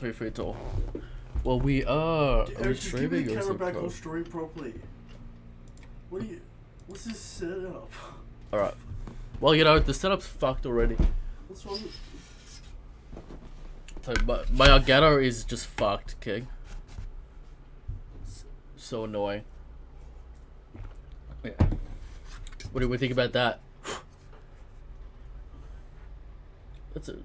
Pretty free talk. Well, we are. Dude, Are we just give streaming me or the is camera it back on pro? story properly. What's this setup? Alright. Well, you know, the setup's fucked already. What's wrong with... So my Elgato is just fucked, King. So annoying. Yeah. What do we think about that? That's it.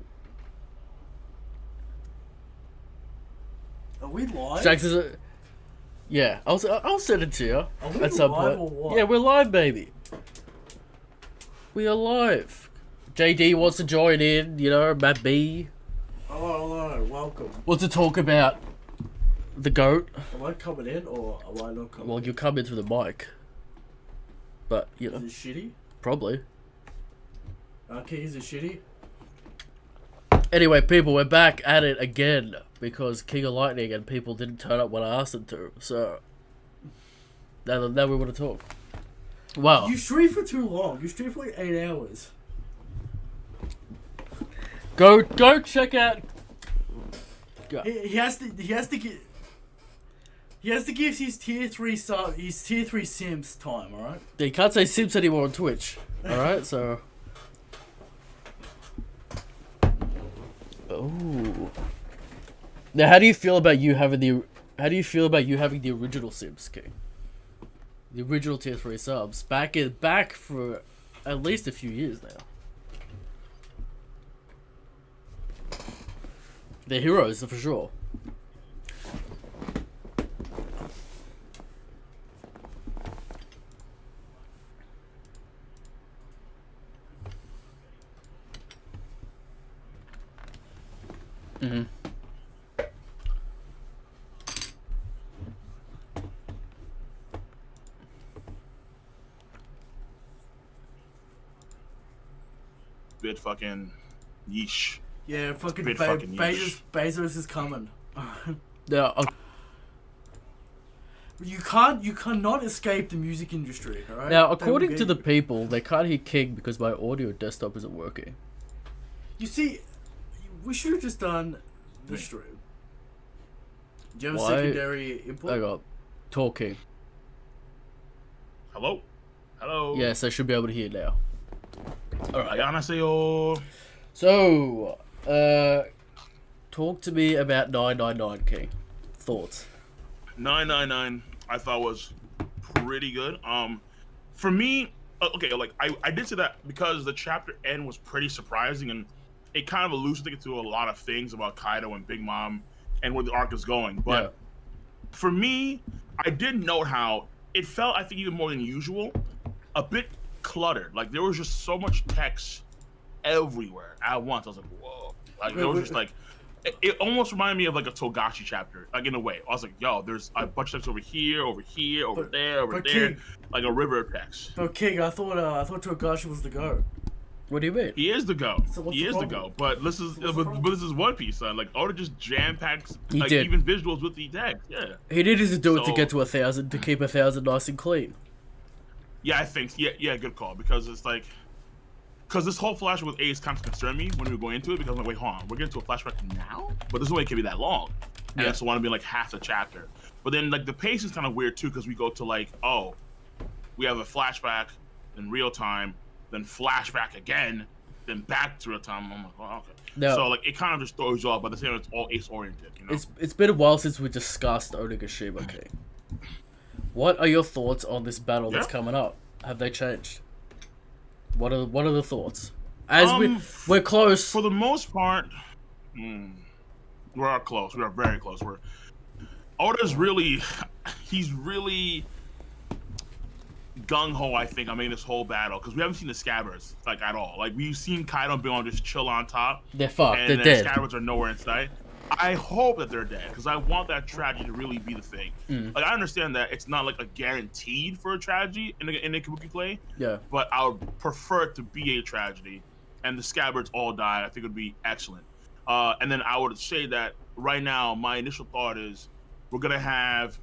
Are we live? Jax is a... Yeah, I'll send it to you Are we at some live point. or what? Yeah, we're live, baby. We are live. JD wants to join in, you know, Matt B. Hello, welcome. Wants to talk about the GOAT. Am I coming in or am I not coming Well, you come in through the mic. But, you know, in? Is it shitty? probably. Okay, is it shitty? Anyway, people, we're back at it again because King of Lightning and people didn't turn up when I asked them to. So, now we want to talk. Wow. You streamed for too long. You streamed for like 8 hours. Go check out. Go. He has to give his tier 3 Sims time, alright? You can't say Sims anymore on Twitch. Alright, so. Oh. Now, how do you feel about you having the original Sims, King? The original tier 3 subs back for at least a few years now. They're heroes for sure. Mm-hmm. Bit fucking yeesh. Yeah, fucking, Bit fucking Bezos is coming. Yeah. You cannot escape the music industry, alright? Now, according to the people, they can't hear King because my audio desktop isn't working. You see, we should have just done the stream. Do you have Why? a secondary input? I got talking. Hello? Hello? Yes, I should be able to hear now. Alright. 안녕하세요. So, talk to me about 999 King. Thoughts? 999 I thought was pretty good. For me, okay, like I did say that because the chapter end was pretty surprising and it kind of elucidated to a lot of things about Kaido and Big Mom and where the arc is going. But Yeah. for me, I did note how it felt, I think even more than usual, a bit cluttered. Like there was just so much text everywhere at once. I was like, whoa. Like there was just like, it almost reminded me of like a Togashi chapter, like in a way. I was like, yo, there's a bunch of text over here, over there, King, like a river of text. but King, I thought Togashi was the GOAT. What do you mean? He is the GOAT. So what's He the is the problem? GOAT. But this is but this is One Piece, son. Like Oda just jam packs He like did. even visuals with the text. Yeah. He needed to do it to So- get to 1,000, to keep 1,000 nice and clean. Yeah, I think yeah, good call. Because it's like this whole flashback with Ace kind of concerned me when we were going into it because I'm like, wait, hold on, we're getting to a flashback now? But this way it can be that long. And Yeah. I just want to be like half the chapter. But then like the pace is kind of weird too because we go to like, oh, we have a flashback in real time, then flashback again, then back to real time. I'm like, oh, okay. Now- So like it kind of just throws you off, but at the same time it's all Ace oriented, you know? It's been a while since we discussed Onigashima King. What are your thoughts on this battle that's Yeah. coming up? Have they changed? What are the thoughts? As we're close. For the most part, we are close. We are very close. Oda's really, he's really gung ho. I think this whole battle because we haven't seen the Scabbards like at all. Like we've seen Kaido and Big Mom just chill on top. They're fucked. And They're the dead. Scabbards are nowhere in sight. I hope that they're dead because I want that tragedy to really be the thing. Like I understand that it's not like a guaranteed for a tragedy in a Kabuki play. Yeah. But I would prefer it to be a tragedy, and the Scabbards all die. I think it would be excellent. And then I would say that right now, my initial thought is we're gonna have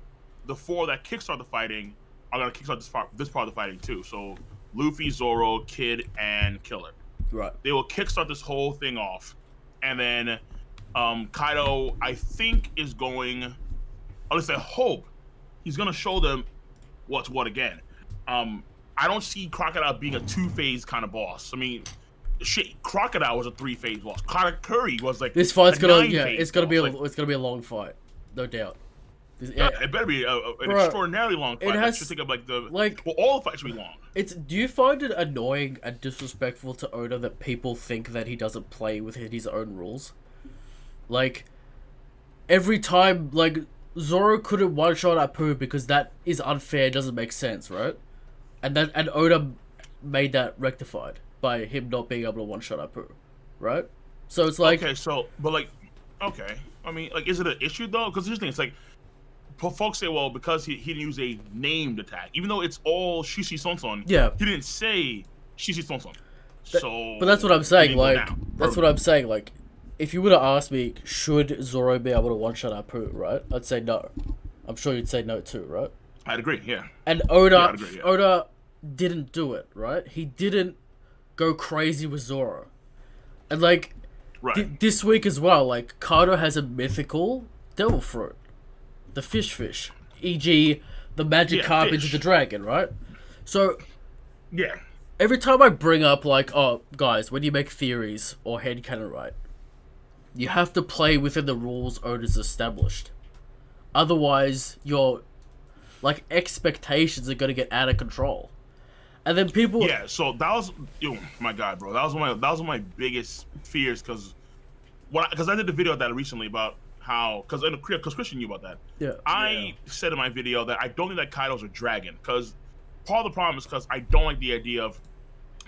the 4 that kickstart the fighting are gonna kickstart this part of the fighting too. So Luffy, Zoro, Kid, and Killer. Right. They will kickstart this whole thing off, and then Kaido, I think, is going, at least I hope, he's going to show them what's what again. I don't see Crocodile being a two-phase kind of boss. I mean, shit, Crocodile was a three-phase boss. Katakuri was like This fight's a gonna, nine-phase it's gonna boss. be Like, it's gonna be a long fight, no doubt. it better be an extraordinarily long fight. I should think of all the fights should be long. Do you find it annoying and disrespectful to Oda that people think that he doesn't play within his own rules? Like, every time, like, Zoro couldn't one-shot Apu because that is unfair, doesn't make sense, right? And Oda made that rectified by him not being able to one-shot Apu, right? So it's like... Okay, so, but like, okay. I mean, like, is it an issue, though? Because here's the thing, it's like, folks say, well, because he didn't use a named attack, even though it's all Shishi Sonson. Yeah. He didn't say Shishi Sonson. So, but that's what I'm saying. Like, that's what I'm saying. Like, if you would have asked me, should Zoro be able to one-shot Apu, right? I'd say no. I'm sure you'd say no too, right? I'd agree. Yeah. And Oda, I'd agree, yeah. Oda didn't do it, right? He didn't go crazy with Zoro, and like, right. This week as well, like, Kaido has a mythical devil fruit. The fish, e.g., the magic carp into the dragon, right? So, yeah. Every time I bring up, like, oh, guys, when you make theories or headcanon, right, you have to play within the rules Oda's established. Otherwise, your, like, expectations are gonna get out of control. And then people... Yeah, so that was... Oh, my God, bro. That was one of my biggest fears, because I did the video of that recently about how, because Christian knew about that. Yeah. I said in my video that I don't think that Kaido's a dragon, because part of the problem is because I don't like the idea of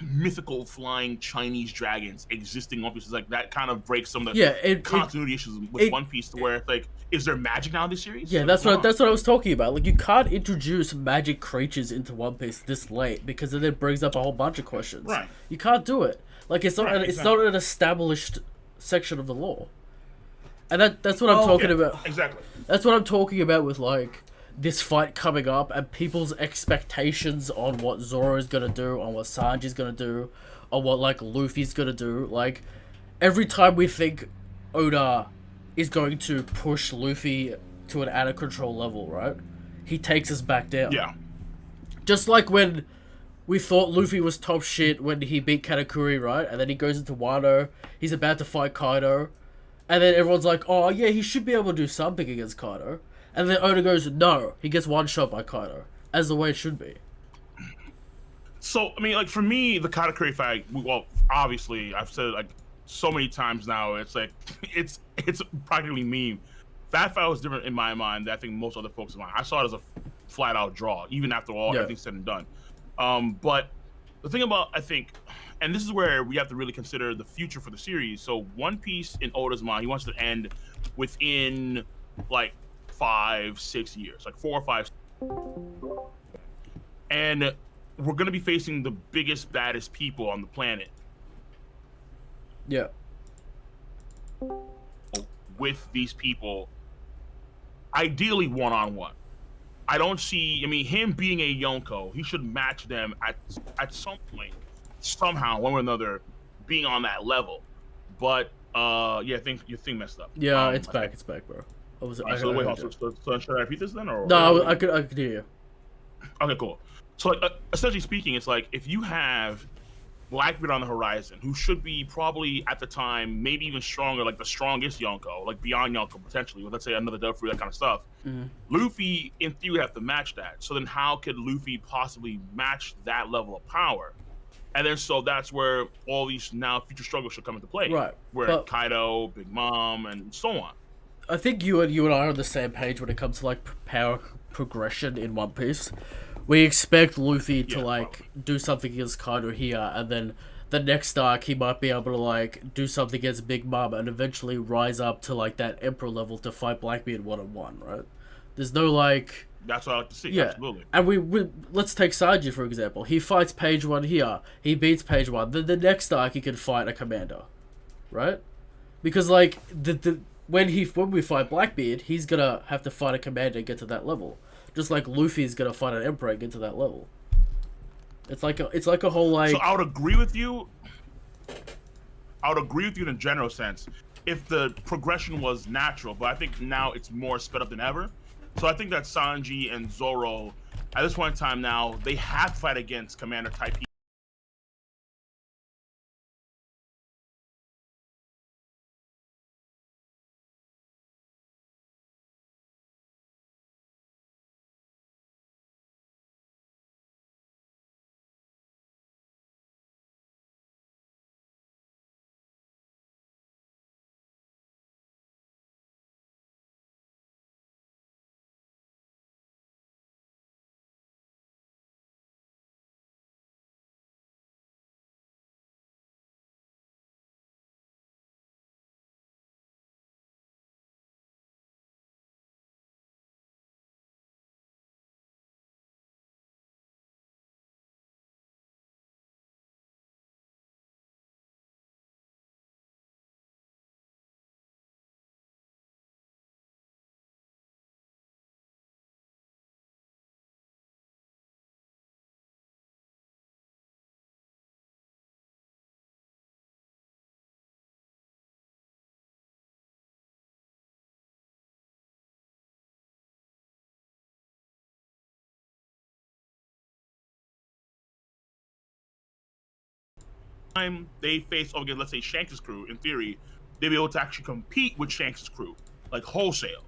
mythical flying Chinese dragons existing in One Piece. It's like that kind of breaks some of the continuity issues with One Piece, to where it's like, is there magic now in this series? Yeah, that's what I was talking about. Like, you can't introduce magic creatures into One Piece this late, because it then brings up a whole bunch of questions. Right. You can't do it. Like, it's not it's not an established section of the law. And that's what I'm talking about. Exactly. That's what I'm talking about with, like, this fight coming up and people's expectations on what Zoro's gonna do, on what Sanji's gonna do, on what, like, Luffy's gonna do. Like, every time we think Oda is going to push Luffy to an out-of-control level, right? He takes us back down. Yeah. Just like when we thought Luffy was top shit when he beat Katakuri, right? And then he goes into Wano, he's about to fight Kaido, and then everyone's like, oh yeah, he should be able to do something against Kaido. And then Oda goes, no, he gets one shot by Kaido, as the way it should be. So, I mean, like, for me, the Katakuri fight, well, obviously, I've said it, like, so many times now, it's like, it's practically meme. That fight was different in my mind than I think most other folks' mind. I saw it as a flat-out draw, even after everything's said and done. But the thing about, I think, and this is where we have to really consider the future for the series. So One Piece, in Oda's mind, he wants to end within, like, 5-6 years, like 4 or 5. And we're going to be facing the biggest, baddest people on the planet. Yeah. With these people, ideally one-on-one. I don't see, I mean, him being a Yonko, he should match them at some point, somehow, one way or another, being on that level. But, yeah, I think your thing messed up. Yeah, it's back, bro. Should I repeat this then? Or, no, I could hear you. Okay, cool. So, like, essentially speaking, it's like, if you have Blackbeard on the horizon, who should be probably, at the time, maybe even stronger, like the strongest Yonko, like beyond Yonko, potentially, with, let's say, another Dove Fruit, that kind of stuff, Luffy, in theory, would have to match that. So then how could Luffy possibly match that level of power? And then, so that's where all these now future struggles should come into play. Right. Where Kaido, Big Mom, and so on. I think you and I are on the same page when it comes to, like, power progression in One Piece. We expect Luffy to do something against Kaido here, and then the next arc he might be able to, like, do something against Big Mom and eventually rise up to, like, that Emperor level to fight Blackbeard one-on-one, right? There's no, like... That's what I like to see, yeah. Absolutely. And we let's take Sanji, for example. He fights Page 1 here. He beats Page 1. Then the next arc he can fight a commander, right? Because, like, when we fight Blackbeard, he's gonna have to fight a commander and get to that level. Just like Luffy's gonna fight an emperor and get to that level. It's like a whole, like... So I would agree with you. I would agree with you in a general sense. if the progression was natural, but I think now it's more sped up than ever. So I think that Sanji and Zoro, at this point in time now, they have to fight against Commander Type. Time they face over against, let's say, Shanks' crew, in theory, they'd be able to actually compete with Shanks' crew, like wholesale,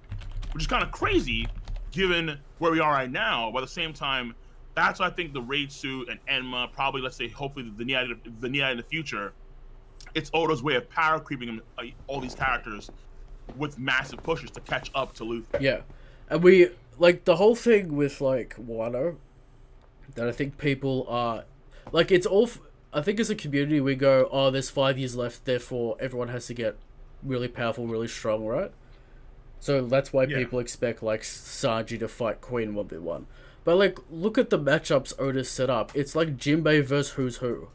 which is kind of crazy given where we are right now. But at the same time, that's why I think the Raid Suit and Enma, probably, let's say, hopefully the Nia in the future, it's Oda's way of power creeping all these characters with massive pushes to catch up to Luffy. Yeah, and we like the whole thing with like Wano. That I think people are like it's all. I think as a community we go, oh, there's 5 years left, therefore everyone has to get really powerful, really strong, right? So that's why people expect like Sanji to fight Queen 1v1. But like, look at the matchups Oda's set up. It's like Jinbei versus who's who.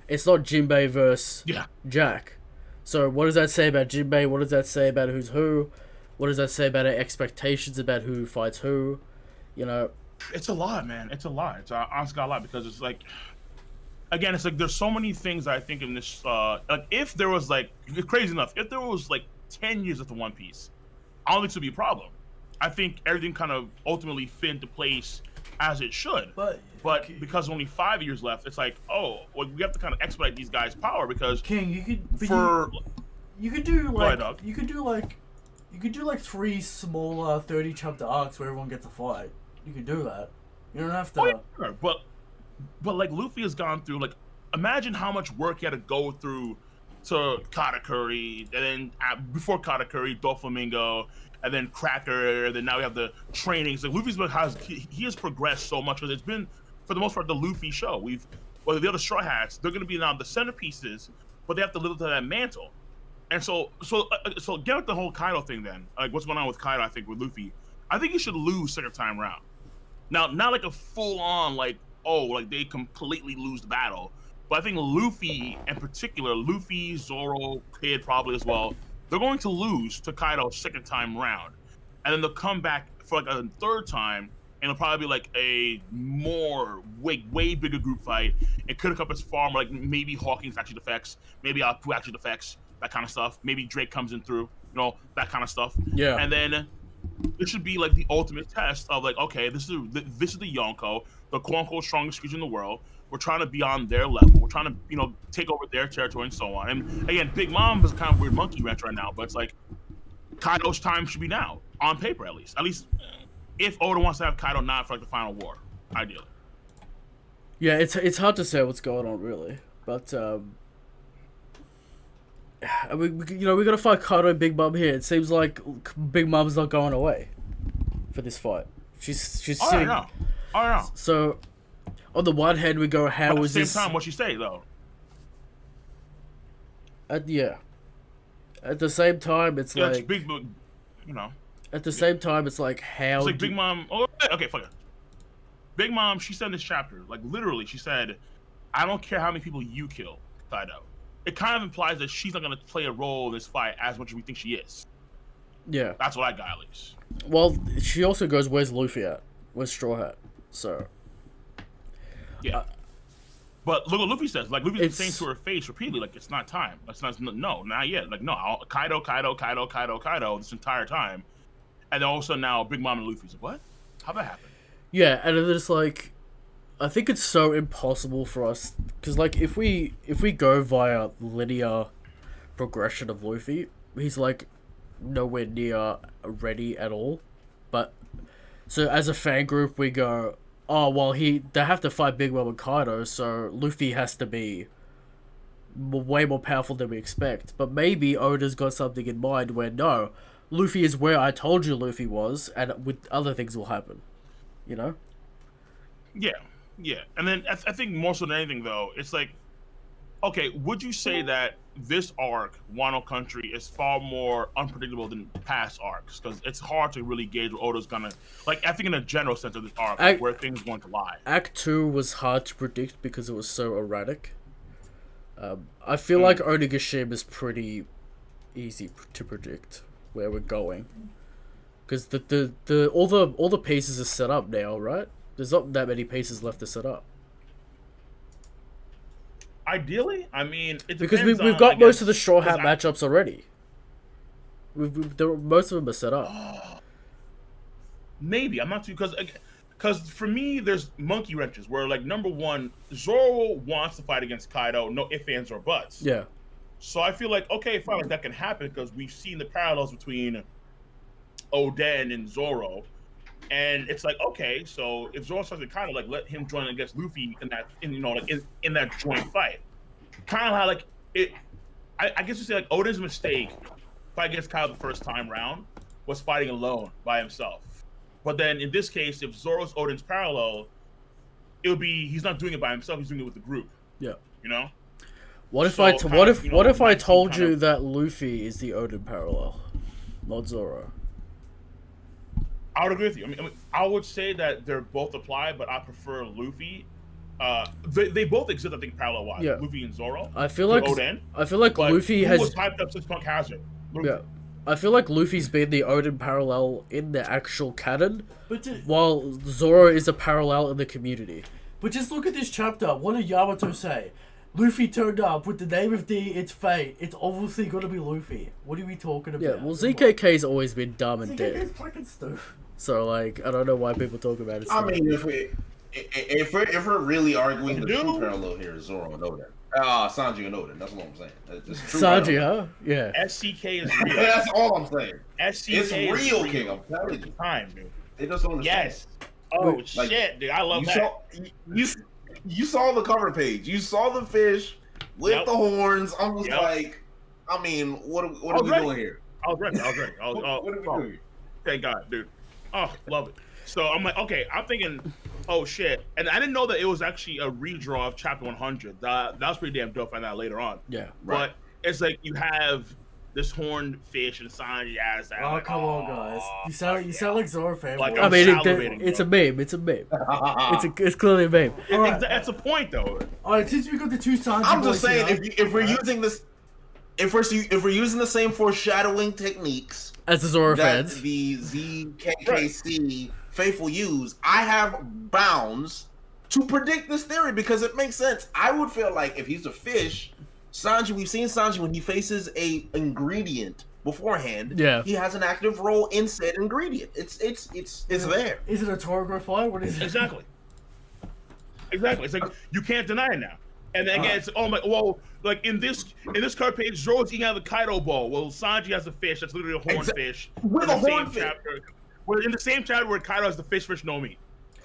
It's not Jinbei versus Jack. So what does that say about Jinbei? What does that say about who's who? What does that say about our expectations about who fights who? You know, it's a lot, man. It's a lot. It's honestly a lot because it's like, again, it's like there's so many things that I think in this. Like if there was like, crazy enough, if there was like 10 years of the One Piece, I don't think this would be a problem. I think everything kind of ultimately fit into place as it should. But because only 5 years left, it's like, oh, well, we have to kind of expedite these guys' power because King, you could do like 3 smaller 30 chapter arcs where everyone gets a fight. You could do that. You don't have to. Oh, yeah, sure. But like Luffy has gone through, like, imagine how much work he had to go through to Katakuri, and then before Katakuri, Doflamingo, and then Cracker, and then now we have the trainings. Like Luffy's he has progressed so much because it's been, for the most part, the Luffy show. The other Straw Hats, they're going to be now the centerpieces, but they have to live up to that mantle. And so get with the whole Kaido thing then. Like what's going on with Kaido, I think, with Luffy. I think he should lose second time round. Now, not like a full on like, oh, like they completely lose the battle. But I think Luffy in particular, Luffy, Zoro, Kid probably as well, they're going to lose to Kaido second time round. And then they'll come back for like a third time, and it'll probably be like a way bigger group fight. It could have come as far more like maybe Hawkins actually defects, maybe Apu actually defects, that kind of stuff. Maybe Drake comes in through, that kind of stuff. Yeah. And then this should be like the ultimate test of like, okay, this is the Yonko, the quote-unquote strongest creature in the world. We're trying to be on their level. We're trying to, take over their territory and so on. And again, Big Mom is kind of a weird monkey wrench right now, but it's like Kaido's time should be now, on paper at least. At least if Oda wants to have Kaido not for like the final war, ideally. Yeah, it's hard to say what's going on really, but we gotta fight Kaido and Big Mom here. It seems like Big Mom's not going away for this fight. She's sitting. I know. So, on the one hand, we go, how was this? At the same time, what she say though? At the same time, it's like it's big, At the same time, it's like how. It's like Big Mom. Oh, okay, fuck it. Big Mom, she said in this chapter, like literally, she said, "I don't care how many people you kill, Kaido." It kind of implies that she's not going to play a role in this fight as much as we think she is. Yeah. That's what I got, at least. Well, she also goes, where's Luffy at? Where's Straw Hat? So... Yeah. But look what Luffy says. Like Luffy's been It's- saying to her face repeatedly, like it's not time. No, not yet. Like no, Kaido this entire time, and then all of a sudden now Big Mom and Luffy's like, what? How'd that happen? Yeah, and then it's like, I think it's so impossible for us because like if we go via linear progression of Luffy, he's like nowhere near ready at all. But so as a fan group, we go, oh well, they have to fight Big Mom and Kaido, so Luffy has to be way more powerful than we expect. But maybe Oda's got something in mind where no, Luffy is where I told you Luffy was, and with other things will happen. You know? Yeah. And then I think more so than anything though, it's like, okay, would you say that this arc, Wano Country, is far more unpredictable than past arcs? Because it's hard to really gauge what Oda's gonna, like, I think in a general sense of this arc, where things are going to lie. Act 2 was hard to predict because it was so erratic. I feel like Onigashima is pretty easy to predict where we're going. Because all the pieces are set up now, right? There's not that many pieces left to set up. Ideally, I mean, it Because depends we've on, got I most guess, of the Straw Hat because matchups already. Most of them are set up. Maybe I'm not too because for me there's monkey wrenches where like number one, Zoro wants to fight against Kaido, no ifs, ands, or buts. Yeah. So I feel like okay, fine, like that can happen because we've seen the parallels between Oden and Zoro, and it's like okay, so if Zoro starts to kind of like let him join against Luffy in that, in that joint fight, kind of how like it. I guess you say like Oden's mistake fight against Kaido the first time round was fighting alone by himself, but then in this case, if Zoro's Oden's parallel, it would be he's not doing it by himself; he's doing it with the group. Yeah. You know. What if So what if I told kind you of- that Luffy is the Oden parallel, not Zoro? I would agree with you. I mean, I would say that they're both apply, but I prefer Luffy. They both exist, I think, parallel-wise. Yeah. Luffy and Zoro. I feel to like Oden, but Luffy who has. was hyped up since Punk Hazard. Luffy. Yeah. I feel like Luffy's been the Oden parallel in the actual canon, while Zoro is a parallel in the community. But just look at this chapter. What did Yamato say? Luffy turned up with the name of D, it's fate. It's obviously gonna be Luffy. What are we talking about? Yeah, well, ZKK's always been dumb and ZKK's dead. fucking stupid. So, like, I don't know why people talk about it. I mean, if we're really arguing the true parallel here is Zoro and Oden. Sanji and Oden. That's what I'm saying. It's true Sanji, parallel. huh? Yeah. SCK is real. That's all I'm saying. SCK It's is real, King. I'm telling you. Time, dude. They just don't understand. Yes. Oh Like, shit, dude! I love You that. saw, you saw the cover page. You saw the fish with the horns. I was like, I mean, what are we doing here? I was ready. What are we doing here? Thank God, dude. Oh, love it. So I'm like, okay, I'm thinking, oh shit, and I didn't know that it was actually a redraw of Chapter 100. That was pretty damn dope. I found out later on. Yeah. But it's like you have this horned fish and Sanji as that. Oh, like, come on, guys. You sound like Zoro fan. Like, I mean, salivating, it's a bro. meme. It's a meme. It's clearly a meme. Alright. That's a point, though. Alright, since we got the two Sanji I'm boys just saying, here, if we're using this, if we're using the same foreshadowing techniques As the Zoro that fans. the ZKKC faithful use, I have bounds to predict this theory because it makes sense. I would feel like if he's a fish, Sanji, we've seen Sanji when he faces a ingredient beforehand. Yeah. he has an active role in said ingredient. It's there. is it a Torgo fight? What is it? Exactly. It's like you can't deny it now. And then again, it's well, like in this card page, Zoro's eating out of the Kaido bowl. Well, Sanji has a fish that's literally a horned fish. With In a the same horned fish. chapter- Well, in the same chapter where Kaido has the fish no meat.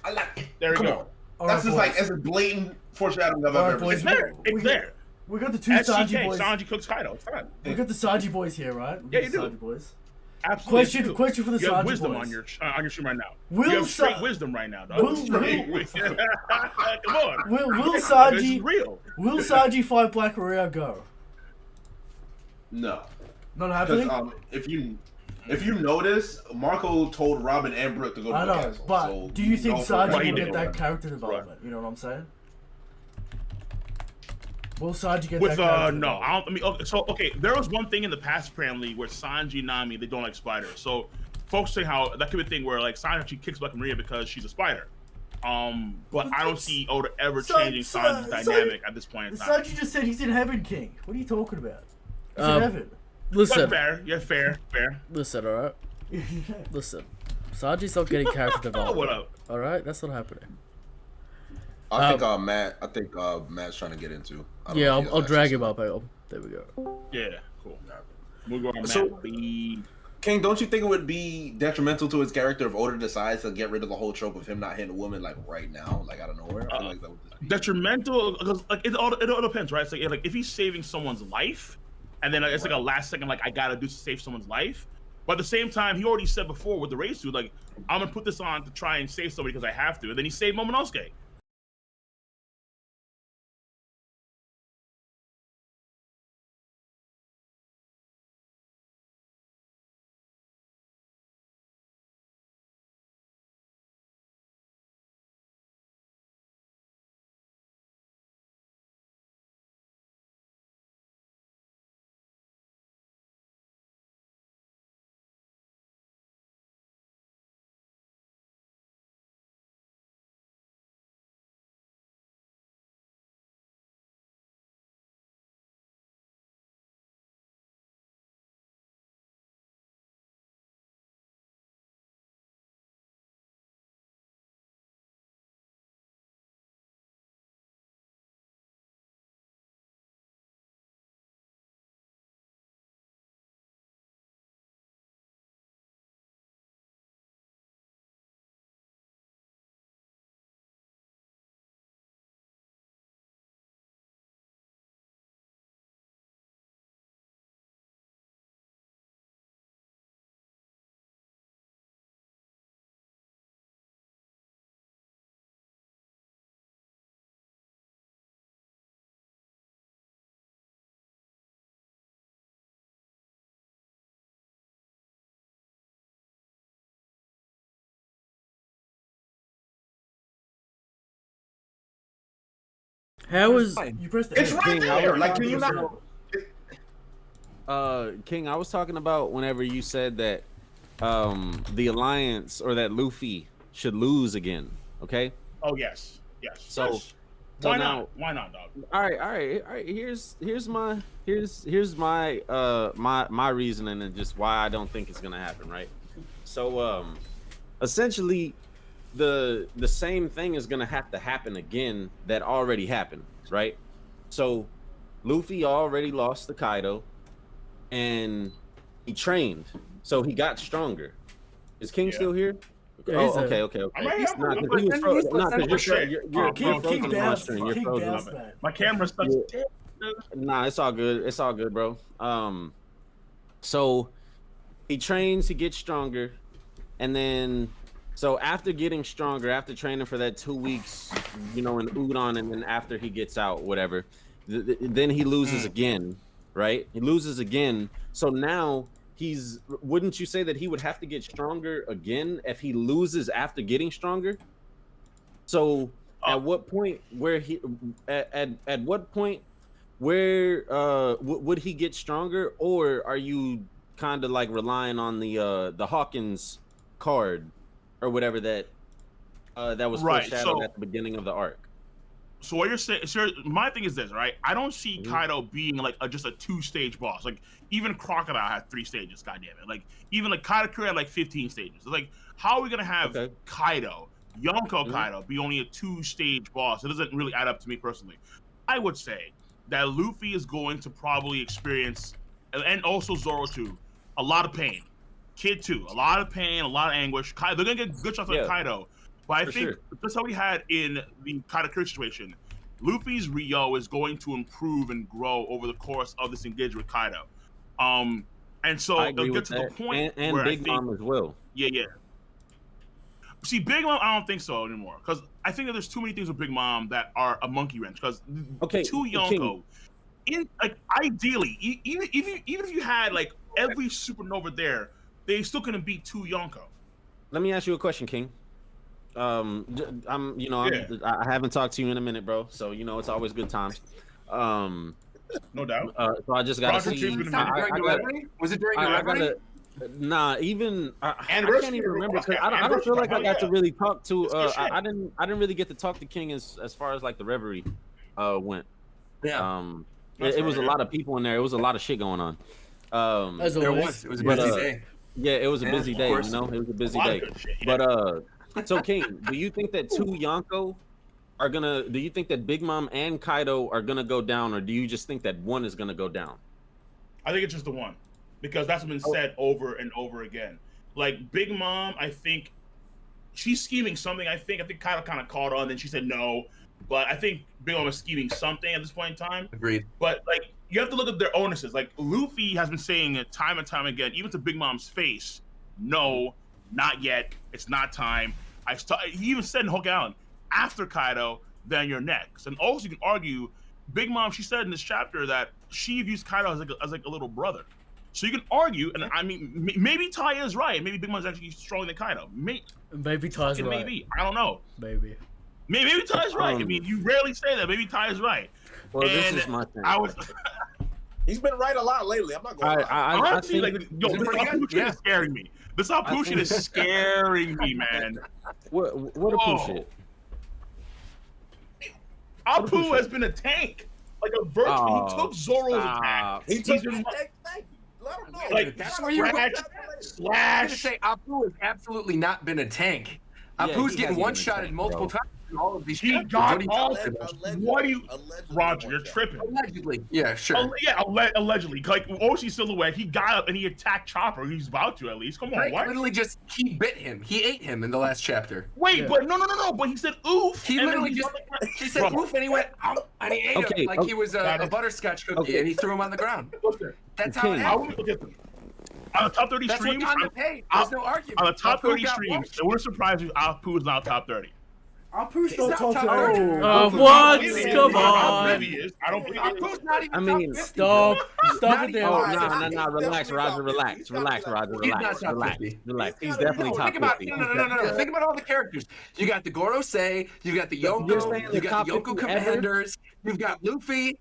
I like it. There we Come go. on. That's just like as a blatant foreshadowing I've Alright, ever boys, seen. It's there. It's there. We got the two Sanji SCK, boys. Sanji cooks Kaido. It's fine. We got the Sanji boys here, right? We Yeah, got you the do. Sanji boys. Absolutely. Question for the You have Sanji wisdom boys. on your stream right now. Will you have straight Sa- wisdom right now, dog. Will- Straight wisdom. Come on. Will This is Sanji real. will Sanji fight Black Maria go? No. Not Because happening. if you notice, Marco told Robin and Brooke to go to I the know, castle. but so do you think know for Sanji what he will did. get that character development? You know what I'm saying? Will Sanji get With that character no, development? I don't. I mean, okay. There was one thing in the past apparently where Sanji, Nami, they don't like spiders. So folks say how that could be a thing where like Sanji actually kicks Black Maria because she's a spider. But I don't see Oda ever Son- changing son- Sanji's son- dynamic at this point in time. Sanji just said he's in heaven, King. What are you talking about? He's in Um, heaven. But Listen, fair, yeah, fair. listen, all right. Listen, Sanji's not getting character development. What up? All right, that's not happening. I think Matt's trying to get into. I don't Yeah, know if he has I'll drag access him to up. There we go. Yeah, cool. We'll go on So- Matt B. King, don't you think it would be detrimental to his character if Oda decides to get rid of the whole trope of him not hitting a woman like right now, like out of nowhere? I feel like that would just be Detrimental, because like it all depends, right? It's like if he's saving someone's life, and then it's like a last second, like I gotta do to save someone's life. But at the same time, he already said before with the race suit, like I'm gonna put this on to try and save somebody because I have to, and then he saved Momonosuke. How is You pressed the It's A. right King, there. I Like, can was you talking not? King, I was talking about whenever you said that the alliance or that Luffy should lose again. Okay. Oh yes. So- Yes. so Why now- not? Why not, dog? All right. Here's my my reasoning and just why I don't think it's gonna happen. Right. So essentially, the same thing is gonna have to happen again that already happened. Right. So Luffy already lost to Kaido, and he trained, so he got stronger. Is King Yeah. still here? Yeah, he's okay. I'm right here. Nah, 'cause I'm he was right frozen. Nah, 'cause you're shit. you're Oh, King frozen on my bounced. screen. You're King frozen. bounced, man. My camera's stuck. Yeah. Nah, it's all good. It's all good, bro. So he trains, he gets stronger, and then so after getting stronger, after training for that 2 weeks, in Udon, and then after he gets out, whatever, then he loses again, right? He loses again. So now wouldn't you say that he would have to get stronger again if he loses after getting stronger? So at what point where he at what point where would he get stronger, or are you kind of like relying on the Hawkins card or whatever that was Right, foreshadowed so- at the beginning of the arc? So what you're saying, sir, my thing is this, right? I don't see Mhm. Kaido being like just a 2-stage boss. Like even Crocodile had 3 stages. God damn it! Like even like Katakuri had like 15 stages. Like how are we gonna have Okay. Kaido, Yonko Mhm. Kaido, be only a 2-stage boss? It doesn't really add up to me personally. I would say that Luffy is going to probably experience, and also Zoro too, a lot of pain. Kid too, a lot of pain, a lot of anguish. They're gonna get good shots Yeah. on Kaido. But I For think sure. that's how we had in the Katakuri situation. Luffy's Rio is going to improve and grow over the course of this engagement with Kaido. And so I it'll agree get with to that. the point and where Big I think, Mom as well. yeah. See, Big Mom, I don't think so anymore, because I think that there's too many things with Big Mom that are a monkey wrench. Because Okay, two Yonko, ideally, even if you had like every supernova there, they still couldn't beat 2 Yonko. Let me ask you a question, King. I haven't talked to you in a minute, bro. So it's always good times. No doubt. So I just gotta Rocket see. Kid's been I amazing. gotta- Was it during the I reverie? gotta. Nah, even I can't Anniversary even remember. 'Cause broadcast, I don't feel like I got to yeah. really talk to. It's good shit. I didn't really get to talk to King as far as like the reverie went. Yeah. It was a lot of people in there. It was a lot of shit going on. As There always. was. It was a But, busy day. Yeah, it was a Yeah, busy of day. course. You know, it was a busy A lot of day. good shit, yeah. But so King, do you think that two Yonko are gonna? Do you think that Big Mom and Kaido are gonna go down, or do you just think that one is gonna go down? I think it's just the one, because that's been said over and over again. Like Big Mom, I think she's scheming something. I think Kaido kind of called on, then she said no. But I think Big Mom is scheming something at this point in time. Agreed. But like you have to look at their onuses. Like Luffy has been saying it time and time again, even to Big Mom's face, no, not yet. It's not time. He even said in Hulk Island, after Kaido, then you're next. And also you can argue, Big Mom, she said in this chapter that she views Kaido as like a little brother. So you can argue, and I mean, maybe Tai is right. Maybe Big Mom's actually stronger than Kaido. Maybe Ty's right. Maybe. I don't know. Maybe Ty's right. I mean, you rarely say that. Maybe Ty is right. Well, this And is my thing. He's been right a lot lately. I'm not going to lie. I Honestly, think, like, yo, this Apu shit is scaring me. This Apu shit is scaring me, man. what a Whoa. push shit. Apu has been a tank. Like a virtual. Oh, he took Zoro's stop. attack. He took He's been thank you. Let him know. like That's where you were going. scratch, I was slash. gonna say Apu has absolutely not been a tank. Yeah, Apu's he getting hasn't been a one-shotted tank, multiple bro. times in all of these He chapters. got What are you all. talking about? What do you, Allegedly Roger? You're one-shot. tripping. Allegedly. Yeah, sure. Yeah, allegedly. Like Oshi silhouette, he got up and he attacked Chopper. He's about to at least. Come on, Drake what? literally just he bit him. He ate him in the last chapter. Wait, Yeah. but no. But he said oof. He and then literally he just got the- he said Bro. oof and he went "Ow," and he ate Okay, him like he was That a is- butterscotch cookie okay. and he threw him on the ground. Listen, That's how it Okay. I happened. would look at them. On the top 30 That's what streams, Yonda paid. There's no argument. on the top Apu 30 got streams, washed. it wouldn't surprise you. Apu is now top 30. Apu's still not top top 30. 30. What? Maybe he is. Come I don't on. believe he is. I don't believe he is. Apu's not even I mean, top 50. Stop Not it even- there. Oh, He's no, definitely relax, Roger, top relax, 50. relax, Roger, He's not relax, top relax, 50. relax. He's He's definitely No, top think about 50. no. Think about all the characters. You got the Gorosei, you got the You're Yonko, saying you the got top the Yonko 50 ever? commanders, you've got Luffy.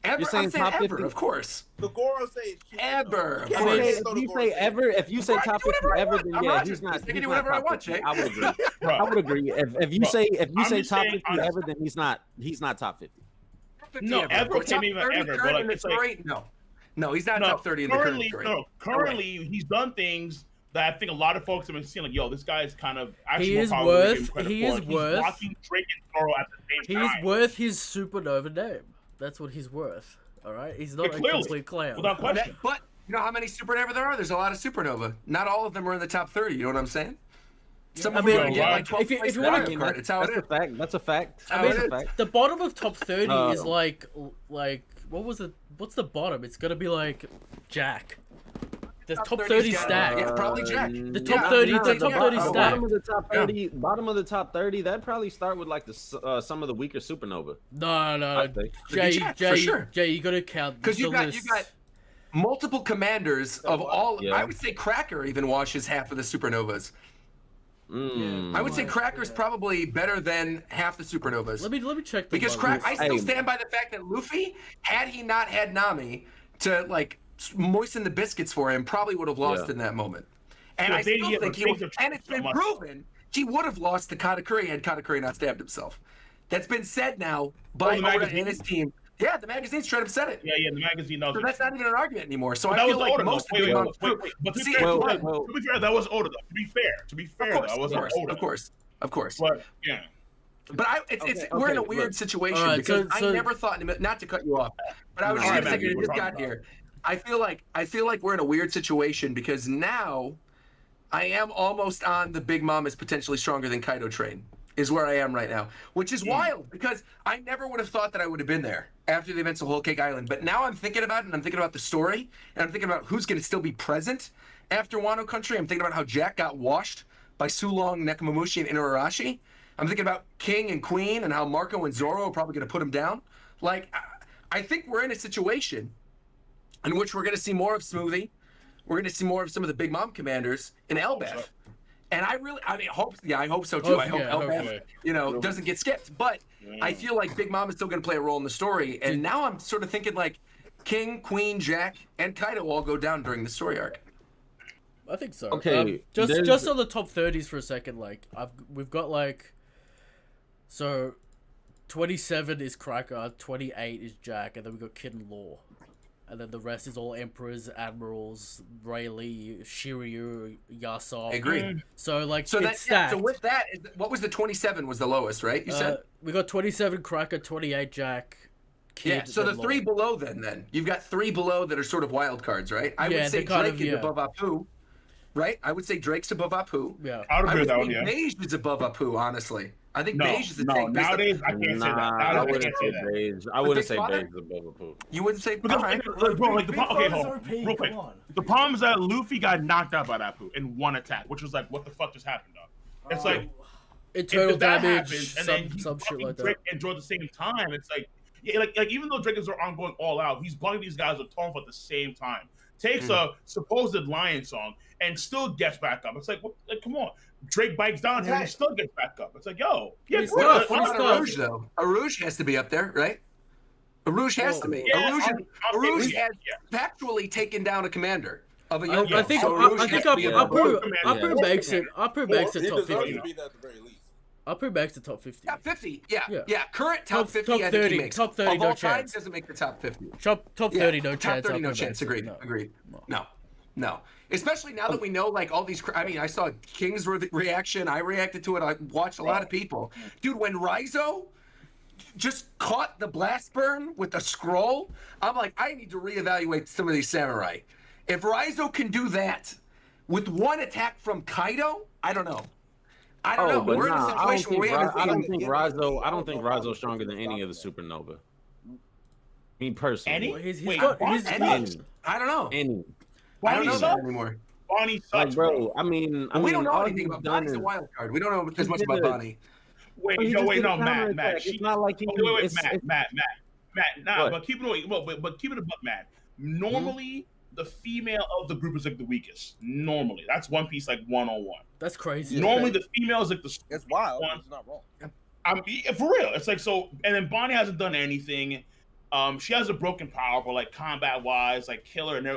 Ever, You're saying I'm saying top ever, 50? of course. The Goro says Ever. Yeah, I mean, Okay, so if the you Goro say says- ever, if you say Right, top do 50 whatever I ever, want. then I'm yeah, Roger. he's not. I can He's do not whatever I top want, 50. Jay. I would agree. Bro, I would agree. If you Bro, say I'm just top saying 50 honest- ever, then he's not top 50. No, ever But can't top even 30 ever, but current like, in the it's like- story? No, he's not no, top 30 in the currently, current story. no, currently he's done things that I think a lot of folks have been seeing. Like, yo, this guy's kind of actually He more is powerful than we give him worth- credit he for. is He's worth- blocking Drake and Zoro at the same He's time. worth his supernova name. That's what he's worth. All right, he's not Yeah, a clearly. complete clown. Without question. But you know how many supernova there are? There's a lot of supernova. Not all of them are in the top 30. You know what I'm saying? Some I of them mean, are getting like 12 if you places wanna- in the card. It's how it That's is. a fact. That's a fact. I That's mean, a fact. the bottom of top 30 is Um, like what was it? What's the bottom? It's gonna be like Jack. The top 30 's got- stack. Yeah, probably Jack. The top 30 nah, the top 30 the stack. bottom of the top 30. Bottom of the top 30. That'd probably start with like some of the weaker supernova. No. I'd say. Jay, Jack, for sure. Jay, you gotta count Because the you got list. multiple commanders of all. Yeah. I would say Cracker even washes half of the supernovas. Mm. I would say Cracker's probably better than half the supernovas. Let me check the Because bottom. I still Hey. stand by the fact that Luffy, had he not had Nami to like moisten the biscuits for him, probably would have lost Yeah. in that moment. And Yeah, I they- still yeah, think but he things would, have and it's so been much. proven he would have lost to Katakuri had Katakuri not stabbed himself. That's been said now by the Oda magazine? and his team. Yeah, the magazine straight up said it. Yeah, the magazine knows. So that's not even an argument anymore. So But I that feel was like Oda, though. most of Wait, the wait, But but to see, be fair, Well, of well, to be fair, that was Oda, though. To be fair, course, that wasn't Oda. of course. But yeah, But we're in a weird look. situation Alright, because so- I never thought, not to cut you off, but I was just Alright, gonna say, man, I we're just talking got here. I feel like we're in a weird situation because now I am almost on the Big Mom is potentially stronger than Kaido train, is where I am right now, which is wild because I never would have thought that I would have been there after the events of Whole Cake Island. But now I'm thinking about it, and I'm thinking about the story, and I'm thinking about who's going to still be present after Wano Country. I'm thinking about how Jack got washed by Sulong, Nekomamushi, and Inuarashi. I'm thinking about King and Queen and how Marco and Zoro are probably going to put him down. Like, I think we're in a situation in which we're going to see more of Smoothie. We're going to see more of some of the Big Mom commanders in Elbaf. And I hope so too. I hope Hopefully. Elbaf, doesn't get skipped. But I feel like Big Mom is still going to play a role in the story. And now I'm sort of thinking like King, Queen, Jack, and Kaido all go down during the story arc. I think so. Okay, just on the top 30s for a second. Like we've got like, so 27 is Cracker, 28 is Jack, and then we got Kid and Law, and then the rest is all Emperors, Admirals, Rayleigh, Shiryu, Yasop. I agree. So like, So it's stacked. so with that, what was the 27 was the lowest, right? You said. We got 27 Cracker, 28 Jack. Kid, Yeah, so the then three Law. below then you've got three below that are sort of wild cards, right? I Yeah, would say they're kind Drake of, is yeah. above Apu, right? I would say Drake's above Apu. Yeah. I would I agree would with that say one. Yeah. Beige is above Apu, honestly. I think No, Beige is a no. take. based on- Nowadays, I can't say that. Nah, Nowadays, I I wouldn't can't say say that. beige. I wouldn't Big say Father? beige is above a poop. You wouldn't say. Because, all right. bro, like Big okay, Father's hold on, OP, real quick. come on. The problem is that Luffy got knocked out by Apu in one attack, which was like, what the fuck just happened, dog? It's like, Internal if that damage, happens, and then some shit fucking like that. Drake and Joe at the same time, it's like, yeah, like even though Drake is on going all out, he's blocking these guys with Tone at the same time. Takes a supposed lion song and still gets back up. It's like, what, like, come on. Drake bites down him and he still gets back up. It's like, yo, yeah, He's bro, tough. What He's about tough. Arouge though? Arouge has to be up there, right? Arouge has to be. Yeah, Arouge yeah, has factually taken down a commander of a I young. think so I Arouge think has to be above Apu Apu. makes it. Apu makes it He top deserves 50. to be there at the very least. Apu makes it top 50. Top 50, yeah, Yeah. yeah. Current top, Top- 50, top I think 30, he makes. top 30, of no all time, chance. doesn't make the top 50. Top Yeah, 30, no top chance. 30, no Apu chance. makes it. Agreed. No. Agreed. No. Especially now that we know, like, all these. I mean, I saw King's reaction. I reacted to it. I watched a lot of people. Dude, when Raizo just caught the blast burn with the scroll, I'm like, I need to reevaluate some of these samurai. If Raizo can do that with one attack from Kaido, I don't know. I don't know. But We're in a nah, situation where we haven't I don't seen. think Razo. I don't think Razo's stronger than any of the Supernova. Me personally. Any? Well, he's Wait, got. what? He's, Any? I don't know. Any. I don't Bonnie know that sucks. anymore. Bonnie Like, sucks, bro. I mean, We don't know all anything he's about done Bonnie's a is- wild card. We don't know as much He about did. Bonnie. Wait, he no, just wait, did a no, Matt. counterattack. It's not like he. Wait, it's- Matt. Nah, What? but keep it away. But keep it a buck, Matt. Normally, the female of the group is like the weakest. Normally, that's One Piece like 101. that's crazy. Normally, the female is like the It's wild. one. It's not wrong. I'm for real. It's like so, and then Bonnie hasn't done anything. She has a broken power, but like combat wise, like Killer and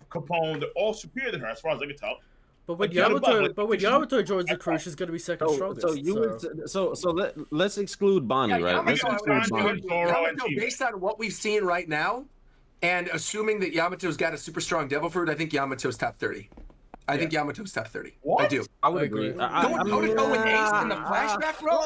Capone, they're all superior to her as far as I can tell. But when Like, yeah, but Yamato joins the crew, she's gonna be second strongest. So you would let's exclude Bonnie, right? Let's exclude Bonnie. Yamato, based on what we've seen right now, and assuming that Yamato's got a super strong devil fruit, I think Yamato's top 30. I think Yamato's top 30. What? I do. I would I agree. agree. Don't go with Ace in the flashback, bro.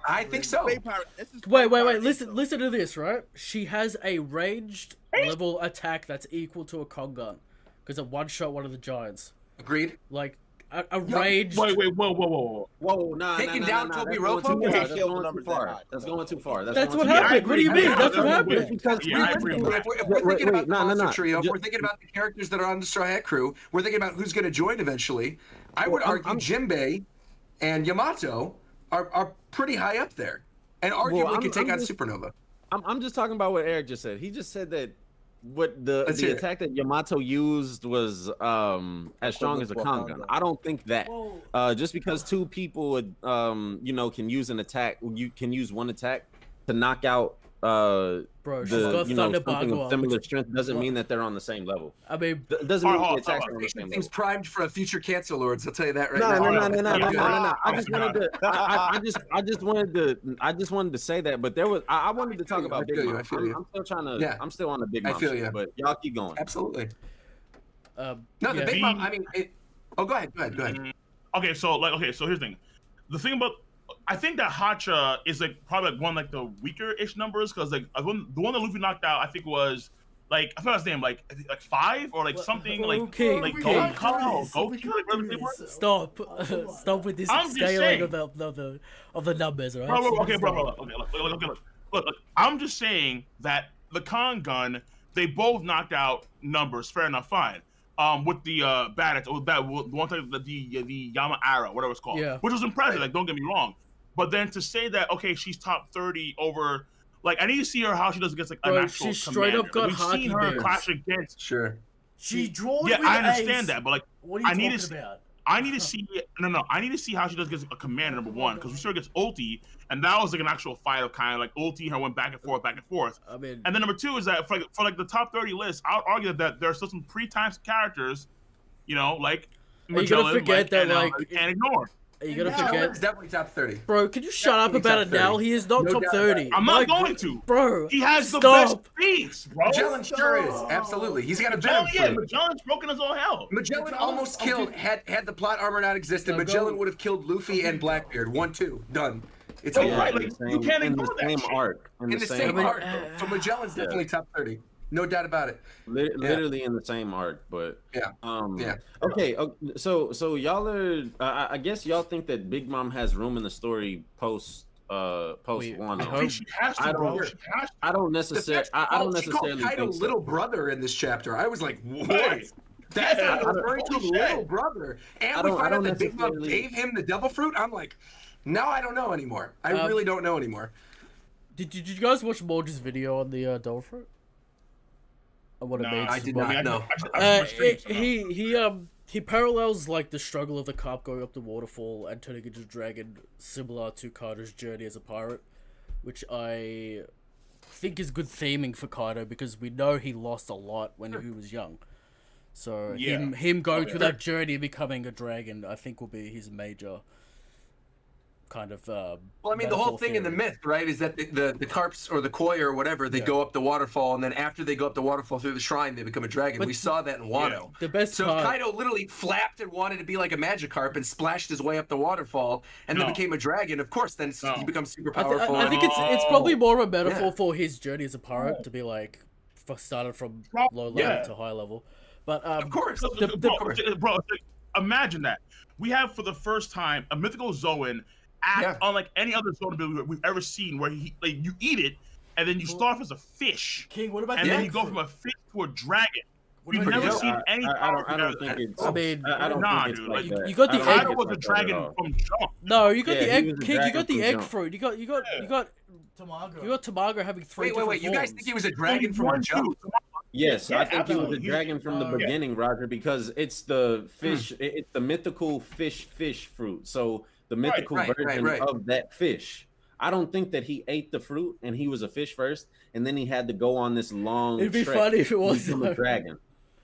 I think so. Bay Pirate- this is Wait, Bay Pirate listen, though. listen to this, right? She has a ranged level attack that's equal to a Kong gun, because it one shot one of the giants. Agreed. Like a ranged. Wait, whoa. Whoa, nah, Taking nah, down nah, Toby that's Ropo? going too You far. can't That's kill the going too numbers that far. high. That's going too far. That's what Yeah, I happened. What do you agree. mean? That's what Yeah, happened. Because Yeah, I agree with If that. we're thinking about the no, monster no. trio, if we're thinking about the characters that are on the Straw Hat crew, we're thinking about who's going to join eventually. I would argue Jinbei and Yamato are pretty high up there, and arguably can take on Supernova. I'm just talking about what Eric just said. He just said that what the Let's hear it. attack that Yamato used was as strong as a Kong gun. I don't think that. Just because two people would can use an attack, you can use one attack to knock out Bro, she's got Thunder something of Bagua. similar strength doesn't mean that they're on the same level. I mean, Doesn't mean the Hold on, attacks hold are on the same Seems level. primed for a future Cancel Lords. I'll tell you that right No, now. no. I just wanted to say that, but there was I wanted to talk about Big Mom. I feel you. I'm still trying to. Yeah. I'm still on the Big I Mom. feel shit, you. But y'all keep going. Absolutely. um, No, the yeah. Big Mom. I mean, go ahead. Okay, so here's the thing. The thing about I think that Hacha is like probably like one like the weaker-ish numbers because like the one that Luffy knocked out I think was like I forgot his name like 5 or like something like Okay, like okay. Goku like whatever they were. Stop with this I'm just scaling saying. of the numbers, right? Bro, okay, Stop. look. I'm just saying that the Kong gun, they both knocked out numbers. Fair enough, fine. With the one time the Yama arrow, whatever it's called, Yeah. which was impressive. Like, don't get me wrong, but then to say that okay, she's top 30 over, like I need to see her how she does against like an Bro, actual she straight up commander. got We've seen hockey her bears. clash against. Sure. She drawn Yeah, with I understand Ace. that, but like What are I you need talking to see- about? I need to see I need to see how she does against a commander number one because we saw her against Ulti, and that was like an actual fight of kind of like Ulti and her went back and forth. I mean, And then number two is that for like the top 30 list, I would argue that there are still some pre-timed characters You know, like Are you gonna Magellan, forget that, and, like, you can't ignore. Are you gonna Magellan's forget? definitely top 30. Bro, could you shut up Definitely about top it now? 30. He is not No top doubt 30. I'm not going to. Bro, He has the stop. best beats, bro. Magellan sure is. Absolutely. He's got a venom Magellan, fruit. Magellan's broken as all hell. Magellan almost killed, had the plot armor not existed, No, Magellan go. would have killed Luffy and Blackbeard. 1-2. Done. It's Yeah, over. right, like, you can't in ignore the that same shit. arc. In the same I mean, arc, though. So Magellan's definitely top 30. No doubt about it. Literally in the same arc, but Yeah. Yeah. Okay, so y'all are. I guess y'all think that Big Mom has room in the story post Wano. I think she has to, bro. She has to. I don't necessarily. I don't necessarily She called Kaido think so. little brother in this chapter. I was like, what? Hey. That's Yeah, not referring to holy shit. little brother. And we find out that Big Mom gave him the devil fruit. I'm like, now I don't know anymore. I really don't know anymore. Did you guys watch Morge's video on the Devil Fruit? On what it Nah, made? I did I mean, not know. He parallels like the struggle of the carp going up the waterfall and turning into a dragon, similar to Kaido's journey as a pirate, which I think is good theming for Kaido because we know he lost a lot when he was young. So Yeah. him going through that journey and becoming a dragon, I think will be his major kind of Well, I mean, the whole thing in the myth, right, is that the carps or the koi or whatever, they go up the waterfall, and then after they go up the waterfall through the shrine, they become a dragon. We saw that in Wano. The best So part, if Kaido literally flapped and wanted to be like a Magikarp and splashed his way up the waterfall and then became a dragon, of course, then he becomes super powerful. I think it's probably more of a metaphor for his journey as a pirate to be like started from low level to high level. But of course, bro, imagine that we have for the first time a mythical Zoan act unlike any other Zoan ability we've ever seen, where he like you eat it and then you start off as a fish, King, what about and then you go from a fish to a dragon. We've never seen any. I don't think it's. I mean, I don't think it's dude, like that. you got the I don't egg- Kaido think was a it's like that at dragon all. from jump. no, you got Yeah, the he egg, was a King. You dragon got the from egg jump. fruit. You got Tamago? you got Tamago having three. Wait. You guys think he was a dragon from a jump? Yes, Yeah, I think he was a absolutely. dragon from the beginning, Roger, because it's the fish. It's the mythical fish fruit. So the mythical version of that fish. I don't think that he ate the fruit and he was a fish first, and then he had to go on this long. It'd be trek funny if it to was become a dragon.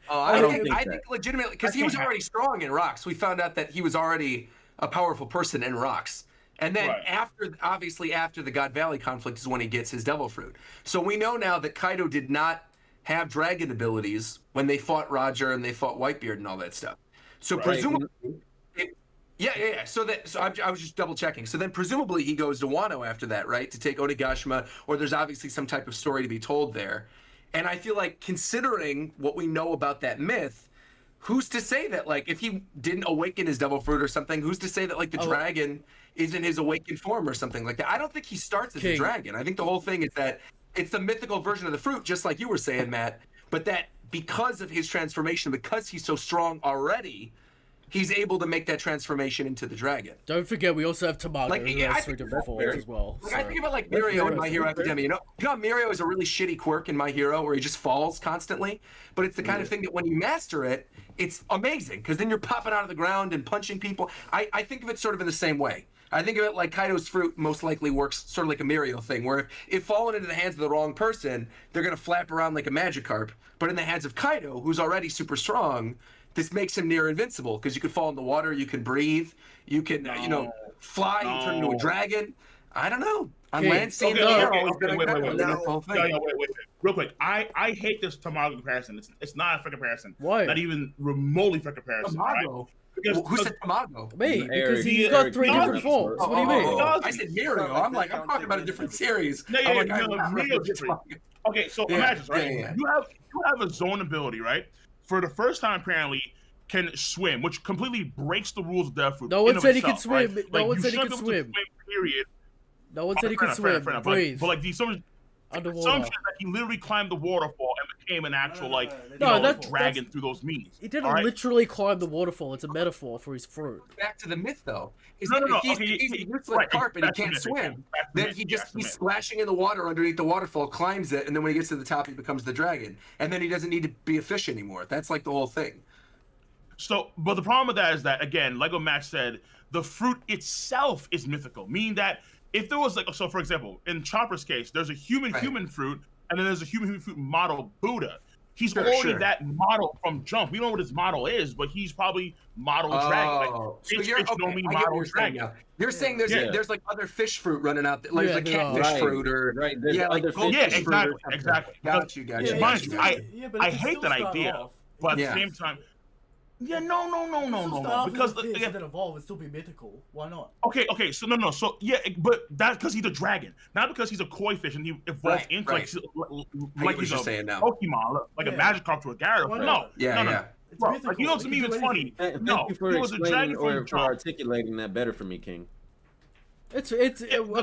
Oh, I don't think I that. think legitimately, because he was already strong in rocks. We found out that he was already a powerful person in rocks. And then after the God Valley conflict is when he gets his devil fruit. So we know now that Kaido did not have dragon abilities when they fought Roger and they fought Whitebeard and all that stuff. So presumably, So I was just double checking. So then presumably he goes to Wano after that, right, to take Onigashima, or there's obviously some type of story to be told there. And I feel like, considering what we know about that myth, who's to say that, like, if he didn't awaken his devil fruit or something, who's to say that, like, the dragon isn't his awakened form or something like that? I don't think he starts as a dragon. I think the whole thing is that it's the mythical version of the fruit, just like you were saying, Matt, but that because of his transformation, because he's so strong already, he's able to make that transformation into the dragon. Don't forget, we also have Tamago, Like, who I has think 3 different forms as well. Like, I think about like Mirio in My Hero Academia. You know how Mirio is a really shitty quirk in My Hero where he just falls constantly, but it's the kind of thing that when you master it, it's amazing because then you're popping out of the ground and punching people. I think of it sort of in the same way. I think of it like Kaido's fruit most likely works sort of like a Mirio thing, where if fallen into the hands of the wrong person, they're gonna flap around like a Magikarp. But in the hands of Kaido, who's already super strong, this makes him near invincible because you can fall in the water, you can breathe, you can fly, you turn into a dragon. I don't know. On land, sea, and air, always been a Kaido. That's the whole thing. Wait. Real quick, I hate this Tamago comparison. It's not a fair comparison. Why? Not even remotely fair comparison. Tamago? Right? Because, Who said Tamago? Me, because he's Eric got 3 different Eric forms. What do you mean? I said Mirio. I'm talking about a different series. No, I'm like, Mirio's different. Okay, so imagine, right? You have a zone ability, right? For the first time, apparently, can swim, which completely breaks the rules of Death Fruit. No one said he could itself, right? swim. No one you said he shouldn't could be able to swim. Period. No one said he could swim. Breathe. But like the assumption Underwater. that he literally climbed the waterfall and became an actual that's- dragon through those means. He didn't literally climb the waterfall. It's a metaphor for his fruit. Back to the myth, though. Is No, that no, if he's, okay, if he's a useless right, carp and he that's the can't myth, swim, that's the then myth, he's that's the myth. splashing in the water underneath the waterfall, climbs it, and then when he gets to the top, he becomes the dragon. And then he doesn't need to be a fish anymore. That's like the whole thing. So, but the problem with that is that, again, like what Matt said, the fruit itself is mythical, meaning that if there was so for example, in Chopper's case, there's a human fruit, and then there's a human fruit model Buddha. He's Sure, already sure. that model from jump. We don't know what his model is, but he's probably model dragon. Like, So fish you're know okay. me I get what model you're saying dragon. now. You're saying there's Yeah. there's like other fish fruit running out there, like Yeah, the there are. catfish fruit or Right, there's yeah, like other goldfish Yeah, fish fruit or exactly, something. exactly. Got you, got you. Mind got you, you. I hate that idea, but at Yeah. the same time, yeah, no, because fish yeah, and then evolve and still be mythical. Why not? okay, so no, so yeah, but that's because he's a dragon, not because he's a koi fish and he evolves Right, into right. like I like get what he's you're a saying now. Pokemon, like a Yeah. Magikarp to a Gyarados. Why No, not? Yeah, no, yeah. It's bro, mythical. like, you know, It to can me, do it's anything. funny. Thank No, you for he was a dragon explaining from or for jump. articulating that better for me, King. It's I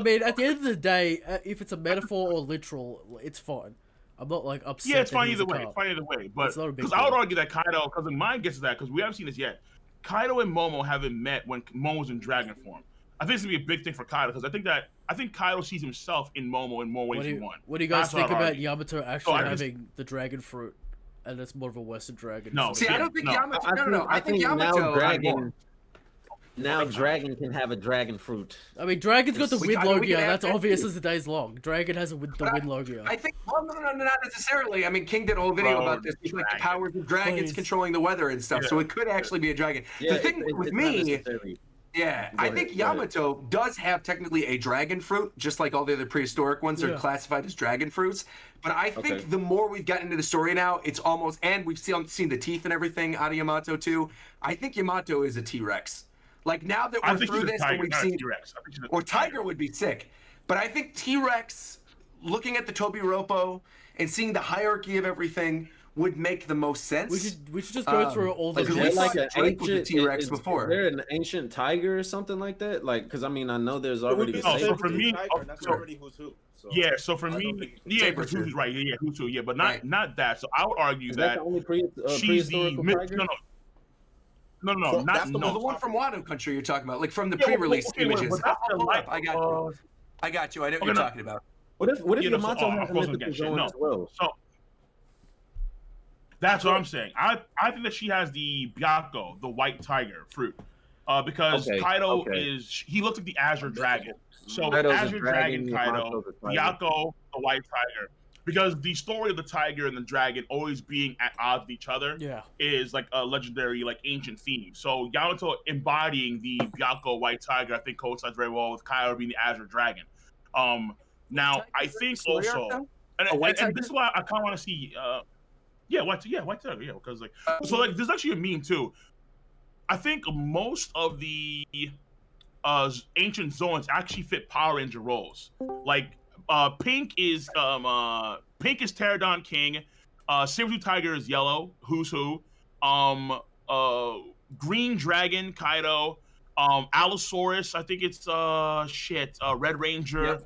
mean, at the end of the day, if it's a metaphor or literal, it's fine. I'm not like upset. Yeah, it's that fine he's either a way. cop. It's fine either way. But It's not a big because I would deal. argue that Kaido, because in mine gets to that, because we haven't seen this yet. Kaido and Momo haven't met when Momo's in dragon form. I think it's gonna be a big thing for Kaido because I think Kaido sees himself in Momo in more ways than one. What do you guys That's what think I'd about argue. Yamato actually I just- having the dragon fruit, and it's more of a Western dragon? No. See, I don't think No. Yamato. No. I think Yamato. Now dragon can have a dragon fruit. I mean, dragon's got the We wind can logia. add That's that obvious too. as the day's long. Dragon has the wind logia. I think well, no, not necessarily. I mean, King did a whole video Bro, about this. He's like the dragon. powers of dragons Please. controlling the weather and stuff. So Yeah. it could actually be a dragon. Yeah, The thing with it's not me, necessarily- yeah, Go I ahead, think go ahead. Yamato does have technically a dragon fruit, just like all the other prehistoric ones are Yeah. classified as dragon fruits. But I think Okay. the more we've gotten into the story now, it's almost, and we've seen the teeth and everything out of Yamato too. I think Yamato is a T-Rex. Like now that I we're think through she's a this and tiger, we've not a seen, T-Rex. I think she's a or tiger would be sick. But I think T-Rex, looking at the Toby Roppo and seeing the hierarchy of everything, would make the most sense. We should just go through all the like, Is we there beasts. saw like an Drake with the ancient T-Rex is before. there an ancient tiger or something like that? Like, because I mean, I know there's already No, so for me- that's so- already who's who. So. Yeah, so for I don't me, think- yeah, Saber because who's tooth. right, yeah, who's who, yeah, but not Right. not that. So I would argue Is that that the only she's the prehistorical tiger? no, So not that's the No, no. the one from Wano Country you're talking about, like from the Yeah, well, pre-release okay, wait, images. but that's the Hold light, up, I got you. I got you. I know what Okay, you're no. talking about. What if Yeah, no, so, Yamato I'm has a closing mythical against shit. zone No. as well? So that's what I'm saying. I think that she has the Byakko, the white tiger fruit, because Okay, Kaido okay. he looks like the Azure Dragon. So Kaido's a Azure Dragon, Kaido, Yamato's a tiger. Byakko, the white tiger. Because the story of the tiger and the dragon always being at odds with each other Yeah. is like a legendary, like ancient theme. So Yamato embodying the Byakko white tiger, I think coincides very well with Kaido being the Azure Dragon. Now I think Story arc, also, though? and, A white and tiger? this is why I kind of want to see, white tiger, yeah, because like, so like, there's actually a meme too. I think most of the ancient zones actually fit Power Ranger roles. Like, pink is Pterodon King, Saber-tooth Tiger is yellow, who's who, green dragon Kaido, Allosaurus, I think it's Red Ranger,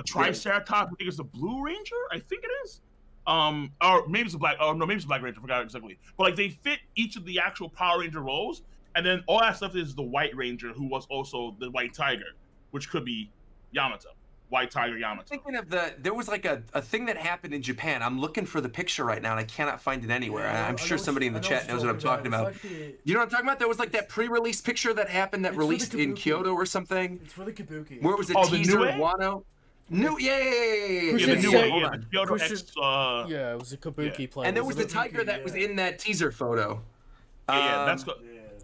Triceratops, I think it's the Blue Ranger, I think it is. Or maybe it's the Black. Oh no, maybe it's the Black Ranger. I forgot exactly. But like they fit each of the actual Power Ranger roles, and then all that stuff is the White Ranger, who was also the White Tiger, which could be Yamato. White Tiger Yamato. Thinking of there was like a thing that happened in Japan. I'm looking for the picture right now and I cannot find it anywhere. I'm sure somebody in the chat knows what I'm talking about. You know what I'm talking about? There was like that pre-release picture that happened that It's for the released in Kabuki. Kyoto or something. It's for the Kabuki. Where it was a Oh, the teaser Nue? of Wano. Yeah. Yeah, the Christian new said- one, Hold yeah, on. the Kyoto Christian- X. Yeah, it was a Kabuki Yeah. play. And there was the Kabuki, tiger that was yeah. in that teaser photo. Yeah, that's Um,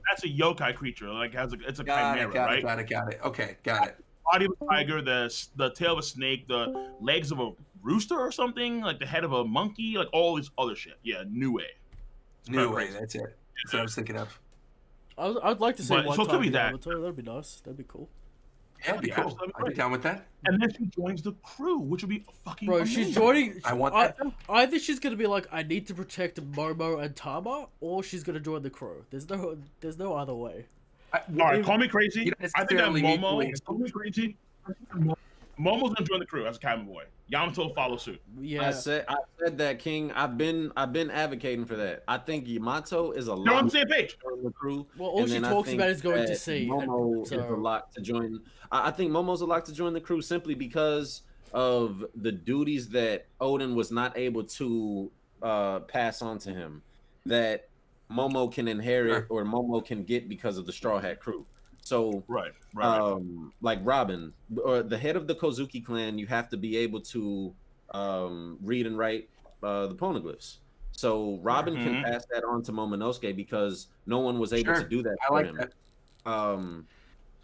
that's a yokai creature. Like it's a Got chimera, it, got right? it, got it, got it. Okay, got it. Body of a tiger, the tail of a snake, the legs of a rooster or something, like the head of a monkey, like all this other shit. Yeah, Nue. It's New kinda way, crazy. that's it. That's what I was thinking of. I'd like to see But- one so it could be time that. Yamato. That'd be nice. That'd be cool. Yeah, it'd be Yeah, cool. absolutely I'd be right. down with that. And then she joins the crew, which would be fucking Bro, amazing. she's joining. I want that. Either she's gonna be like, I need to protect Momo and Tama, or she's gonna join the crew. There's no other way. All right, call me crazy. You don't I think that necessarily need Momo to is call me crazy. Momo's gonna join the crew as a cabin boy. Yamato will follow suit. Yeah. I said that, King. I've been advocating for that. I think Yamato is a You're on lot the same page. to join the crew. Well, all and she then I talks think about is going to that sea. Momo is a so- lot to join. I think Momo's a lot to join the crew simply because of the duties that Odin was not able to pass on to him, that Momo can inherit or Momo can get because of the Straw Hat crew. So Right. like Robin or the head of the Kozuki clan, you have to be able to read and write the poneglyphs. So Robin can Mhm. pass that on to Momonosuke because no one was able to do that I for like him. that.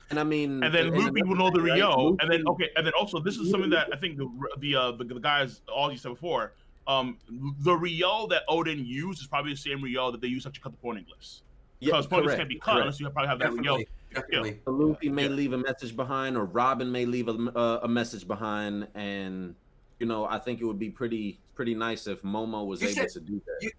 And I mean, And then Luffy will know the right? Ryo, and then Luffy- and then also this is something that I think the guys all you said before. The Ryo that Odin used is probably the same Ryo that they use to cut the poneglyphs. Because poneglyphs can't be cut unless you probably have that Ryo. Definitely. So Luffy may Yeah. leave a message behind, or Robin may leave a message behind, and I think it would be pretty nice if Momo was able to do that.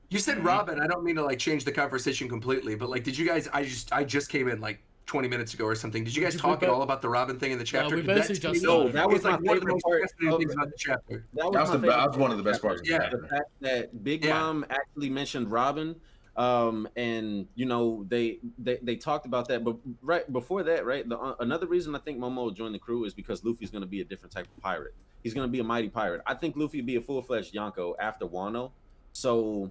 You said Robin. I don't mean to like change the conversation completely, but like, did you guys? I just came in like 20 minutes ago or something. Did you guys talk at all about the Robin thing in the chapter? we 'Cause basically to just me, started. That was it's like my one of the favorite most part fascinating of things about the chapter. That my was favorite one of the best parts. Yeah. The fact that Big Yeah. Mom actually mentioned Robin, and they talked about that, but right before that, right, another reason I think Momo will join the crew is because Luffy's going to be a different type of pirate. He's going to be a mighty pirate. I think Luffy would be a full-fledged Yonko after Wano. So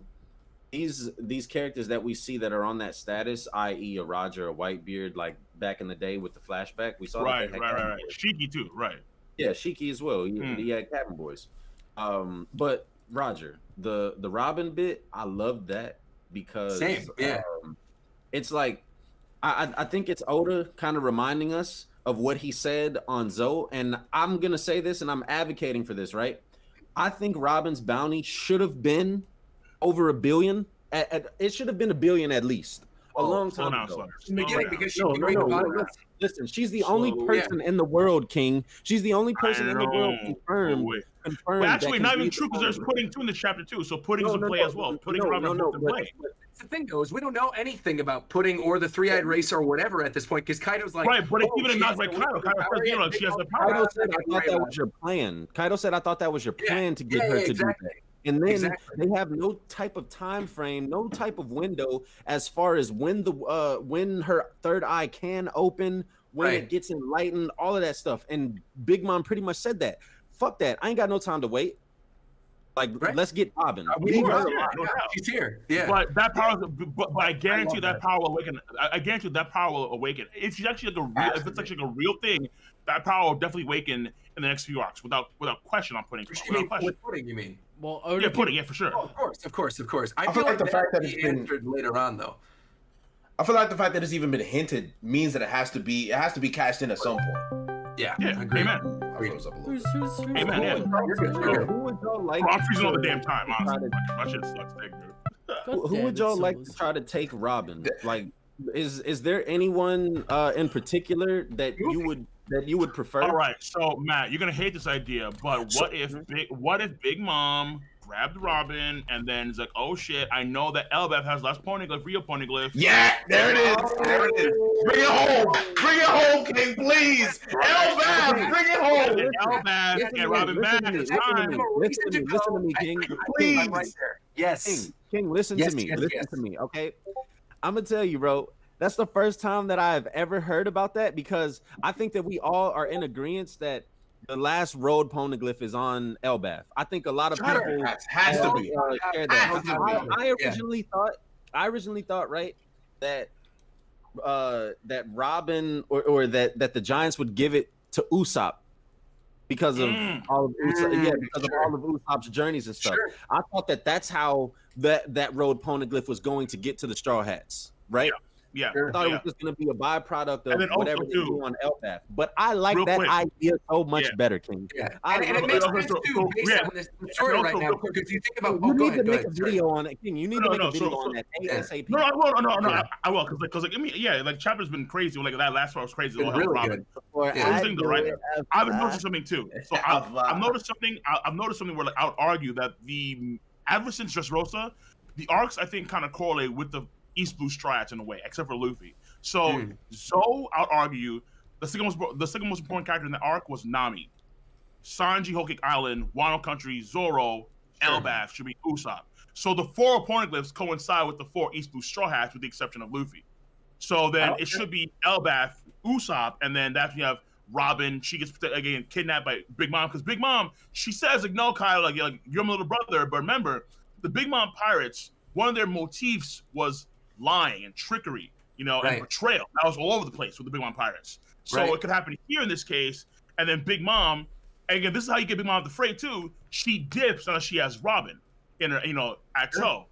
these characters that we see that are on that status, i.e. a Roger, a Whitebeard, like back in the day with the flashback, we saw Right. that they had Cabin Boys. Shiki too, right. Yeah, Shiki as well. He had Cabin Boys. But Roger, the Robin bit, I loved that because Same, yeah. It's like I think it's Oda kind of reminding us of what he said on Zoe, and I'm gonna say this, and I'm advocating for this, right? I think Robin's bounty should have been over $1 billion. It should have been $1 billion at least. A long time ago. In the beginning, because she No, can bring the body. listen, she's the only So, person in the world, King. She's the only person in the world confirmed. Well, actually, that not can even be true because there's the Pudding too in this chapter too. So Pudding's in play as well. Pudding and Robin are both in play. The thing though is we don't know anything about Pudding or the three-eyed racer or whatever at this point because Kaido's like, Right, but it's even she not has like the Kaido. power, Kaido says, yeah, she has the Kaido power. said, I thought that was your plan. Kaido said, I thought that was your plan to get her to do that. And then they have no type of time frame, no type of window as far as when her third eye can open, when it gets enlightened, all of that stuff. And Big Mom pretty much said that. Fuck that. I ain't got no time to wait. Like, let's get Robin. Leave her alone. She's here. Yeah. But that power, but I guarantee you that power will awaken. I guarantee you that power will awaken. If she's actually like a real, if it's actually like a real thing, that power will definitely awaken in the next few arcs without question. I'm putting. With Pudding, you mean? Well, Pudding, yeah, for sure. Oh, of course. I feel like the fact that it's been answered later on, though. I feel like the fact that it's even been hinted means that it has to be cashed in at some point. Yeah, Amen. I froze up a little bit. Amen. Yeah. Who would y'all like? I'm freezing all the damn time. Honestly, my shit sucks, big dude. Who would y'all like to try to take Robin? Like, is there anyone in particular that you would prefer? All right, so Matt, you're gonna hate this idea, but what if Big Mom grabbed Robin and then it's like, oh shit, I know that Elbaf has less poneglyph, real poneglyph. Yeah, there it is. There it is. Bring it home, King, please. Elbaf, bring it home. Elbaf, get Robin back. It's time. Listen to me, King. Please. I'm right there. Yes. King, listen to me. Listen to me, okay? I'm gonna tell you, bro. That's the first time that I've ever heard about that because I think that we all are in agreement that the last road poneglyph is on Elbaf. I think a lot of people has to be. Share that. I originally thought, right, that that Robin or that the Giants would give it to Usopp because of all of all of Usopp's journeys and stuff. Sure. I thought that's how that road poneglyph was going to get to the Straw Hats, right? Yeah. I thought it was just going to be a byproduct of whatever they do on Elbaf. But I like Real that quick. idea so much better, King. Yeah. And it makes sense too based on this story right now. Because you think about, You need to make a video on it, King. You need to make a video on that ASAP. No, I will, because like I mean, yeah, like chapter's been crazy. Like that last part was crazy. It's really good. I've been noticing something too. So I've noticed something. I've noticed something where like I would argue that ever since Dressrosa, the arcs I think kind of correlate with the East Blue Strats in a way, except for Luffy. So Zoe, I'll argue, the second most important character in the arc was Nami. Sanji, Whole Cake Island, Wano Country, Zoro, Elbaf should be Usopp. So the 4 poneglyphs coincide with the 4 East Blue Straw Hats, with the exception of Luffy. So then it should be Elbaf, Usopp, and then that's when you have Robin. She gets again kidnapped by Big Mom because Big Mom, she says like, no, Kyle, like you're my little brother. But remember, the Big Mom pirates, one of their motifs was lying and trickery, and betrayal. That was all over the place with the Big Mom pirates. So it could happen here in this case, and then Big Mom, and again, this is how you get Big Mom off the fray too. She dips unless she has Robin. in a, XO.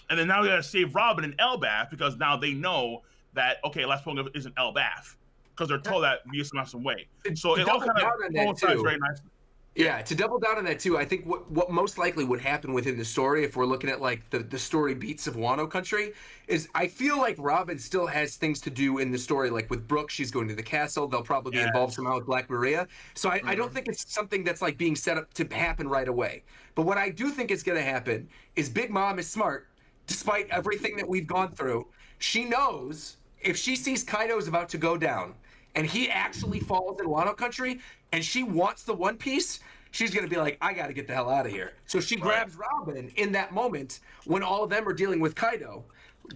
And then now we gotta save Robin and Elbaf because now they know that last Pokemon isn't Elbaf because they're told that via some way. So it all kind of coincides very nicely. Yeah, to double down on that too, I think what most likely would happen within the story, if we're looking at like the story beats of Wano Country, is I feel like Robin still has things to do in the story. Like with Brooke, she's going to the castle. They'll probably be involved somehow with Black Maria. So I don't think it's something that's like being set up to happen right away. But what I do think is going to happen is Big Mom is smart, despite everything that we've gone through. She knows if she sees Kaido's about to go down, and he actually falls in Wano Country, and she wants the One Piece, she's going to be like, I got to get the hell out of here. So she grabs Robin in that moment when all of them are dealing with Kaido,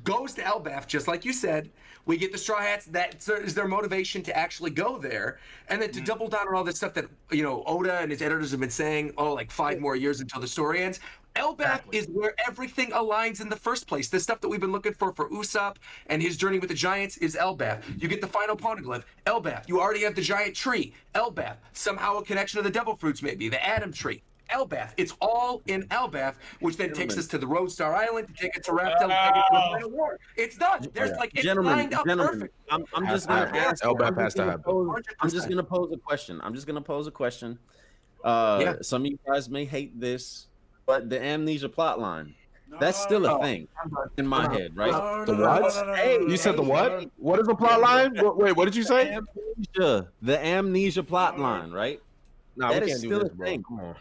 goes to Elbaf, just like you said. We get the Straw Hats. That is their motivation to actually go there. And then to double down on all this stuff that, Oda and his editors have been saying, like 5 more years until the story ends. Elbaf is where everything aligns in the first place. The stuff that we've been looking for Usopp and his journey with the Giants is Elbaf. You get the final Poneglyph, Elbaf. You already have the giant tree, Elbaf. Somehow a connection to the Devil Fruits maybe, the Adam tree, Elbaf. It's all in Elbaf, which then takes us to the Roadstar Island to take it to Raftel, to take it to the Final War. It's done. There's it's lined up perfect. I'm just gonna ask. Elbaf has to happen. I'm just gonna pose a question. Some of you guys may hate this, but the amnesia plotline, that's still a thing in my head, right? The what? Hey, you said the what? What is the plot line? Wait, what did you say? The amnesia plot line, right? No, that we is can't do still this, a bro. thing. Come on.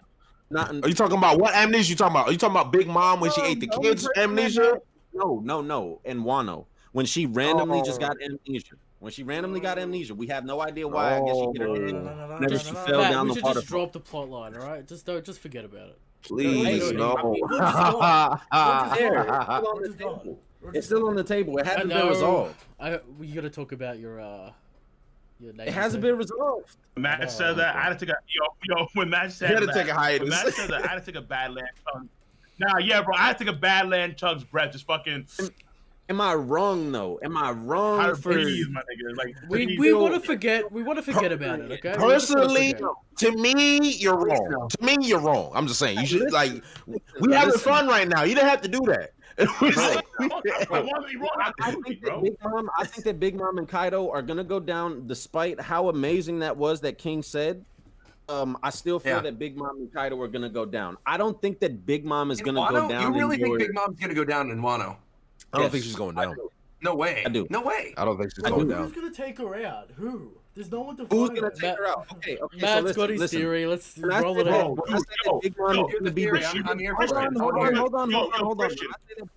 Are you talking about what amnesia you talking about? Are you talking about Big Mom when she ate the kids amnesia? No. And Wano, when she randomly just got amnesia. When she randomly got amnesia, we have no idea why. I guess she hit her head. Maybe she fell Matt, down we the should water. just drop the plot line, all right? Just forget about it. Please, no. It's still on the table. It hasn't been resolved. We gotta talk about your name. It hasn't been resolved. Matt said that I had to take when Matt said had to that, take a hiatus. when Matt said that I had to take a Badland chunk. Nah, yeah, bro, I had to take a Badland chunk's breath. Just fucking. Am I wrong though? Am I wrong for? Please, my nigga. Like, we want to forget. We want to forget about it. Okay. Personally, to me, you're wrong. To me, you're wrong. I'm just saying. You should we having fun right now. You didn't have to do that. I think that Big Mom and Kaido are gonna go down, despite how amazing that was that King said. I still feel that Big Mom and Kaido are gonna go down. I don't think that Big Mom is gonna go down. You really think Big Mom's gonna go down in Wano? I don't think she's going down. No way. I do. No way. I don't think she's going down. Who's gonna take her out? Who? There's no one to Who's find gonna her. take her out? Okay. Matt's got his theory. Let's roll it out. Big Mom is gonna be I'm here for it. Hold on.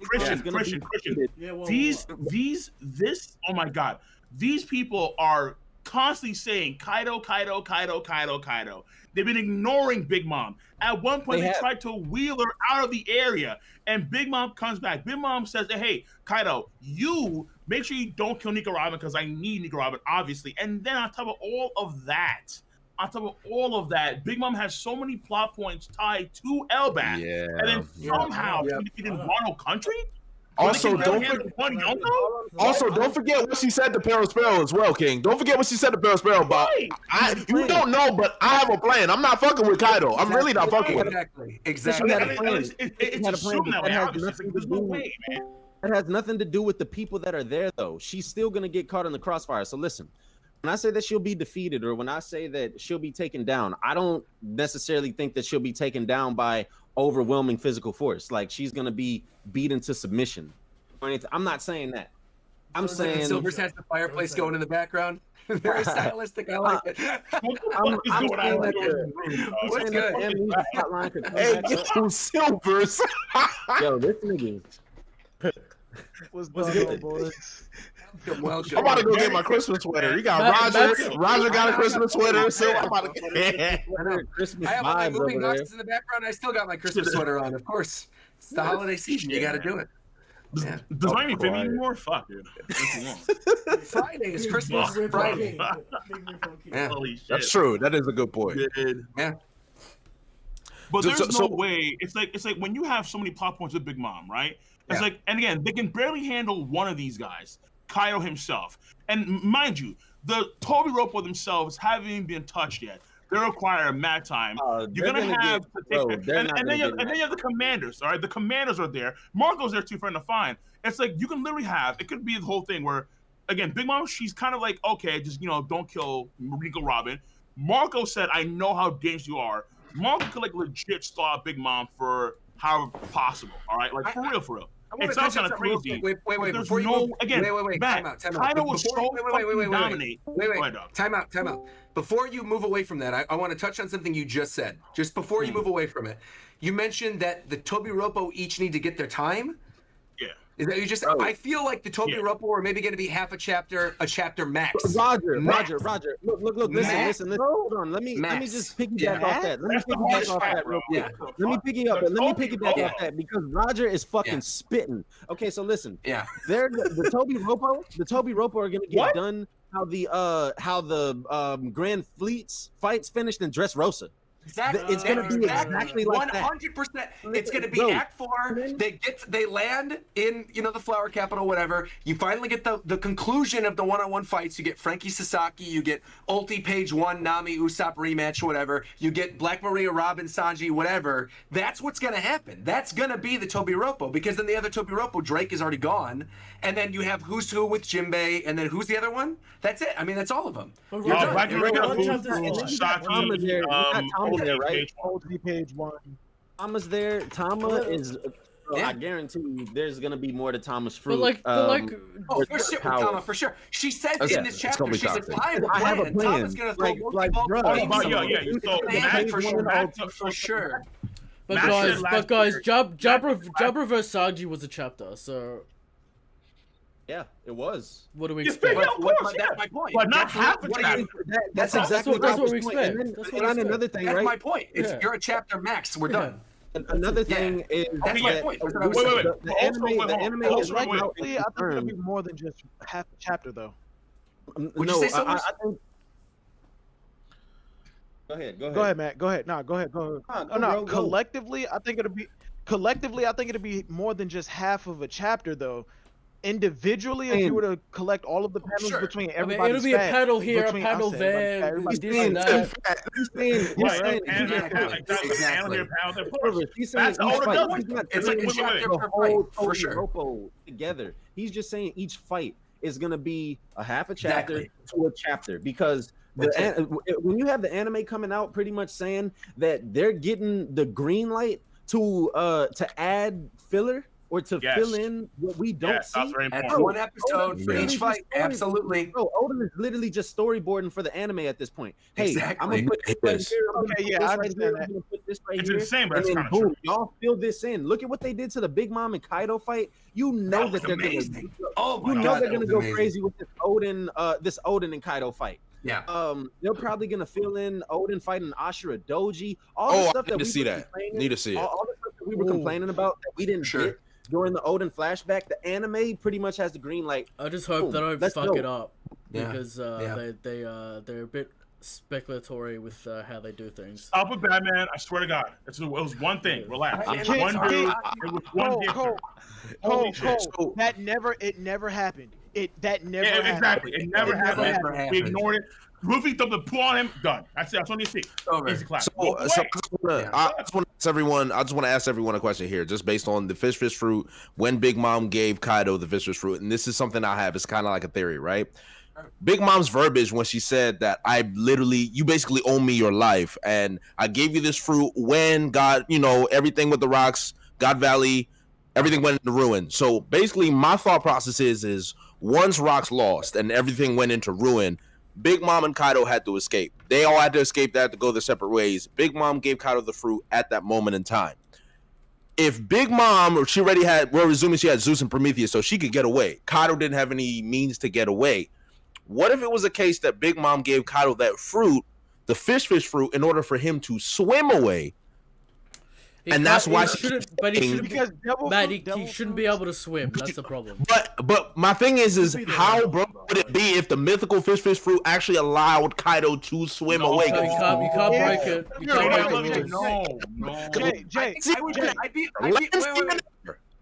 Christian. This. Oh my God. These people are constantly saying Kaido. They've been ignoring Big Mom. At one point, they tried to wheel her out of the area, and Big Mom comes back. Big Mom says, "Hey, Kaido, you make sure you don't kill Nico Robin because I need Nico Robin, obviously." And then on top of all of that, Big Mom has so many plot points tied to Elbaf. Yeah. And then somehow she defeated Wano Country. Also, don't forget what she said to Perospero as well, King. Don't forget what she said to Perospero about. You don't know, but I have a plan. I'm not fucking with Kaido. I'm really not fucking with him. Exactly. It's assumed that way. Obviously, there's no way, man. That has nothing to do with the people that are there, though. She's still gonna get caught in the crossfire. So listen, when I say that she'll be defeated, or when I say that she'll be taken down, I don't necessarily think that she'll be taken down by overwhelming physical force. Like she's gonna be beat into submission or anything. I'm not saying that. I'm saying Silvers has the fireplace going in the background. Very stylistic. I like it. What's good? Hey, yo, Silvers. Yo, this nigga. What's good, boys? I'm about to go get my Christmas sweater. You got Roger. Roger got a Christmas sweater. So I'm about to get Christmas I have all my vibes moving over boxes in the background. I still got my Christmas sweater on. Of course, it's the holiday season. You got to do it. Yeah. Does mine fit me anymore? Fuck, dude. Friday is Christmas. Friday. Yeah. Holy shit. That's true. That is a good point. Yeah. But there's no way. It's like when you have so many plot points with Big Mom, right? It's like, and again, they can barely handle one of these guys, Kaido himself. And mind you, the Toby Ropo themselves haven't even been touched yet. they require mad time. You're gonna have to take care. And then you have the commanders. All right, the commanders are there. Marco's there too, friend to find. It's like you can literally have. It could be the whole thing where, again, Big Mom, she's kind of like, okay, just don't kill Rico Robin. Marco said, I know how dangerous you are. Marco could like legit stop Big Mom for however possible. All right, like for real. It sounds kind of crazy. Wait. Before you move, wait. Time out. Kaido was so fucking dominate. Wait. Time out. Before you move away from that, I want to touch on something you just said. Just before you move away from it, you mentioned that the Tobiropo each need to get their time. Yeah. Is that you just? I feel like the Tobiropo are maybe going to be half a chapter max. Roger. Look. Listen. Hold on. Let me just piggyback off that. Let me piggyback off that real quick. Let me piggyback off that because Roger is fucking spitting. Okay, so listen. Yeah. They're the Tobiropo are going to get done how the Grand Fleet's fights finished in Dressrosa. Exactly. It's gonna be exactly like 100%. It's gonna be Act 4. They land in the Flower Capital, whatever. You finally get the conclusion of the one-on-one fights. You get Frankie Sasaki. You get Ulti Page 1, Nami Usopp rematch, whatever. You get Black Maria, Robin, Sanji, whatever. That's what's gonna happen. That's gonna be the Tobiropo because then the other Tobiropo, Drake, is already gone, and then you have Who's Who with Jinbei, and then who's the other one? That's it. I mean, that's all of them. Black Maria, Sasaki, there, right? Page 1. Tama's there. Tama is. I guarantee you, there's gonna be more to Tama's fruit. For sure, Tama, for sure. She says in this chapter, she says, "I have a plan. Tama's gonna throw for sure." But guys, Jabra vs Sanji was a chapter, so. Yeah, it was. What do we expect? That's my point. But not half a chapter. That's exactly what we expect. And another thing, that's right? my point. You're a chapter max. We're done. Another thing is that's my point. Wait. The anime is right now. I think it'll be more than just half a chapter, though. Would you say so? I think. Go ahead. Go ahead, Matt. Go ahead. No, go ahead. Collectively, I think it'll be more than just half of a chapter, though. Individually, if you were to collect all of the panels between everybody, it'll be a panel here, a panel there. He's saying it's like a chapter per fight, for sure. Together, he's just saying each fight is gonna be a half a chapter to a chapter because when you have the anime coming out, pretty much saying that they're getting the green light to add filler. Or to fill in what we don't see. That's one episode for each fight. Absolutely. Bro, Odin is literally just storyboarding for the anime at this point. Hey, I'm gonna put this right here. I understand that. It's insane, but and then boom, y'all fill this in. Look at what they did to the Big Mom and Kaido fight. You know that they're gonna. They're gonna go crazy with this Odin and Kaido fight. Yeah. They're probably gonna fill in Odin fighting Ashura Doji. All the stuff that we need to see it. All the stuff that we were complaining about that we didn't get. During the Odin flashback, the anime pretty much has the green light. I just hope they don't fuck it up because they're a bit speculatory with how they do things. Stop with Batman! I swear to God, it was one thing. Relax. One dude. It was one Cole. That never happened. That never happened. Exactly. It never happened. We ignored it. Luffy dumped the pull on him. Done. That's it. That's what you see. Easy clap. I just want to ask everyone a question here, just based on the fish fruit. When Big Mom gave Kaido the fish fruit, and this is something I have. It's kind of like a theory, right? Big Mom's verbiage when she said that you basically owe me your life, and I gave you this fruit when God, everything with the rocks, God Valley, everything went into ruin. So basically, my thought process is once rocks lost and everything went into ruin. Big Mom and Kaido had to escape. They all had to escape. They had to go their separate ways. Big Mom gave Kaido the fruit at that moment in time. If Big Mom, we're assuming she had Zeus and Prometheus, so she could get away. Kaido didn't have any means to get away. What if it was a case that Big Mom gave Kaido that fruit, the fish fruit, in order for him to swim away? And that's why he shouldn't be able to swim. That's the problem. But my thing is how broke would it be if the mythical fish fruit actually allowed Kaido to swim away? You can't break it. You can't break it.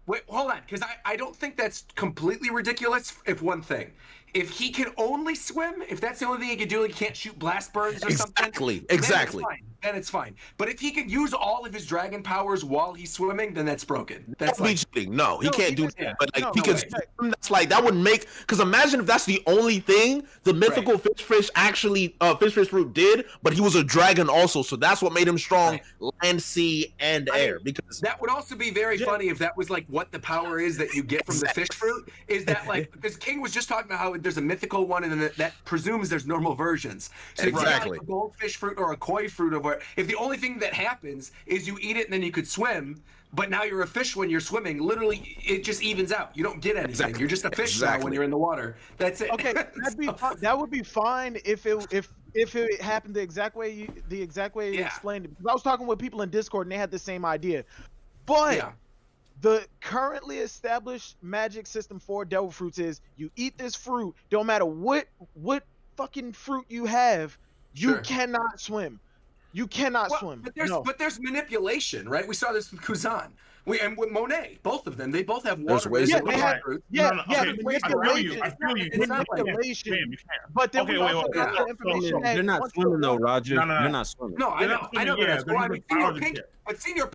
Wait, hold on, because I don't think that's completely ridiculous. If one thing, if he can only swim, if that's the only thing he can do, like he can't shoot blast burns or something. Exactly. Then it's fine. But if he can use all of his dragon powers while he's swimming, then that's broken. That's like cheating. No, he can't do that. But like he no can. way. That's like that would make. Because imagine if that's the only thing the mythical fish actually fish fruit did, but he was a dragon also, so that's what made him strong, land, sea, and air. Because that would also be very funny if that was like what the power is that you get from the fish fruit. Is that like because King was just talking about how there's a mythical one and then that presumes there's normal versions. So if you got like a goldfish fruit or a koi fruit or if the only thing that happens is you eat it and then you could swim, but now you're a fish when you're swimming, literally it just evens out. You don't get anything. You're just a fish now when you're in the water. That's it. Okay, that would be fine if it happened the exact way you explained it. Because I was talking with people in Discord and they had the same idea. But the currently established magic system for devil fruits is you eat this fruit, don't matter what fucking fruit you have, you cannot swim. You cannot swim. But there's manipulation, right? We saw this with Kuzan. And with Monet, both of them, they both have water. Ways I feel you. It's manipulation. But then they're not swimming though, Roger. They're not swimming. No, I know that. Well, I mean, Senior Pink, but Senior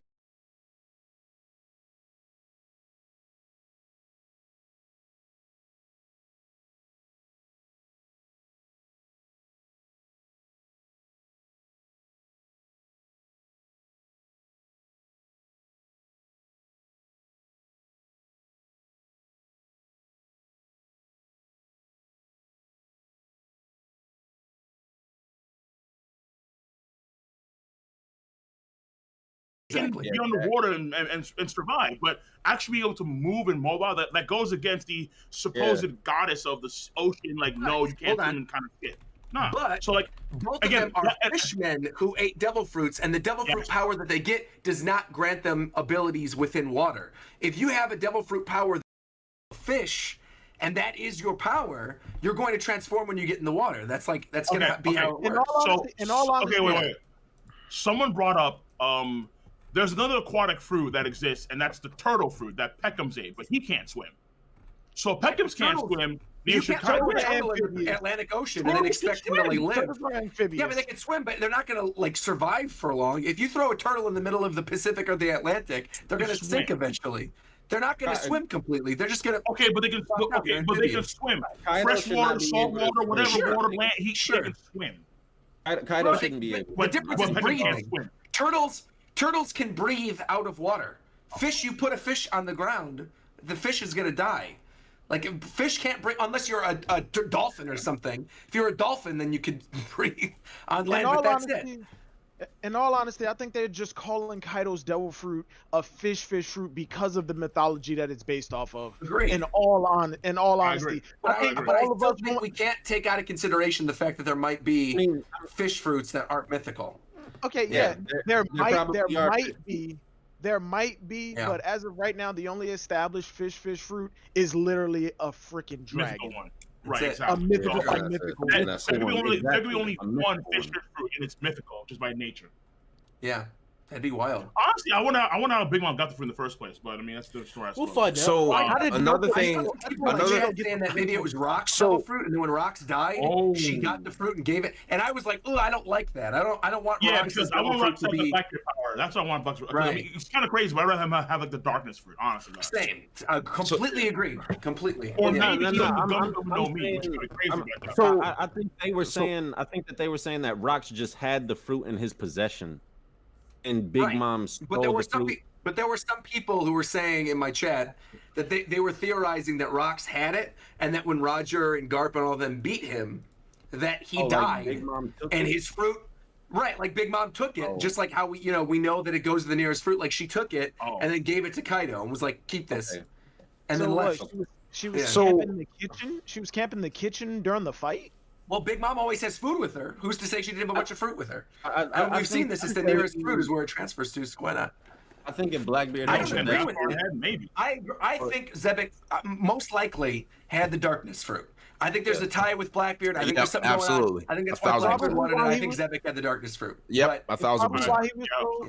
can be underwater and survive, but actually be able to move and mobile, that goes against the supposed goddess of the ocean. Like, no, you can't swim and kind of shit. Nah. But so like both of them are fishmen who ate devil fruits, and the devil fruit power that they get does not grant them abilities within water. If you have a devil fruit power, fish, and that is your power, you're going to transform when you get in the water. That's going to be how it works. In all honesty, wait. Someone brought up there's another aquatic fruit that exists, and that's the turtle fruit that Peckham's ate, but he can't swim. So if Peckham's can't swim, you can't throw a turtle in the Atlantic Ocean and then expect him to like live. Yeah, but they can swim, but they're not going to like survive for long. If you throw a turtle in the middle of the Pacific or the Atlantic, they're going to sink eventually. They're not going to swim completely. They're just going to. Okay, but they can. But they can swim. Freshwater, saltwater, whatever water, land. He can swim. Kaido shouldn't be able. The difference is breathing. Turtles can breathe out of water. Fish, you put a fish on the ground, the fish is going to die. Like, fish can't breathe unless you're a dolphin or something. If you're a dolphin, then you can breathe on land, but that's it. In all honesty, I think they're just calling Kaido's devil fruit a fish fruit because of the mythology that it's based off of. Agreed. In all honesty, I think we can't take out of consideration the fact that there might be fish fruits that aren't mythical. Okay, there might be, but as of right now, the only established fish fruit is literally a freaking dragon. Mythical one. Right, exactly. A mythical. There could be only one fish fruit, and it's mythical just by nature. Yeah, that'd be wild. Honestly, I wonder how Big Mom got the fruit in the first place, but I mean that's the story. We'll find out. So another thing, saying that maybe it was Rock's devil fruit, and then when Rocks died, she got the fruit and gave it. And I was like, oh, I don't like that. I don't want. Yeah, Rock's because I want Rocks to be Blackbeard power. That's what I want Bucks. Right. I mean, it's kind of crazy, but I'd rather have like the darkness fruit. Honestly, same. I completely agree. Completely. Or maybe So I think they were saying. I think that they were saying that Rocks just had the fruit in his possession. And Big Mom stole but there were some people who were saying in my chat that they were theorizing that Rocks had it, and that when Roger and Garp and all of them beat him, that he died, and his fruit, like Big Mom took it, just like how we know that it goes to the nearest fruit, like she took it and then gave it to Kaido and was like, keep this, and then left. She was camping in the kitchen. She was camping in the kitchen during the fight. Well, Big Mom always has food with her. Who's to say she didn't have a bunch of fruit with her? We've seen this. It's the nearest fruit is where it transfers to. So why not? I think in Blackbeard, I agree with you. Maybe. I think Zebek most likely had the darkness fruit. I think there's a tie with Blackbeard. I think there's something going on. I think that's why Blackbeard wanted it. I think Zebek had the darkness fruit. Yep, 1,000%.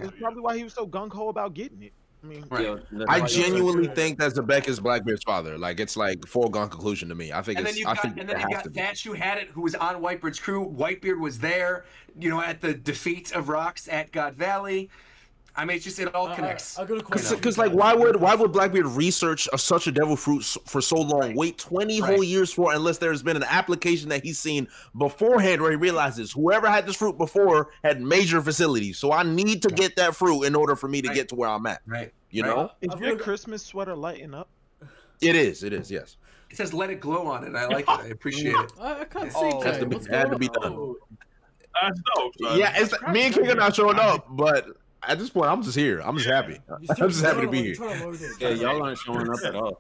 It's probably why he was so gung ho about getting it. mean, Right. I genuinely think that Zebek is Blackbeard's father. Like it's like foregone conclusion to me. I think And then it's. you've I got, think and it then you've has got to be. Thatch who had it, who was on Whitebeard's crew. Whitebeard was there, you know, at the defeat of Rocks at God Valley. I mean, it's just it all connects. I got a question. Because like why would Blackbeard research such a devil fruit for so long? Right. Wait 20 Right. whole years for it, unless there's been an application that he's seen beforehand where he realizes whoever had this fruit before had major facilities. So I need to get that fruit in order for me to Right. get to where I'm at. Right. You Right. know? is your Christmas sweater lighting up? It is, yes. It says "Let it glow" on it. I like it. I appreciate it. I can't see. Oh, Jay. Has to be- What's had going to be on? done. That's dope. Son. Yeah, it's me and King are not showing up, but at this point I'm just here. I'm just happy. You still- I'm just happy to be you're here. trying to load it. Yeah, y'all aren't showing up at all.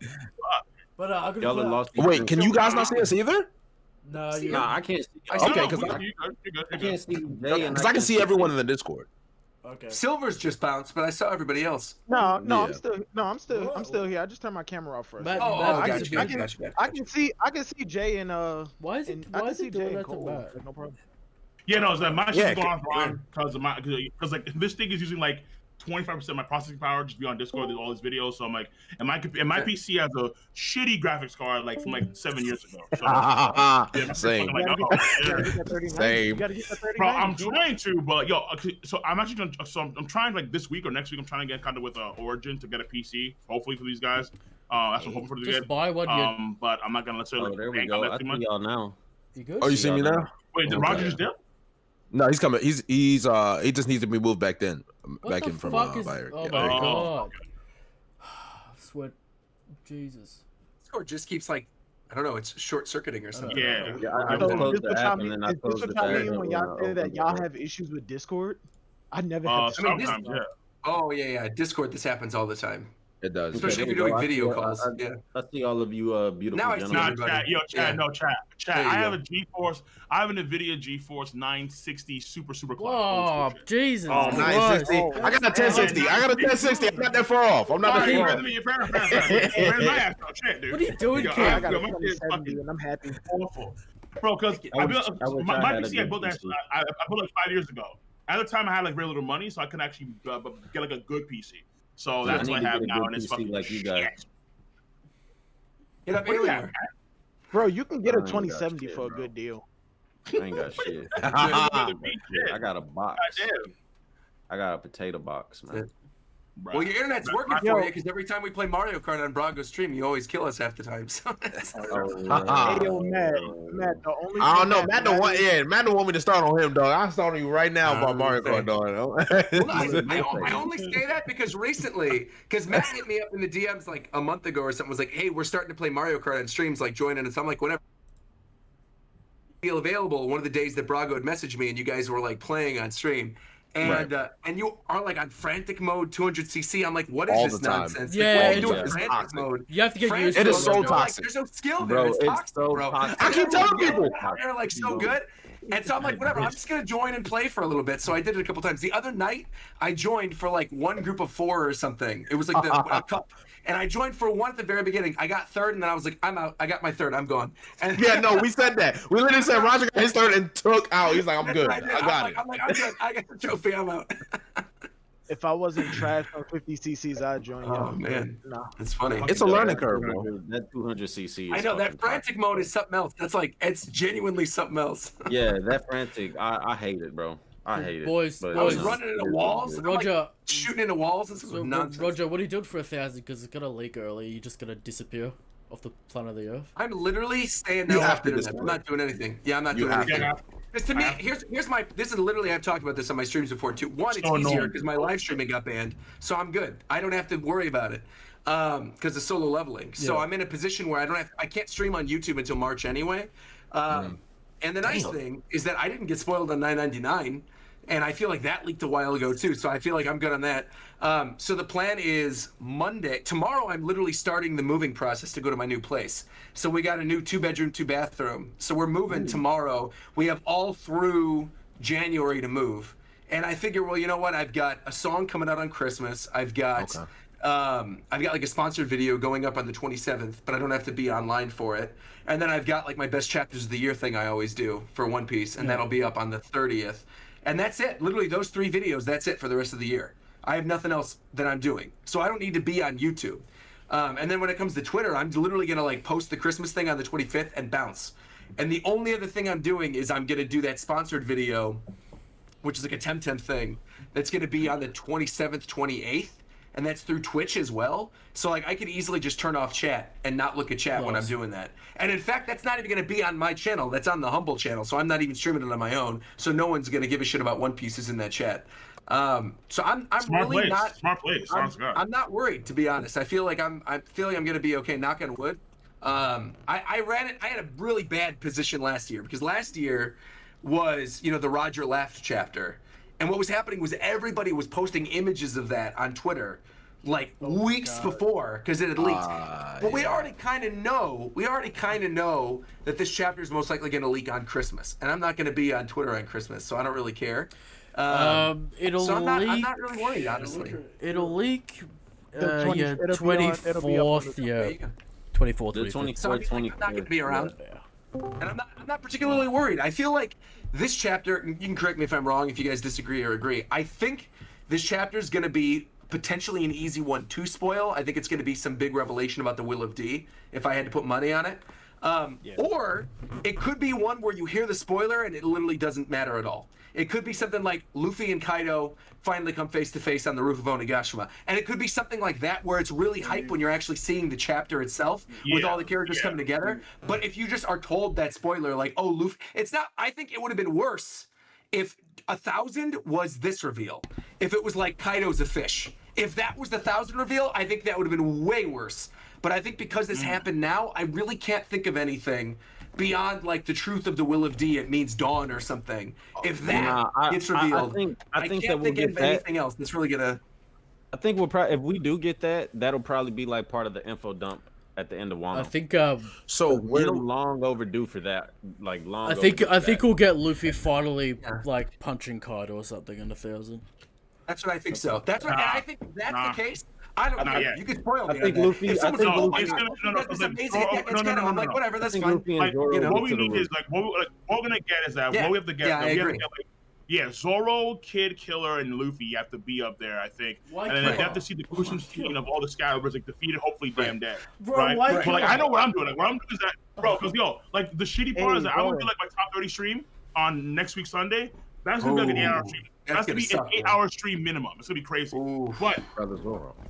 But I got Y'all are lost. Wait, can you guys not see us either? No, you. Nah, I can't see. Okay, No, 'cause we- I- you good, you good, I you can't good. see Jay, and Because I can see everyone in the Discord. Okay. Silver's just bounced, but I saw everybody else. No, Yeah. I'm still here. I just turned my camera off for a Matt, second. Matt, I I got can- you. I I can- got you. I can see Jay and Why is it? and I Why can is see it Jay doing and that to Cole. Matt? Like, no problem. Yeah, no, it's like my Yeah, shit's going offline because like this thing is using like 25% of my processing power just to be on Discord with all these videos. So I'm like, and my PC has a shitty graphics card like from like 7 years ago. So yeah, I'm Same. fucking like, You oh, gotta yeah. get that 3090. Same. You gotta get that 3090. Bro, I'm dude. trying to, but yo, okay, so I'm actually gonna, so I'm trying like this week or next week. I'm trying to get kind of with Origin to get a PC, hopefully for these guys. That's what I'm hoping for to Just get. buy what you. But I'm not gonna necessarily. Oh, there we bank on go. that I too see much. y'all now. You good? Oh, you see me now? Wait, did Okay. Roger just dip? No, he's coming. He just needs to be moved back in, What back the in from fuck is? Bayern. Oh Yeah, my there you go. god. Sweat. Jesus. Discord just keeps like, I don't know, it's short circuiting or something. Yeah. I So just closed this the what app y'all and mean? then I Is this closed what the y'all tab mean when and y'all I say that opened y'all it. have issues with Discord? I never have. I mean, this- Sometimes, yeah. Oh yeah. Discord, this happens all the time. It does. Especially if there you're you doing go. video I- calls. I- Yeah. I see all of you beautiful Now I see gentlemen. Nah, everybody. chat, Yeah. no, chat. There you I have go. a GeForce. I have an NVIDIA GeForce 960 super clock. Whoa, Jesus. Oh, Christ. 960. I got a 1060. I got a 1060. I'm not that far off. I'm not that far off. Where's my ass? Oh, shit, dude. What are you doing, Yo, kid? I got a my shit is 2070 fucking and I'm happy. awful. Bro, because I I wish built I my had a PC. I good built that. PC. I built like 5 years ago. At the time, I had like very little money, so I couldn't actually get like a good PC. So Yeah, that's I what need I to have get a now, good and it's PC fucking like you guys. shit. Get up What do you Alienware. got? Bro, you can get a I ain't got 2070 shit, for a bro. good deal. I ain't got shit. I got a box. Goddamn. I got a potato box, man. Well, your internet's working Yo. for you because every time we play Mario Kart on Brago's stream, you always kill us half the time. So Hey, yo, Matt, the only I don't thing know. that Matt don't want. Yeah, Matt don't want me to start on him, dog. I start on you right now about Mario Kart, Well, dog. I only say that because recently, because Matt hit me up in the DMs like a month ago or something, was like, hey, we're starting to play Mario Kart on streams, like join in. And so I'm like, whenever you feel available, one of the days that Brago had messaged me and you guys were like playing on stream. And and you are like on frantic mode 200cc. I'm like, what is All this the time. nonsense? Yeah, Like, what are you it's doing just frantic toxic. mode? You have to get used Frantic to It is so mode, you're like, toxic. there's no skill there. Bro, it's it's toxic, so bro. toxic. I keep telling people. They're like so good. And so I'm like, whatever, I'm just going to join and play for a little bit. So I did it a couple times. The other night, I joined for like one group of 4 or something. It was like a cup. And I joined for one at the very beginning. I got third, and then I was like, I'm out. I got my third. I'm gone. And Yeah, no, we said that. We literally said Roger got his third and took out. He's like, I'm good. I got it. I'm like, I'm good. I got the trophy. I'm out. If I wasn't trash on 50 cc's, I'd join you. Oh, man. Nah. It's funny. It's a learning curve, bro. That 200cc. I Is know that fucking frantic mode is something else. That's like, it's genuinely something else. toxic. Yeah, that frantic. I hate it, bro. I hate it. Boys, But, I was boys. running into walls. and I'm, like, Roger, shooting into walls. This so, was nonsense. Roger, what are you doing for 1,000? Because it's gonna leak early. You're just gonna disappear off the planet of the Earth. I'm literally staying You there have off to the internet. I'm display. not doing anything. Yeah, I'm not You doing have anything. Yeah. Because to me, here's my. This is literally I've talked about this on my streams before too. One, it's So easier annoying. because my live streaming got banned, so I'm good. I don't have to worry about it because of solo leveling. So Yeah. I'm in a position where I can't stream on YouTube until March anyway. And the nice thing is that I didn't get spoiled on 9.99. And I feel like that leaked a while ago too, so I feel like I'm good on that. So the plan is Monday. Tomorrow, I'm literally starting the moving process to go to my new place. So we got a new 2-bedroom, 2-bathroom. So we're moving tomorrow. We have all through January to move. And I figure, well, you know what? I've got a song coming out on Christmas. I've got like a sponsored video going up on the 27th, but I don't have to be online for it. And then I've got like my best chapters of the year thing I always do for One Piece, and that'll be up on the 30th. And that's it. Literally those 3 videos, that's it for the rest of the year. I have nothing else that I'm doing, so I don't need to be on YouTube. And then when it comes to Twitter, I'm literally gonna like post the Christmas thing on the 25th and bounce. And the only other thing I'm doing is I'm gonna do that sponsored video, which is like a Temtem thing. That's gonna be on the 27th, 28th, and that's through Twitch as well. So like I could easily just turn off chat and not look at chat when I'm doing that. And in fact, that's not even gonna be on my channel. That's on the Humble channel. So I'm not even streaming it on my own. So no one's gonna give a shit about One Piece in that chat. So I'm really not. Smart place. I'm not worried, to be honest. I feel like I'm gonna be okay. Knock on wood. I had a really bad position last year because last year was the Roger Left chapter, and what was happening was everybody was posting images of that on Twitter like weeks before because it had leaked. But we already kind of know that this chapter is most likely going to leak on Christmas, and I'm not going to be on Twitter on Christmas, so I don't really care. It'll so leak. I'm not really worried, honestly. It'll leak. It'll be 24th. Yeah. 24th. The 24th, I'm not going to be around. And I'm not particularly worried. I feel like this chapter, you can correct me if I'm wrong if you guys disagree or agree. I think this chapter is going to be potentially an easy one to spoil. I think it's going to be some big revelation about the Will of D if I had to put money on it. Or it could be one where you hear the spoiler and it literally doesn't matter at all. It could be something like Luffy and Kaido finally come face to face on the roof of Onigashima. And it could be something like that where it's really hype when you're actually seeing the chapter itself with all the characters coming together. But if you just are told that spoiler, like, oh, Luffy, it's not, I think it would have been worse if 1,000 was this reveal. If it was like Kaido's a fish. If that was the 1,000 reveal, I think that would have been way worse. But I think because this happened now, I really can't think of anything beyond like the truth of the Will of D. It means dawn or something. If that gets revealed, I think that we'll get that. Anything else that's really gonna. I think we'll probably, if we do get that, that'll probably be like part of the info dump at the end of Wano. I think. So we're long overdue for that. Like long. I think we'll get Luffy finally like punching Kaido or something in 1,000. That's what I think. So that's what I think. If that's the case. I don't know. You could spoil me. I think Luffy. If someone's it's amazing. I'm like, whatever. That's fine. Like, what we need is what we're gonna get is that what we have to get. We have to get Zoro, Kid, Killer, and Luffy. You have to be up there, I think. And then you have to see the crucial scene of all the Skylanders like defeated, hopefully damn dead. Right? But like I know what I'm doing. Like what I'm doing is that, bro. Because like the shitty part is that I'm gonna do like my top 30 stream on next week Sunday. That's gonna be like an 8-hour stream. That's gonna be an 8-hour stream minimum. It's gonna be crazy. Ooh. But the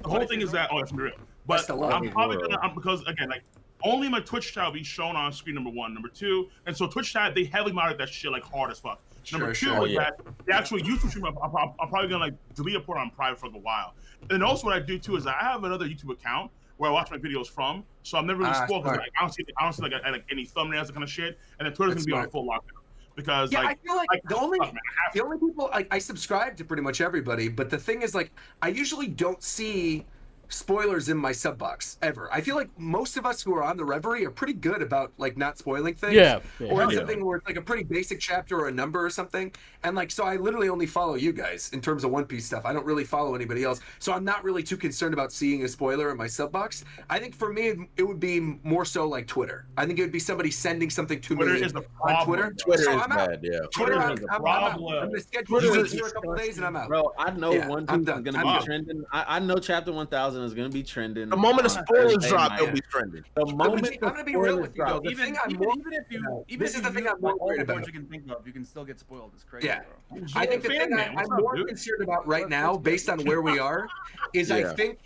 whole thing is that that's real. But I'm probably gonna because again like only my Twitch chat will be shown on screen. Number one, number two, and so Twitch chat they heavily moderate that shit like hard as fuck. Number two is that the actual YouTube stream I'm probably gonna like delete a port on private for a while. And also what I do too is I have another YouTube account where I watch my videos from, so I'm never really spoiled because like, I don't see like any thumbnails, that kind of shit. And then Twitter's gonna be on full lockdown. Because I feel like the only people I subscribe to pretty much everybody, but the thing is like I usually don't see spoilers in my sub box ever. I feel like most of us who are on the Reverie are pretty good about like not spoiling things. Or it's something where it's like a pretty basic chapter or a number or something. And like so I literally only follow you guys in terms of One Piece stuff. I don't really follow anybody else. So I'm not really too concerned about seeing a spoiler in my sub box. I think for me it would be more so like Twitter. I think it would be somebody sending something to me on Twitter. Twitter so is bad, Twitter I'm gonna schedule it for a couple days and I'm out. Bro, I know One Piece is gonna be trending. I know chapter 1000 is gonna be trending. The moment the spoilers drop, it'll be trending. The moment I'm gonna be real with you though. Even this is the thing I'm more worried about. You can think of, you can still get spoiled. It's crazy. Yeah, bro. I think the thing I'm more concerned about right now, based on where we are, is I think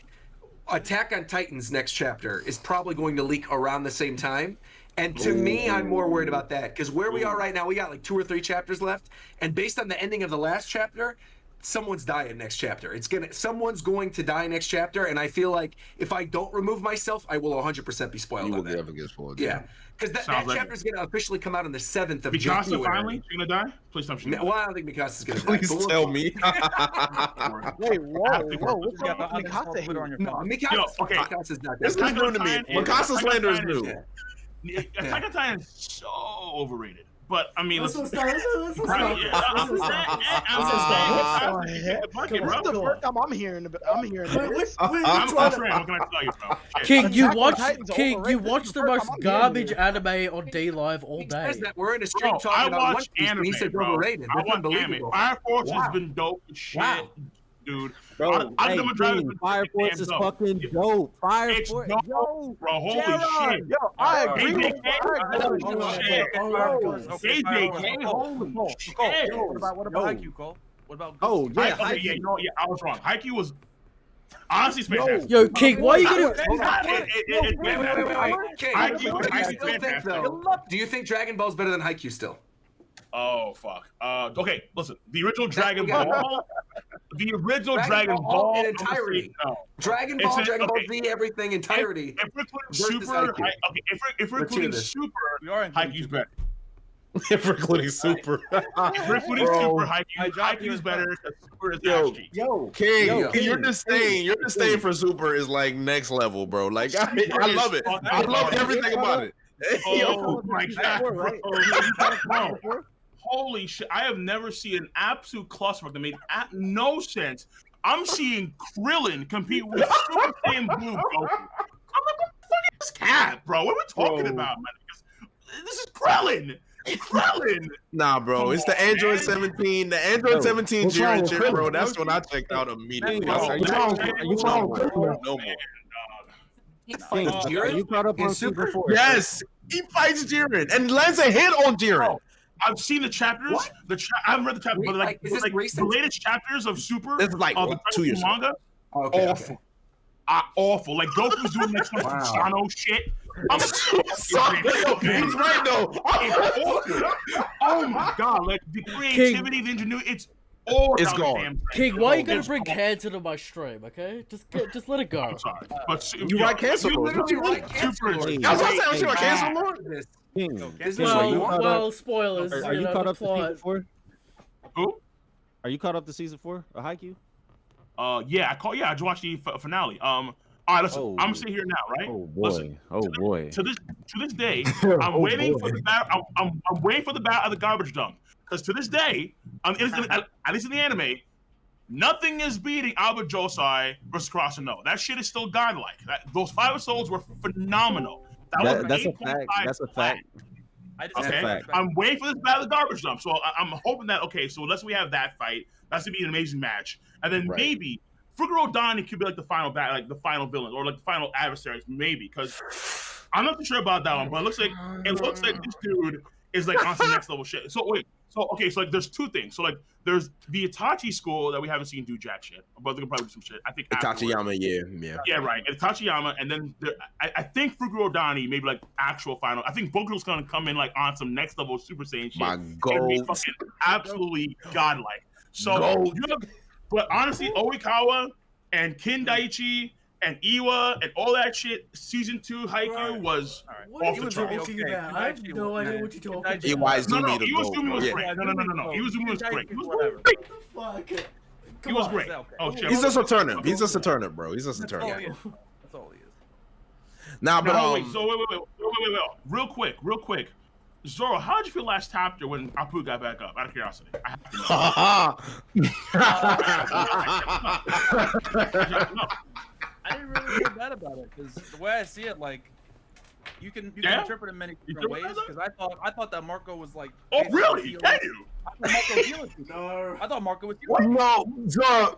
Attack on Titan's next chapter is probably going to leak around the same time. And to me, I'm more worried about that because where we are right now, we got like 2 or 3 chapters left, and based on the ending of the last chapter. Someone's dying next chapter. Someone's going to die next chapter, and I feel like if I don't remove myself, I will 100% be spoiled. You will never get spoiled. Yeah, because that chapter is going to officially come out on the 7th of January. Mikasa finally gonna die? Please tell me. Well, I don't think Mikasa's going to die. Please tell me. Wait, whoa! What's up with Mikasa? No, Mikasa's not. This is new to me. Mikasa's slander is new. Attack on Titan is so overrated. But I mean, This is the first time I'm hearing this. I'm a friend. What can I tell you, bro? King, you watch the most garbage anime on D Live all day. We're in a stream talking about watch anime, bro. I watch anime. Fire Force has been dope as shit. dude. Bro, I'm gonna drive it. Fire Force is fucking dope. Fire Force, yo, bro, holy shit. Yo, I agree. AJK, holy shit. What about Haikyuu, Cole? What about? Oh, yeah, I was wrong. Haikyuu was honestly fantastic. Yo, King, why are you gonna? Do you think Dragon Ball's better than Haikyuu still? Oh fuck. Okay, listen. The original Dragon Ball. The original Dragon Ball in entirety. Dragon Ball, Dragon Ball Z, everything entirety. If we're including Super, if we're including Super, Haikyuu's better. If we're including Super, if we're including Super, Haikyuu's better because Super is ashy. King, your disdain for Super is like next level, bro. Like I love it. I love everything about it. Oh my god, bro. Holy shit. I have never seen an absolute clusterfuck that made no sense. I'm seeing Krillin compete with Super Saiyan Blue Goku. I'm like, what the fuck is this cat, bro? What are we talking about, man? This is Krillin. Krillin. Nah, bro. It's the Android 17. The Android 17 Jiren chip, bro. That's when I checked out immediately. Are you wrong? No more. Are you caught up on Super 4? Yes. He fights Jiren and lands a hit on Jiren. I've seen the chapters. I haven't read the chapters, but like the latest chapters of Super. It's like 2 years manga. Awful. Awful. Like Goku's doing next one Sano shit. I'm sorry. He's right though. Oh my god! Like the creativity, the ingenuity, it's all it's gone. King, why are you gonna bring cancer to my stream? Okay, just let it go. I'm sorry, but you like cancer, Lord. I was about cancer, Lord. Well, spoilers. Are you caught up to season 4? Who? Are you caught up to season 4 of Haikyuu? Yeah, I just watched the finale. All right, listen. I'm sitting here now, right? Oh boy. Listen, boy. To this day, I'm waiting for the battle. I'm waiting for the battle of the garbage dump. Because to this day, at least in the anime, nothing is beating Albert Josai versus Kurosano. That shit is still godlike. Those 5 souls were phenomenal. That's a fact. That's a fact. I'm waiting for this battle of the garbage dump. So I'm hoping that so unless we have that fight, that's gonna be an amazing match. And then maybe Fuguro Dani could be like the final battle, like the final villain, or like the final adversaries, maybe. Because I'm not too sure about that one, but it looks like this dude is like on some next level shit. So wait. So like there's 2 things. So like there's the Itachi school that we haven't seen do jack shit, but they can probably do some shit. I think Itachiyama, yeah, right. Itachiyama, and then I think Fuguro Dani maybe like actual final. I think Boku's gonna come in like on some next level Super Saiyan shit. My gold, fucking absolutely godlike. So but honestly, Oikawa and Kin Daiichi and Iwa and all that shit, season 2 Haikyuu was off the charts. I have no idea what you're talking about. Iwazumi was great. No. Iwazumi was great. He was great. He was great. Oh shit. He's just a turnip. He's just a turnip, bro. He's just a turnip. That's all he is. Nah, but wait. Real quick. Zoro, how did you feel last chapter when Apu got back up? Out of curiosity, I have to know. I didn't really feel bad about it because the way I see it, like you can interpret it in many different ways. Because I thought that Marco was like. Oh really? Can you? I thought Marco was. No, Zoro,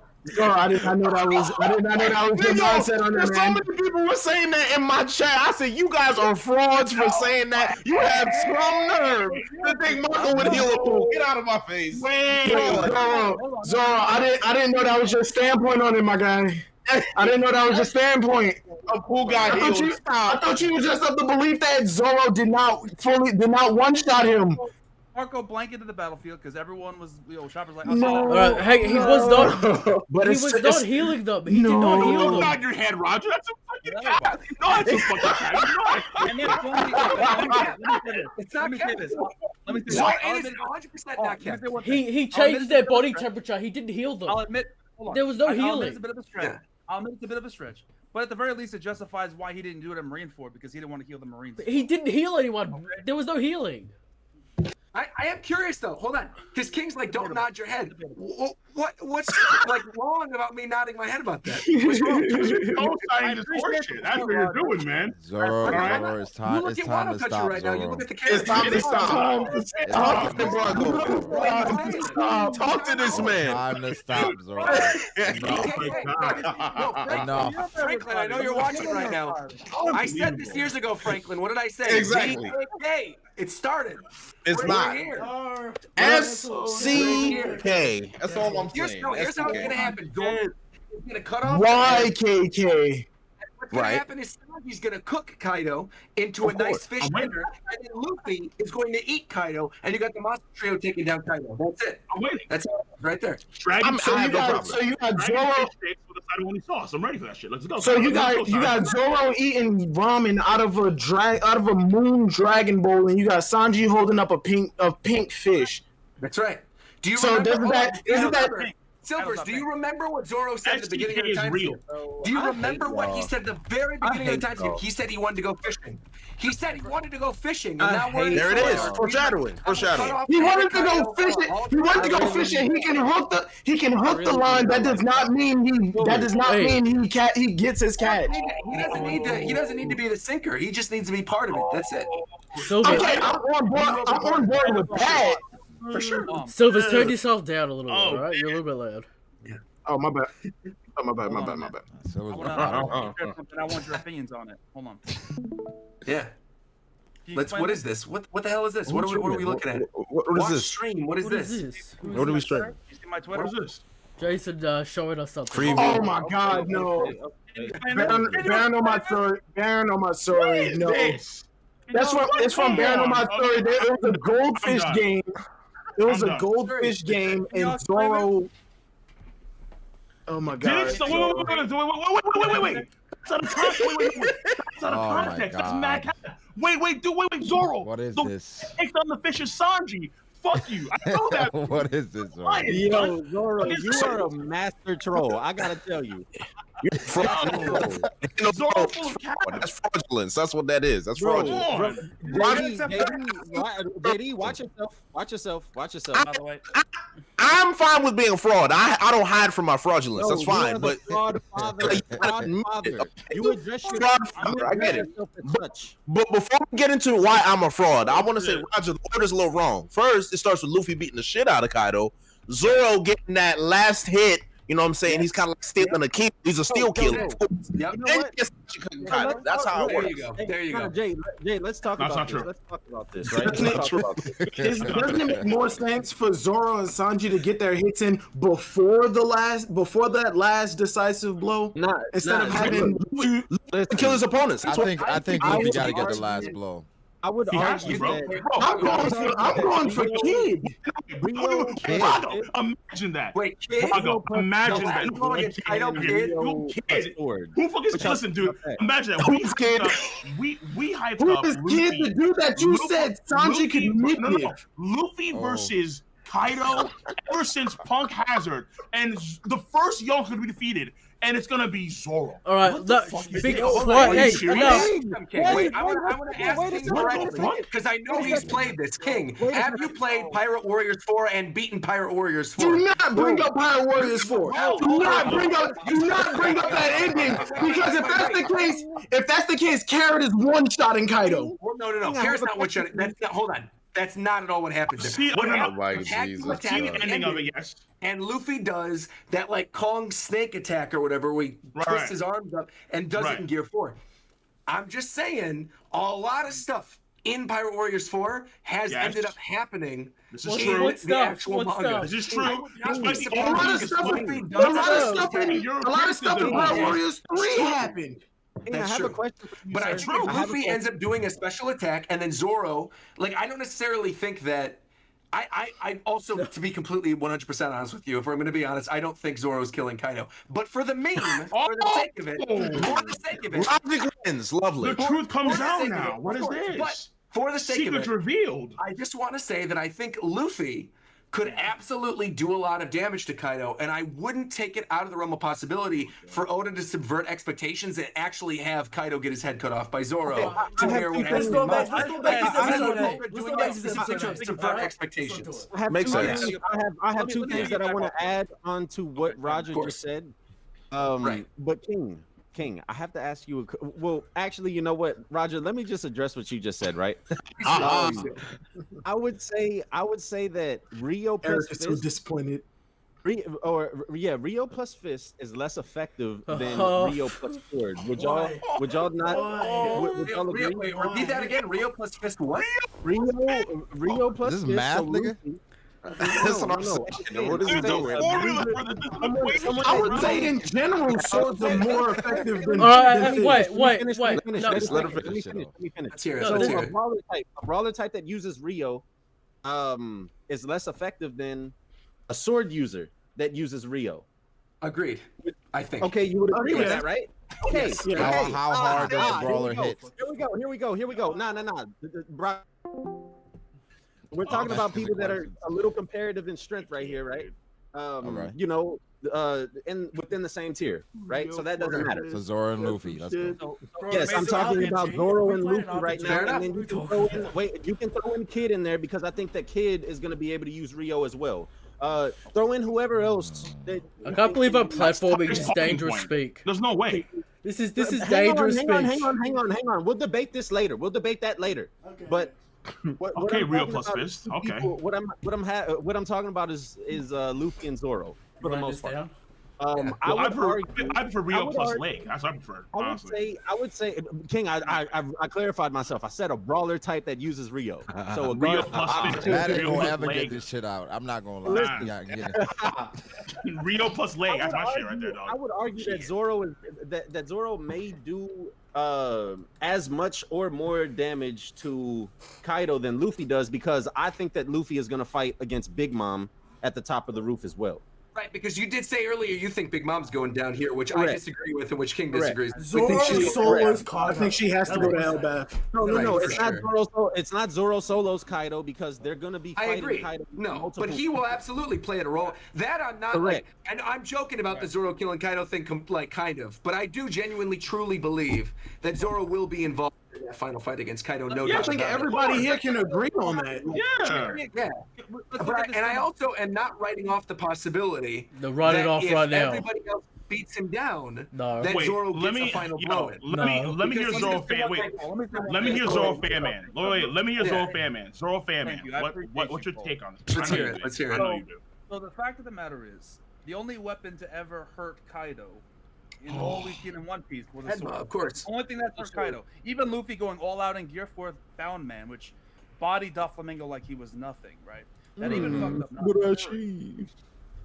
I did not know that was. I did not know that was your mindset on that, man. So many people were saying that in my chat. I said, "You guys are frauds for saying that. You have some nerve to think Marco would heal a pool. Get out of my face." Zoro, I didn't know that was your standpoint on it, my guy. I didn't know that was your standpoint. A pool guy healed. I thought you were just of the belief that Zoro did not one-shot him. Marco blanketed the battlefield because everyone was, shoppers like. No. Hey, he was not. But he was not healing them. He did not heal them. Nod your head, Roger. That's a fucking cat. No, that's a fucking cat. It's not cat. Let me say this. It is 100% not cat. He changed their body temperature. He didn't heal them. I'll admit. There was no healing. I'll admit it's a bit of a stretch. It's a bit of a stretch. But at the very least, it justifies why he didn't do it in Marineford because he didn't want to heal the Marines. But he didn't heal anyone. Okay. There was no healing. I am curious though. Hold on, because King's like, don't nod your head. What's like wrong about me nodding my head about that? What's wrong? Co-signing this horseshit. That's what you're doing, man. Zoro, Zoro, it's You time. look It's at time to Wano Toucher stop, right now. You Zoro. look at the camera. It's time to stop. Talk to this man. Time to stop, Zoro. Enough. Franklin, I know you're watching right now. I said this years ago, Franklin. What did I say? Exactly. ZKK. It started. It's We're not. here. SCK. That's all I'm Here's, saying. no, here's how it's SCK. gonna happen. He's gonna cut off. YKK. What's gonna Right. happen is Sanji's gonna cook Kaido into a nice fish dinner, and then Luffy is going to eat Kaido, and you got the monster trio taking down Kaido. That's it. I'm waiting. That's all right there. Dragon So you got Zoro. with the side only sauce. I'm ready for that shit. Let's go. So you Let's go, got son. Zoro eating ramen out of a moon dragon bowl, and you got Sanji holding up a pink fish. That's right. Do you So remember? isn't that Silvers, do you remember what Zoro said at the beginning of the SDK is time real. skip? Do you remember what he said at the very beginning of the time skip? He said he wanted to go fishing. He said he wanted to go fishing, and now we're There it is. Foreshadowing. He wanted to go fishing. He wanted to go fishing. He can hook the line. That does not mean he gets his catch. He doesn't need to be the sinker. He just needs to be part of it. That's it. Okay, I'm on board with that. For sure. Silvers, turn yourself down a little bit, alright? You're a little bit loud. Oh, my bad. My bad. I want your opinions on it. Hold on. Yeah. Can you Let's. explain What this? is this? What the hell is this? What are we looking at? What is Watch this? stream. What is What is this? this? What are we streaming? You see my Twitter? What is this? Jason showing us something. Preview. Oh my God, no! Baron on my story. Baron on my story. No, it's from Baron on my story. There was a goldfish game. It was a goldfish game, and Zoro. Oh my God! Wait. That's out of context. That's out of context. That's mad. Wait, Zoro. What is the this? Picked on the fish is Sanji. Fuck you. I know that. What is this, Zoro? Yo, Zoro, you are a master troll. I gotta tell you. That's fraudulence. That's what that is. That's fraudulence. JD, watch yourself. By the way, I'm fine with being a fraud. I don't hide from my fraudulence. That's You fine. are the But fraud father. You address I get it. yourself as such. But before we get into why I'm a fraud, I want to say, Roger, the order's a little wrong. First, it starts with Luffy beating the shit out of Kaido. Zoro getting that last hit. You know what I'm saying? He's kind of like stealing a kill. He's a steal killer. Yep. That's how it works. There you go. Jay, let's talk That's about not this. true. Let's talk about this, right? Let's talk about this. Doesn't it make more sense for Zoro and Sanji to get their hits in before that last decisive blow, instead of having to kill his opponents? I think Luffy got to get the last blow. I would argue that. I'm going for Kid. Imagine that. Wait, Kid? Imagine that. Who fucking listen, dude? Imagine that. We hyped up. Who is Kid to do that? You said Sanji could make it. Luffy versus Kaido ever since Punk Hazard, and the first Yonko to be defeated, and it's gonna be Zoro. All right, What the fuck is big. this? What? Hey, Wait, I want to ask King directly because I know he's played this. King, have you played Pirate Warriors 4 and beaten Pirate Warriors 4? Do not bring up Pirate Warriors 4. Do not bring up that ending, because if that's the case, Carrot is one-shotting Kaido. Well, no. Carrot's not one-shotting. Hold on. That's not at all what happens there. See, ending of it, yes. And Luffy does that like Kong snake attack or whatever, where he twists his arms up and does it in Gear 4. I'm just saying, a lot of stuff in Pirate Warriors 4 has ended up happening. This is true. The actual manga. This is true. A lot of stuff in Pirate Warriors 3 happened. That's true. But I think Luffy ends up doing a special attack, and then Zoro, like, I don't necessarily think that. I also, to be completely 100% honest with you, if I'm going to be honest, I don't think Zoro's killing Kaido. But for the meme, for the sake of it, logic wins. Lovely. The truth comes out now. What is this? But for the sake of it, revealed. I just want to say that I think Luffy could absolutely do a lot of damage to Kaido, and I wouldn't take it out of the realm of possibility for Oda to subvert expectations and actually have Kaido get his head cut off by Zoro to where we Let's go back to this episode. subvert expectations. Makes sense. I have two things that I want to add on to what Roger just said. Right. But King, I have to ask you. Well, actually, you know what, Roger? Let me just address what you just said, right? I would say that Rio plus Eric is Fist, so disappointed. Rio plus Fist is less effective than Rio plus Sword. Would y'all not? Would y'all agree? Wait, repeat that again. Rio plus Fist what? Rio plus This is Fist. math, so nigga. That's what I'm saying. What is he doing? I would say in general, swords are more effective than. Wait. Let me Let her finish. Let's hear it. So Let's hear it. a brawler type that uses Rio is less effective than a sword user that uses Rio. Agreed. I think. Okay, you would agree with Okay. that, right? Okay. Yes. Okay. How hard does the brawler hit? Here we go. Nah. We're talking about people that are a little comparative in strength right here, right? Alright. You know, within the same tier, right? So that doesn't matter. So Zoro and Luffy. Let's go. Yes, I'm talking about Zoro and Luffy right now, Fair and then you can throw in Kid in there because I think that Kid is going to be able to use Rio as well. Throw in whoever else. I can't believe I'm platforming this dangerous speak. There's no way. This is dangerous speech. Hang on. We'll debate this later. We'll debate that later. Okay. But what Okay, I'm Rio talking plus about Fist. is Okay. people- what I'm talking about is Luffy and Zoro for the most part. I prefer Rio would plus argue- Leg. That's what I prefer. I Honestly. would say, King. I clarified myself. I said a brawler type that uses Rio. So a Rio guard- plus Fist. Matt ain't Rio gonna plus ever get Leg. this shit out. I'm not gonna lie. Nah. Yeah, get it. Rio plus Leg. That's my shit right there, I dog. would argue that Zoro may do as much or more damage to Kaido than Luffy does because I think that Luffy is gonna fight against Big Mom at the top of the roof as well. Right, because you did say earlier you think Big Mom's going down here, which I disagree with and which King Correct. disagrees. Zoro solos Kaido. I think she has to go to Elbath. No, Right, it's for not sure. Zoro. It's not Zoro solos Kaido because they're gonna be I fighting agree. Kaido. No, multiple- but he will absolutely play a role. That I'm not Correct. like, and I'm joking about the Zoro killing Kaido thing, like kind of, but I do genuinely, truly believe that Zoro will be involved in that final fight against Kaido. No I doubt think about it. everybody here can agree on that. Yeah. Yeah, but I also am not writing off the possibility No, write it that off if right now. everybody else beats him down, No. that Wait, Zoro let gets me, a final yo, blow in. let me hear Because Zoro he's fan. Wait, let me hear Zoro fan man. Wait, let me hear Zoro fan man. Zoro fan man. Thank you. I appreciate What's your you, take on this? Let's I know hear you it. do. Let's hear it. I know you do. So the fact of the matter is, the only weapon to ever hurt Kaido in all we've seen in One Piece was a Headbutt, sword. of course. Only thing that's hurt Kaido. Even Luffy going all out in Gear 4 Bound Man, which bodied Doflamingo like he was nothing, right? That even fucked up Nami,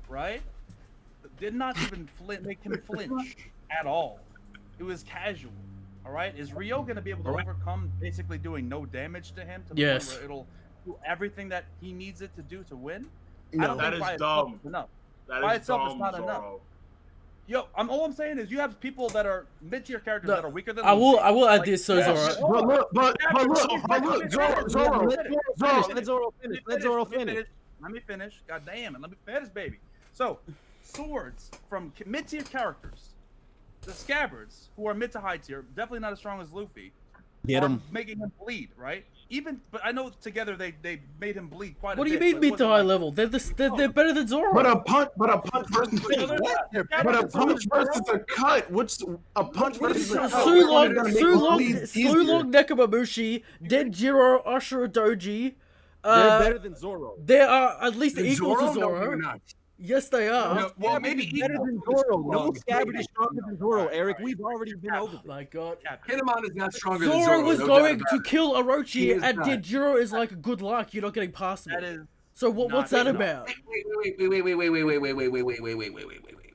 right? Did not even make him flinch at all. It was casual. All right, is Rio gonna be able to overcome basically doing no damage to him to the Yes. point where it'll do everything that he needs it to do to win? No. I don't That think is by itself dumb. is enough. That By is itself, it's dumb, not enough. Zoro. Yo, all I'm saying is you have people that are mid-tier characters No, that are weaker than I will Luffy. add this, so Zoro. But look, Zoro. Let Zoro finish. Let me finish. God damn it. Let me finish, baby. So, swords from mid-tier characters, the scabbards, who are mid to high tier, definitely not as strong as Luffy, Get are him. making him bleed, right? But I know together they made him bleed quite a bit. What do you but mean it mid to wasn't high like- level? They're better than Zoro. But a punch versus a cut. What's a punch versus a cut? Sulong Nekomamushi, Denjiro, Ashura Doji. They're better than Zoro. They are at least equal to No, Zoro. they're not. Yes, they are. No, well, maybe better than Zoro. No scabbard is stronger than Zoro, Eric. We've already been over this. My God. Kinemon is not stronger than Zoro Zoro. was no going doubt to about it. kill He Orochi, is and not. Denjiro is like, good luck, you're not getting past me. That is So what's that about? Wait.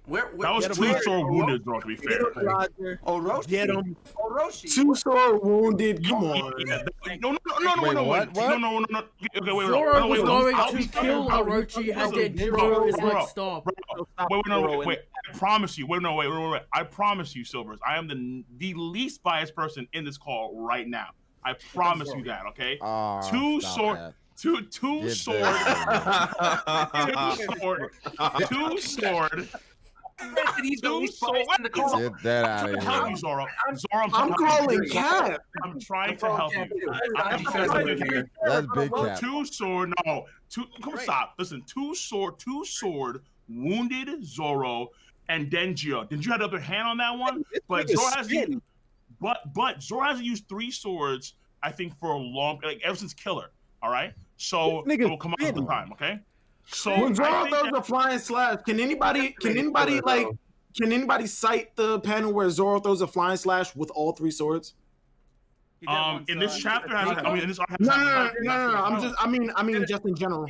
Where That was too sore wounded, Zoro, to be fair. Roger. Orochi. Get him. Orochi. Two sore wounded. Come on. No. Wait, No. what? Okay, wait. Zoro was going I'll to be kill fair. Orochi, and Bro, Denjiro is bro, like, stop. Wait. I promise you. Wait. I promise you, Silvers. I am the least biased person in this call right now. I promise you that. Okay. Oh, Two stop sword. that. Two Get sword. that Two sword. He's the Two least sword. biased in the call. Get that out I'm of trying to help here. you, Zoro. Zoro, I'm calling cap. I'm trying to help you. I'm Defense trying over to here. That's big cap. Two sword. No. Come stop. Listen. Two sword. Wounded Zoro and Denjiro. Denjiro had the upper hand on that one, but Zoro has used. But Zoro hasn't used 3 swords. I think for a long, like ever since Killer. All right. So it will come out at the time. Okay. So When Zoro I think throws a flying slash, can anybody cite the panel where Zoro throws a flying slash with all 3 swords? in this chapter has. I mean, in this arc has. No. I mean, just in general.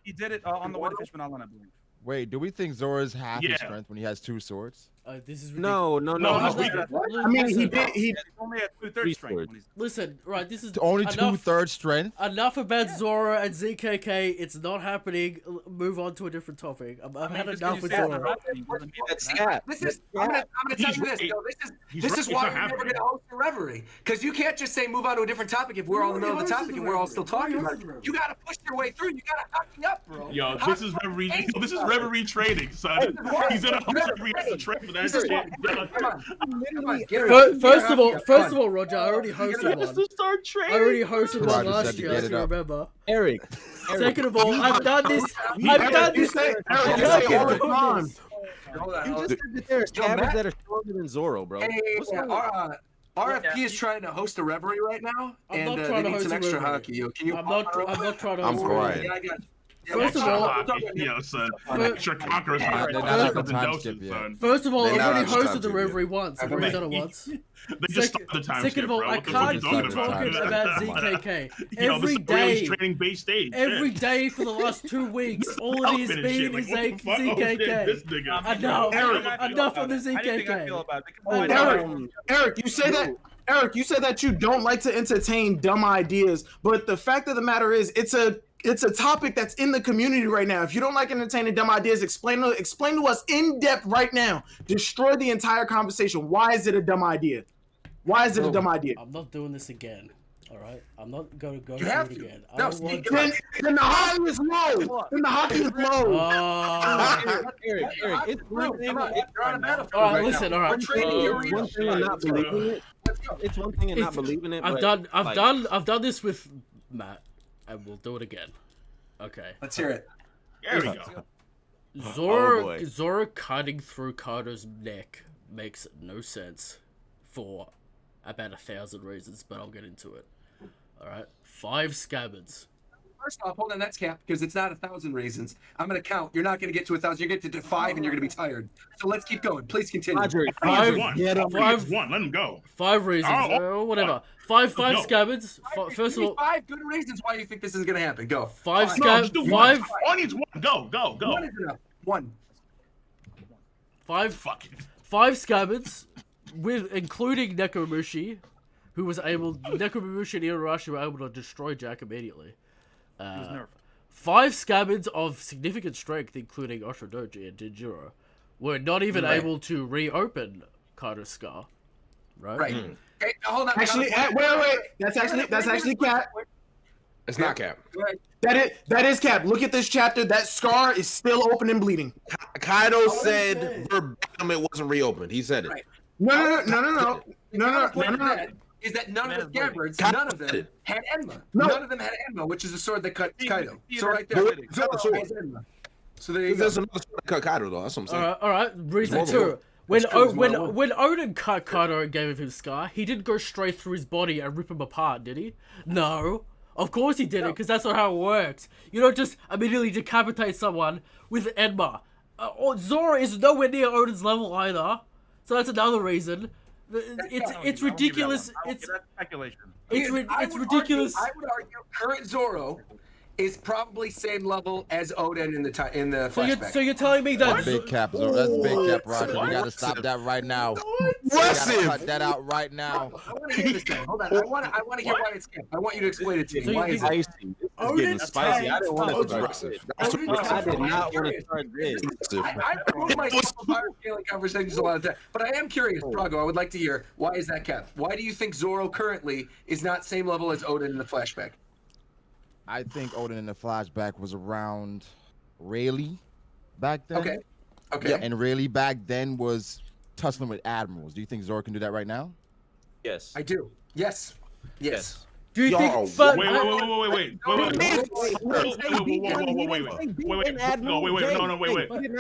He did it on the way to Fishman Island, I believe. Wait, do we think Zora's half his Yeah. strength when he has 2 swords? This is No. he's weaker. I mean, he did. He's only at 2/3 strength. When he's... Listen, right? This is Only enough, 2/3 strength? Enough about Zoro and ZKK. It's not happening. Move on to a different topic. I've had enough with Zoro. This is. I'm gonna tell you this. Though. This is why we're never gonna host a reverie, because you can't just say move on to a different topic if we're all in the middle of the topic and we're all still talking about it. You gotta push your way through. You gotta hook me up, bro. Yo, this is reverie. This is reverie trading, son. He's in a reverie as a trade for that shit. First of all, Roger, I already hosted one. I already hosted one Roger last said to year, get if it you up. remember. Eric. Second of all, I've done this. I've done this. Eric, you say all the time. You just said that there are scabbards that are stronger than Zoro, bro. What's wrong with RFP is trying to host a reverie right now, I'm and not they trying to need host some a extra reverie. hockey. Can you? I'm not trying to. I'm host a crying. reverie. Yeah, I got. First of all, Yo, son. Fir- Extra conquerors. They're not at the time skip yet. Son. First of all, They're I've not already on hosted time the yet. reverie once. I've already done it once. They just stopped the time Second of all, bro. I What the fuck can't you keep talking talking about ZKK Yo, every this is really day. training base stage. Every day for the last 2 weeks, all of he's been is like ZKK. This nigga. Enough of the I didn't think I feel ZKK. about it. Eric, you say that. Eric, you say that you don't like to entertain dumb ideas, but the fact of the matter is, it's a topic that's in the community right now. If you don't like entertaining dumb ideas, explain to us in depth right now. Destroy the entire conversation. Why is it a dumb idea? Why is it a dumb idea? I'm not doing this again. All right, I'm not going to go You through have it to. again. I No, don't want speak to. up. Then the hockey is low. Then the hockey is low. Eric, it's one thing. All right, listen. All right. It's one thing in not believing it. It's one thing in not believing it. I've done this with Matt, and we'll do it again. Okay. Let's hear it. There we go. Zoro cutting through Kaido's neck makes no sense for about 1,000 reasons, but I'll get into it. All right, 5 scabbards. First off, hold on, that's cap, because it's not 1,000 reasons. I'm gonna count. You're not gonna get to 1,000. You're gonna get to 5, and you're gonna be tired. So let's keep going. Please continue. Five- One. Let him go. 5 reasons. Whatever. Five No. scabbards. First Give of me all, 5 good reasons why you think this is gonna happen. Go. 5 No, scabbards. just do 5. one. All needs one. Go. One is enough. One. 5. Fuck it. 5 scabbards, with including Nekomamushi, who was able. Nekomamushi and Inuarashi were able to destroy Jack immediately. He was nerfed. 5 scabbards of significant strength, including Oshidoji and Denjiro, were not even able to reopen Kaido's scar. Right. Okay, hold on. Actually, wait. That's actually cap. It's not cap. That is cap. Look at this chapter. That scar is still open and bleeding. Kaido said verbatim it wasn't reopened. He said it. Right. No. Is that none of the scabbards, none of them had Enma. No. None of them had Enma, which is the sword that cut Kaido. So right there, Zoro has Enma. So there you go. There's another sword that cut Kaido though. That's what I'm saying. All right. Reason 2. When Odin cut Kaido and gave him his scar, he didn't go straight through his body and rip him apart, did he? No. Of course he didn't, because that's not how it works. You don't just immediately decapitate someone with Enma. Zoro is nowhere near Odin's level either, so that's another reason. It's ridiculous. It's speculation. It's ridiculous. I would argue current Zoro is probably same level as Odin in the flashback. So you're telling me that That's big cap, Zoro. That's big cap, Roger. You gotta stop that right now. You gotta cut that out right now. I want to hear this thing. Hold on. I want to hear why it's capped. I want you to explain it to me. So Why is it? It's getting spicy. I didn't want to start this. I did not want to start this. I remove myself from higher scaling conversations a lot of time, but I am curious, Brago. I would like to hear why is that capped? Why do you think Zoro currently is not same level as Odin in the flashback? I think Odin in the flashback was around Rayleigh back then. Okay. Okay. And Rayleigh back then was tussling with admirals. Do you think Zoro can do that right now? Yes. I do. Yes. Yes. Do you think? Wait.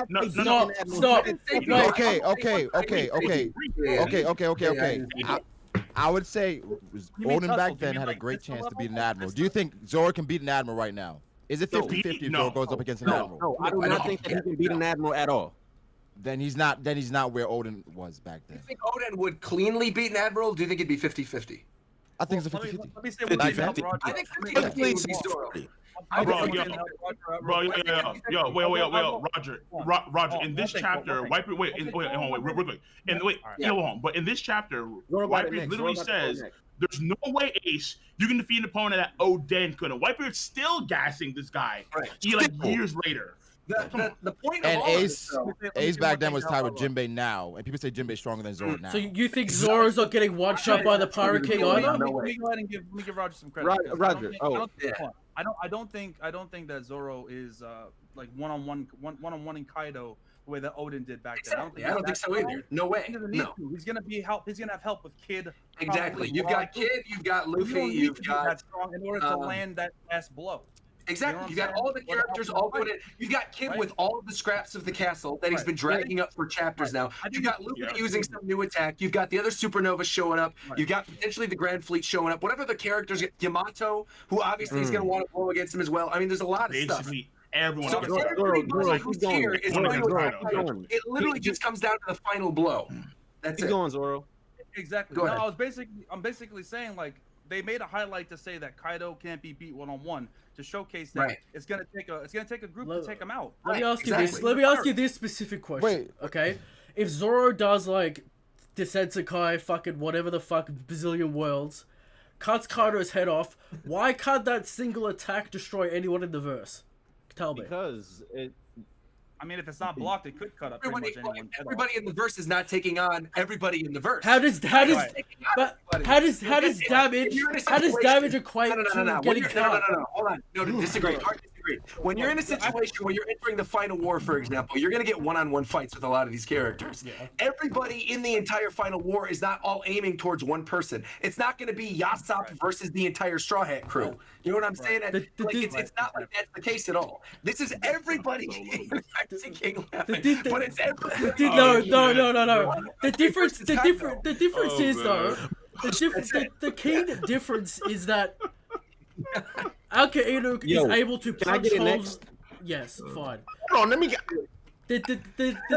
No, stop. Okay. I would say Odin back then had a great chance to beat an admiral. Do you think Zoro can beat an admiral right now? Is it 50-50 if Zoro goes up against an admiral? No, I do not think that he can beat an admiral at all. Then he's not where Odin was back then. Do you think Odin would cleanly beat an admiral? Or do you think it'd be 50-50? I think it's a 50-50. Let me say what I think. I think 50-50 would be Zoro. Roger. In this chapter, Wiper, wait, real quick. But in this chapter, Wiper literally says, "There's no way, Ace, you can defeat an opponent that Odin couldn't." Wiper is still gassing this guy, years later. The point and of Ace back then was tied with Jinbei now, and people say Jinbei's stronger than Zoro now. So you think Zoro's not getting one shot by the Pirate King either? Let me go ahead and give Roger some credit. Roger. I don't think that Zoro is like one-on-one in Kaido the way that Odin did back then. I don't think so either. No way. No. He's gonna have help with Kid. Exactly. You've got Kid. You've got Luffy. You've got strong in order to land that last blow. Exactly. You got all the characters all put in. You've got Kid with all of the scraps of the castle that he's been dragging up for chapters now. You've got Luffy using some new attack. You've got the other supernovas showing up. You've got potentially the Grand Fleet showing up. Whatever the characters, Yamato, who obviously is going to want to blow against him as well. I mean, there's a lot of stuff. Everyone. So everybody who's here is it literally just comes down to the final blow. That's it. Going, Zoro. Exactly. Go ahead. I'm basically saying, like, they made a highlight to say that Kaido can't be beat one-on-one to showcase that it's gonna take a group to take him out. Let me ask you this. Let me ask you this specific question. Wait. Okay, if Zoro does like Desensekai fucking whatever the fuck bazillion worlds, cuts Kaido's head off, why can't that single attack destroy anyone in the verse? Tell me. Because it. I mean, if it's not blocked, it could cut up pretty much anyone. Everybody in the verse is not taking on everybody in the verse. How does damage equate to getting cut? No, hold on. No, disagree. Hard disagree. When you're in a situation where you're entering the final war, for example, you're gonna get one-on-one fights with a lot of these characters. Everybody in the entire final war is not all aiming towards one person. It's not gonna be Yasop versus the entire Straw Hat crew. You know what I'm saying? It's not like that's the case at all. This is everybody. But it's everybody. No. The difference is though. The key difference is that Alkaino is able to punch holes. Yes, fine. Hold on, let me get. The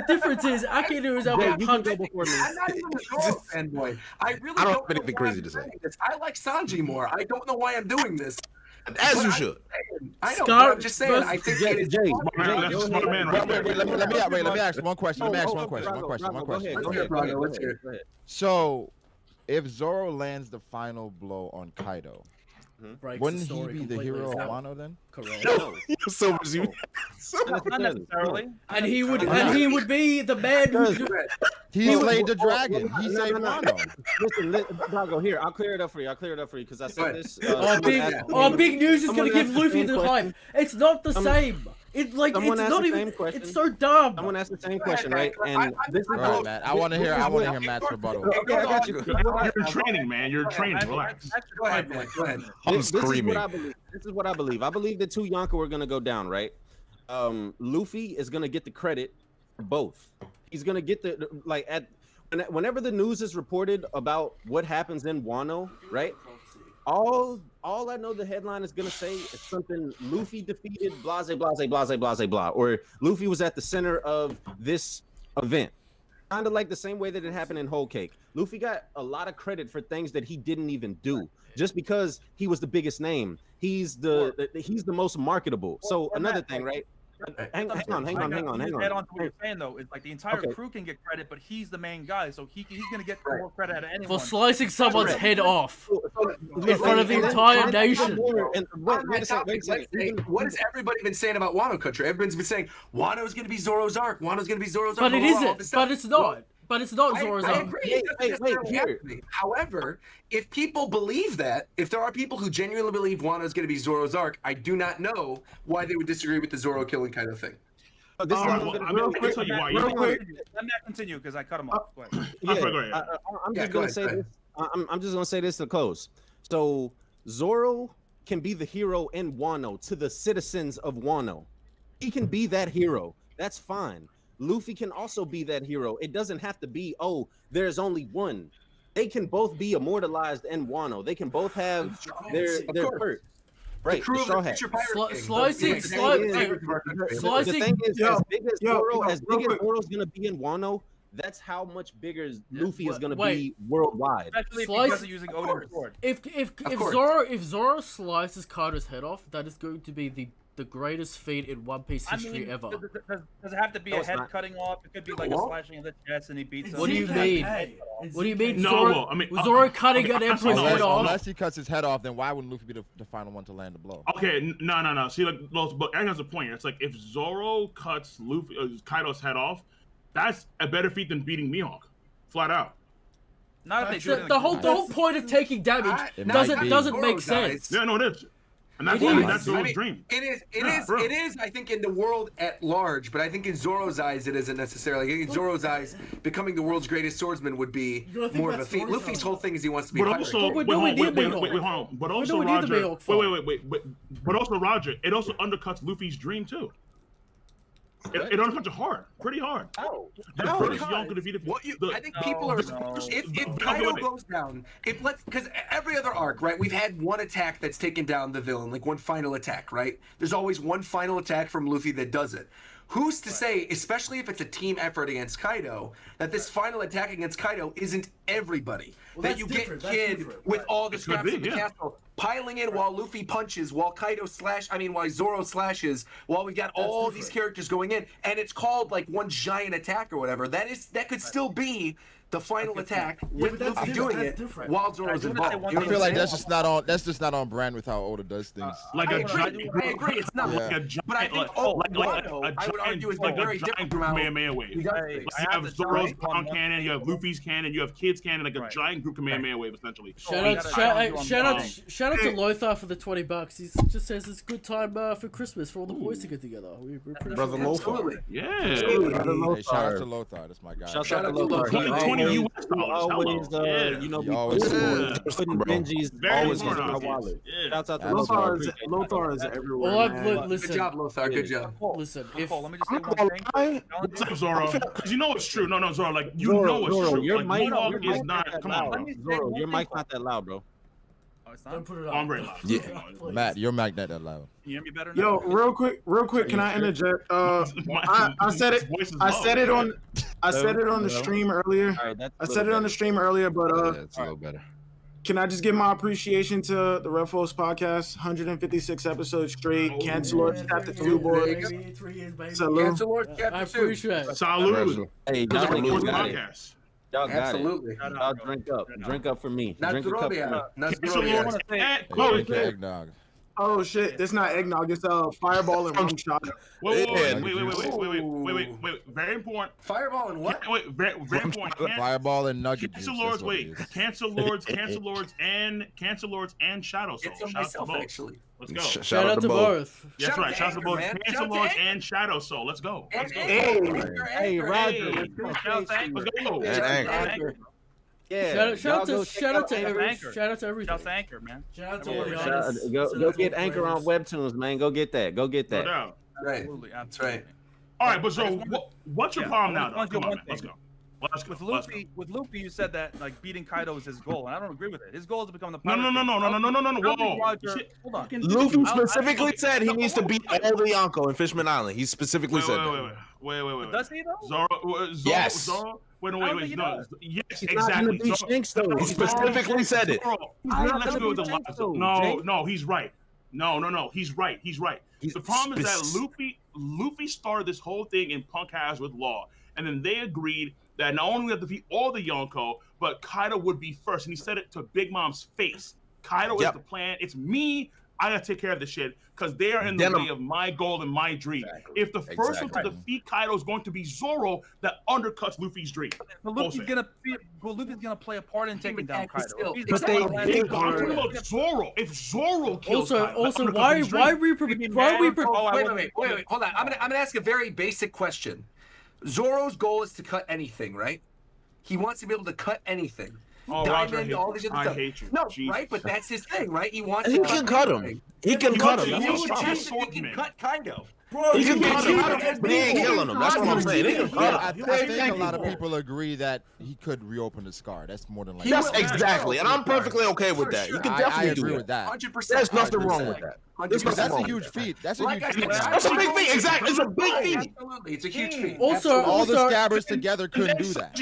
difference is Alkaino is able to punch. I'm not even a Zoro fanboy. I don't have anything crazy to say. I like Sanji more. I don't know why I'm doing this. As you should. I know. But I'm just saying. I think it is. Let me ask one question. Go ahead, Brago. Let's hear it. So, if Zoro lands the final blow on Kaido, wouldn't he be the hero of Wano then? Correct. No. So not necessarily. And he would be the man who. He slayed the dragon. He saved Wano. Listen, Brago, here, I'll clear it up for you because I said this. Big news is gonna give Luffy the hype. It's not the same. It's like it's not even. It's so dumb. Someone asked the same question, right? And this is right, Matt. I want to hear Matt's rebuttal. Okay, I got you. You're training, man. You're training. Relax. Go ahead. I'm screaming. This is what I believe. I believe the two Yonko are gonna go down, right? Luffy is gonna get the credit for both. He's gonna get whenever the news is reported about what happens in Wano, right? All I know the headline is gonna say is something Luffy defeated blase blase blase blase blah, or Luffy was at the center of this event. Kind of like the same way that it happened in Whole Cake. Luffy got a lot of credit for things that he didn't even do, just because he was the biggest name. He's the most marketable. So another thing, right? Hang on. Add on to what you're saying though, is like the entire crew can get credit, but he's the main guy, so he's gonna get more credit out of anyone. For slicing someone's head off in front of the entire nation. What has everybody been saying about Wano Country? Everybody's been saying Wano's gonna be Zoro's arc. Wano's gonna be Zoro's arc. But it isn't. But it's not. But it's not Zoro's I arc. agree. It doesn't necessarily have to be. However, if people believe that, if there are people who genuinely believe Wano is going to be Zoro's arc, I do not know why they would disagree with the Zoro killing kind of thing. This is real quick. Let me continue because I cut him off. Go ahead. I'm just gonna say this. I'm just gonna say this to close. So Zoro can be the hero in Wano to the citizens of Wano. He can be that hero. That's fine. Luffy can also be that hero. It doesn't have to be, oh, there's only one. They can both be immortalized in Wano. They can both have their perks. Right, the Straw Hat. Slicing. The thing is, as big as Zoro's gonna be in Wano, that's how much bigger Luffy is gonna be worldwide. Especially if he doesn't using Odin's sword. If Zoro slices Kaido's head off, that is going to be the greatest feat in One Piece history ever. Does it have to be a head cutting off? It could be like a slashing of the chest and he beats him. What do you mean? What do you mean? No, Zoro cutting an Emperor's head off. Unless he cuts his head off, then why wouldn't Luffy be the final one to land the blow? Okay, no. See, like, but Aaron has a point. It's like if Zoro cuts Kaido's head off, that's a better feat than beating Mihawk, flat out. Not if they do the whole point of taking damage doesn't make sense. Yeah, no, it is. And that's Zoro's dream. It is, I think, in the world at large, but I think in Zoro's eyes, it isn't necessarily. I think in Zoro's eyes, becoming the world's greatest swordsman would be more of a feat. Luffy's whole thing is he wants to be a pirate. But also, Roger, it also undercuts Luffy's dream, too. It undercuts it hard, pretty hard. Oh, I think people are. If Kaido goes down, because every other arc, right? We've had one attack that's taken down the villain, like one final attack, right? There's always one final attack from Luffy that does it. Who's to say, especially if it's a team effort against Kaido, that this final attack against Kaido isn't everybody? That you get Kid with all the scraps in the castle piling in while Luffy punches, while while Zoro slashes, while we've got all these characters going in, and it's called like one giant attack or whatever. That could still be the final attack with Luffy doing it while Zoro's involved. I feel like that's just not on brand with how Oda does things. I agree, it's not. But I think Wano, I would argue, is very different from how Kamehameha wave. You have Zoro's cannon, you have Luffy's cannon, you have Kid's cannon, like a giant group Kamehameha wave, essentially. Shout out to Lothar for the $20. He just says it's a good time for Christmas for all the boys to get together. Brother Lothar. Yeah. Shout out to Lothar. That's my guy. Shout out to Lothar. $20 always, putting Benji's always in my wallet. Shouts out to Lothar is everywhere. Listen, good job, Lothar. Good job. Listen, let me just say one thing. What's up, Zoro? Because you know it's true. No, Zoro. Like know it's true. Your mic is not. Come on, bro. Zoro, your mic's not that loud, bro. Don't put it on. I'm very loud. Yeah, Matt, your mic not that loud. You hear me better now? Yo, real quick, can I interject? I said it on the stream earlier. I said it on the stream earlier, but it's a little better. Can I just give my appreciation to the Red Force podcast? 156 episodes straight. Cancel Lord Chapter 2, boys. Salute. Cancel Lord Chapter 2. I appreciate it. Salute. Hey, y'all got Absolutely. Y'all drink up for me. Not Eggnog. Oh shit, this not eggnog, it's fireball and rum shot. Wait. Very important. Fireball and what? Very important. Fireball and nugget. Cancel Lords, Cancel Lords and Shadow Soul. It's on myself, actually. Let's go. Shout out to both. That's right. Shout out to both. Cancel Lords and Shadow Soul. Let's go. Hey, Roger. Let's go. Yeah. Shout out to everything. Shout out to Anchor, man. Shout out to all the Go get Anchor on Webtoons, man. Go get that. No doubt. Right. That's right. All right, but so what's your problem now, though? Come on, man. Let's go. With Luffy, you said that like beating Kaido is his goal, and I don't agree with it. His goal is to become the No. Whoa. Hold on. Luffy specifically said he needs to beat all the Yonko in Fishman Island. He specifically said that. Wait. Does he though? Zoro. Yes. Wait. No. Yes, exactly. He specifically said it. No, he's right. No, he's right. The problem is that Luffy started this whole thing in Punk House with Law, and then they agreed that not only we have to defeat all the Yonko, but Kaido would be first, and he said it to Big Mom's face. Kaido is the plan. It's me. I gotta take care of this shit because they are in the way of my goal and my dream. If the first one to defeat Kaido is going to be Zoro, that undercuts Luffy's dream. But Luffy's gonna play a part in taking down Kaido. But I'm talking about Zoro. If Zoro kills Kaido, also, why are we? Wait, hold on. I'm gonna ask a very basic question. Zoro's goal is to cut anything, right? He wants to be able to cut anything. Oh, Diamond, Roger, all these other stuff. hate you. No, Jesus. right? But that's his thing, right? He wants. He to can cut him. He can cut him. He can cut Kaido. Bro, He can cut him. But he ain't killing him. That's what I'm saying. He can cut him. I think a lot of people agree that he could reopen the scar. That's more than likely. Yes, exactly. And I'm perfectly okay with that. You can I definitely agree do with that. 100%. There's nothing wrong with that. That's a huge feat. That's a huge feat. That's a big feat. Exactly. It's a big feat. Absolutely, it's a huge feat. Also, All the scabbers together couldn't do that.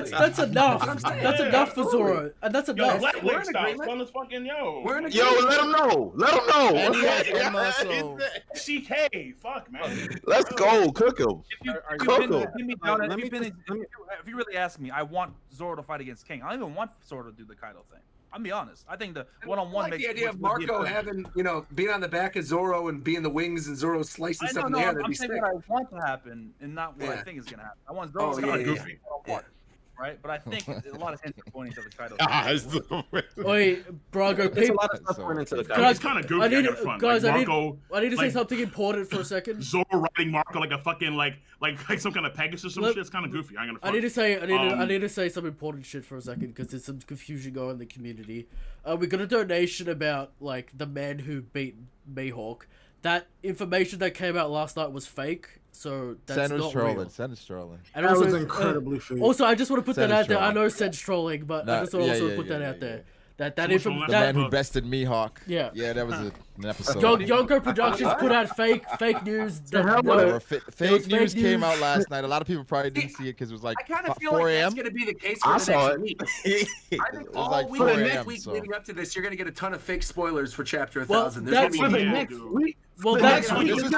that's enough. That's enough for Zoro, and that's enough. We're in agreement. Yo, let him know. Let him know. And he has Emma, so CK, fuck man. Let's go. Cook him. If you really ask me, I want Zoro to fight against King. I don't even want Zoro to do the Kaido thing. I'll be honest. I think the one-on-one makes the idea of Marco having, being on the back of Zoro and being the wings and Zoro slicing stuff in the air. I'm saying what I want to happen and not what I think is going to happen. I want Zoro to be goofy. Right? But I think a lot of hints are pointing to the Kaido. Wait, Brago, There's a lot of stuff pointing to the Kaido. Guys, kind of goofy. I need to say something important for a second. Zoro riding Marco like a fucking like some kind of Pegasus or some shit. It's kind of goofy. I'm gonna. I need to say some important shit for a second because there's some confusion going in the community. We got a donation about like the man who beat Mihawk. That information that came out last night was fake, so that's not real. Sen's trolling. And That also, was incredibly fake. Also, I just want to put that Sen's out there. I trolling. know Sen's trolling, but I just want to put that out there. That The man who bested Mihawk. Yeah. Yeah, that was an episode. Yonko Productions put out fake news. Fake news came out last night. A lot of people probably didn't see it because it was like I kind of feel 4 like a.m. that's going to be the case for the next week. I think all like week, 4 next a.m., week so. leading up to this, you're going to get a ton of fake spoilers for Chapter Well, 1000. that's There's For gonna the be next week. Well, This that's is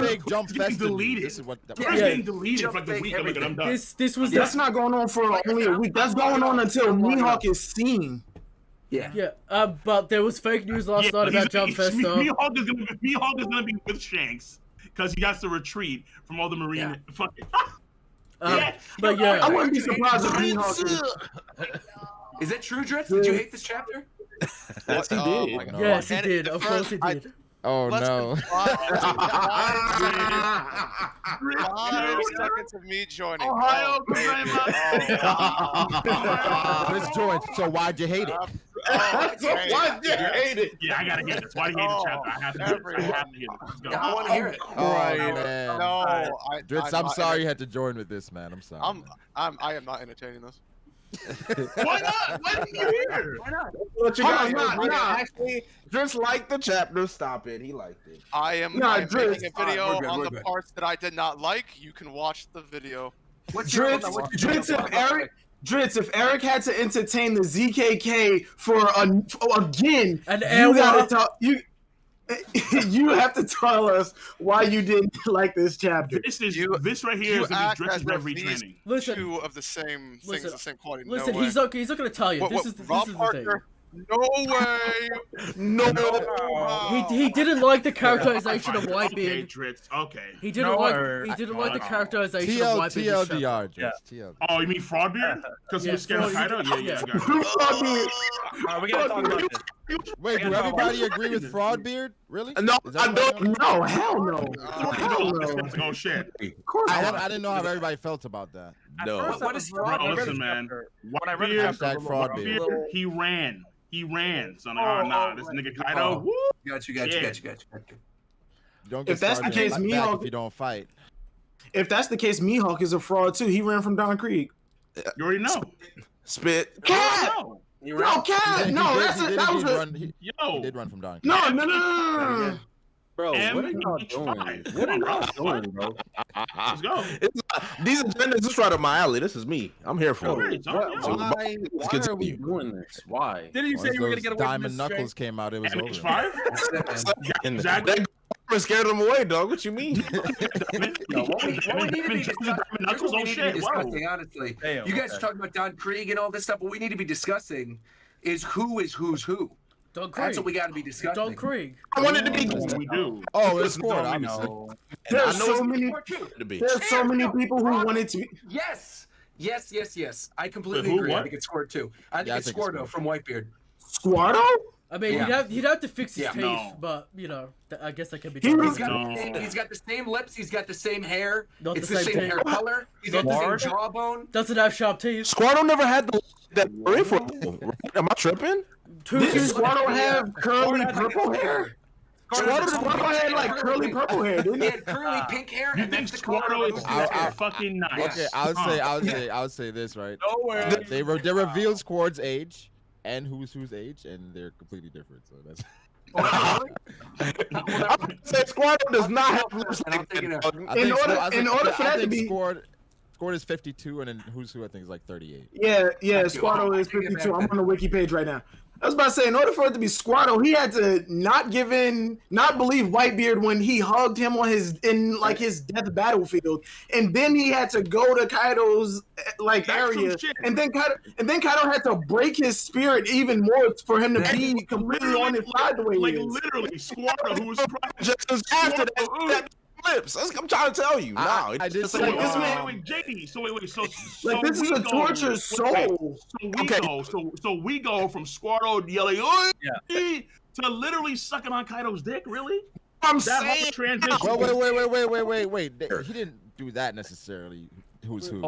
big jump fest. deleted. This is what. It's getting deleted for like the week. I'm like, I'm done. this was That's not going on for only a week. That's going on until Mihawk is seen. Yeah. But there was fake news last night about Jump Fest. Mihawk is gonna be with Shanks because he has to retreat from all the marine. Fucking. But yeah, I wouldn't be surprised if Mihawk Is it true, Dritz? Did you hate this chapter? Yes, he did. yes, he did. Of course, he did. Oh no. 5 seconds of me joining. Ohio, Chris joined. So why'd you hate it? Why'd you hate it? Yeah, I gotta hear this. Why do you hate the chapter? I have to hear this. Let's go. I want to hear it. Oh Right. man. No, Dritz, I'm sorry you had to join with this, man. I'm sorry. I am not entertaining this. Why not? Why didn't you hear? Why not? What you got? Nah. Actually, just like the chapter. Stop it. He liked it. I am Dritz. making a video We're good, on we're the good. parts that I did not like. You can watch the video. Dritz, if Eric had to entertain the ZKK for again, An you hour. gotta talk. You have to tell us why you didn't like this chapter. This right here is gonna be Dritz's retraining. Listen, Two of the same things, the same quality. listen. No way. He's not gonna tell you. This is the thing. No way. No. He didn't like the characterization of Okay, Whitebeard. Dritz. Okay. He didn't like the characterization of Whitebeard. TLDR, Dritz. TLDR. Oh, you mean Fraudbeard? Because he was scared of Kaido? Yeah, I got it. We gotta talk about this. Wait, do everybody agree with Fraudbeard? Really? No, Is that I what don't. No, hell no. Oh shit. Of course I not. didn't know how everybody felt about that. No. What is Bro, listen, man. When I read the Whitebeard, chapter, Fraudbeard. he ran. Son, this nigga Kaido. Woo! Got you. Don't If get that's the Fraudbeard case, back Mihawk- if you don't fight. If that's the case, Mihawk is a fraud too. He ran from Don Creek. You already know. Spit. Cat! No. No, Cat! No, that was a... He Yo. did run from Don. No. Bro, M what are y'all H doing? 5. What are y'all doing, bro? Let's go. These agendas is right up my alley. This is me. I'm here for it. Why Let's are we continue. doing this? Why? Didn't you say you were gonna get away from Diamond this Knuckles came out. It was over. MH5? And Exactly. that girlfriend scared him away, dog. What you mean? What we need to be discussing, honestly. Damn, You guys are talking about Don Krieg and all this stuff. What we need to be discussing is who's who. That's what we got to be discussing. Don Krieg. I want it to be. We do. Oh, it's Squad, obviously. There's so many. There's so many people who wanted to. Yes. I completely agree. What? I think it's Squirtle too. I think it's Squirtle from Whitebeard. Squirtle? I mean, he'd have to fix his teeth, but you know, I guess that can be done. He's got the same lips. He's got the same hair. Not it's the same hair color. He's got the same jawbone. Doesn't have sharp teeth. Squirtle never had that furry for. Am I tripping? Did Squirtle have curly purple hair? Squirtle had like curly purple hair, didn't he? He had curly pink hair. You think Squirtle is fucking nice? Okay, I would say this, right? Nowhere. They revealed Squad's age and who's age, and they're completely different. So that's. I would say Squirtle does not have lips like that. In order for that to be. Squad is 52, and then who's who I think is like 38. Yeah, Squirtle is 52. I'm on the wiki page right now. I was about to say, in order for it to be Squirtle, he had to not believe Whitebeard when he hugged him on his death battlefield, and then he had to go to Kaido's area, and then Kaido had to break his spirit even more for him to be completely on his side the way he is. Literally, Squirtle, who was just after that. Lips. I'm trying to tell you. I did say this man. Wait, JD. So wait. So this is a tortured soul. So we go from Squirtle yelling to literally sucking on Kaido's dick. Really? I'm saying. Wait. He didn't do that necessarily. Who's who?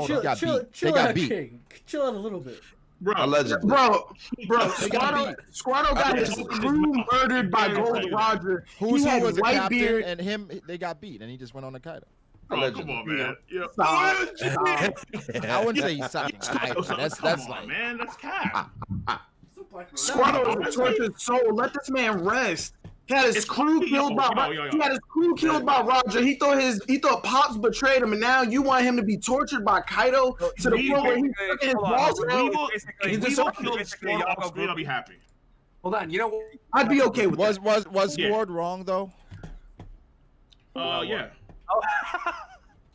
Chill out, King. Chill out a little bit. Bro, Squirtle got his crew murdered by Gold Roger. Who's who was the captain, and him, they got beat, and he just went on the Kaido. Oh, come on, man. I wouldn't say he's something. That's like, man, that's cap. Squirtle is a tortured soul. Let this man rest. He had his crew killed by Roger. He thought Pops betrayed him, and now you want him to be tortured by Kaido to the point where he's his boss. I'll be happy. Hold on, you know what? I'd be okay with that. Was Squad wrong though? Yeah.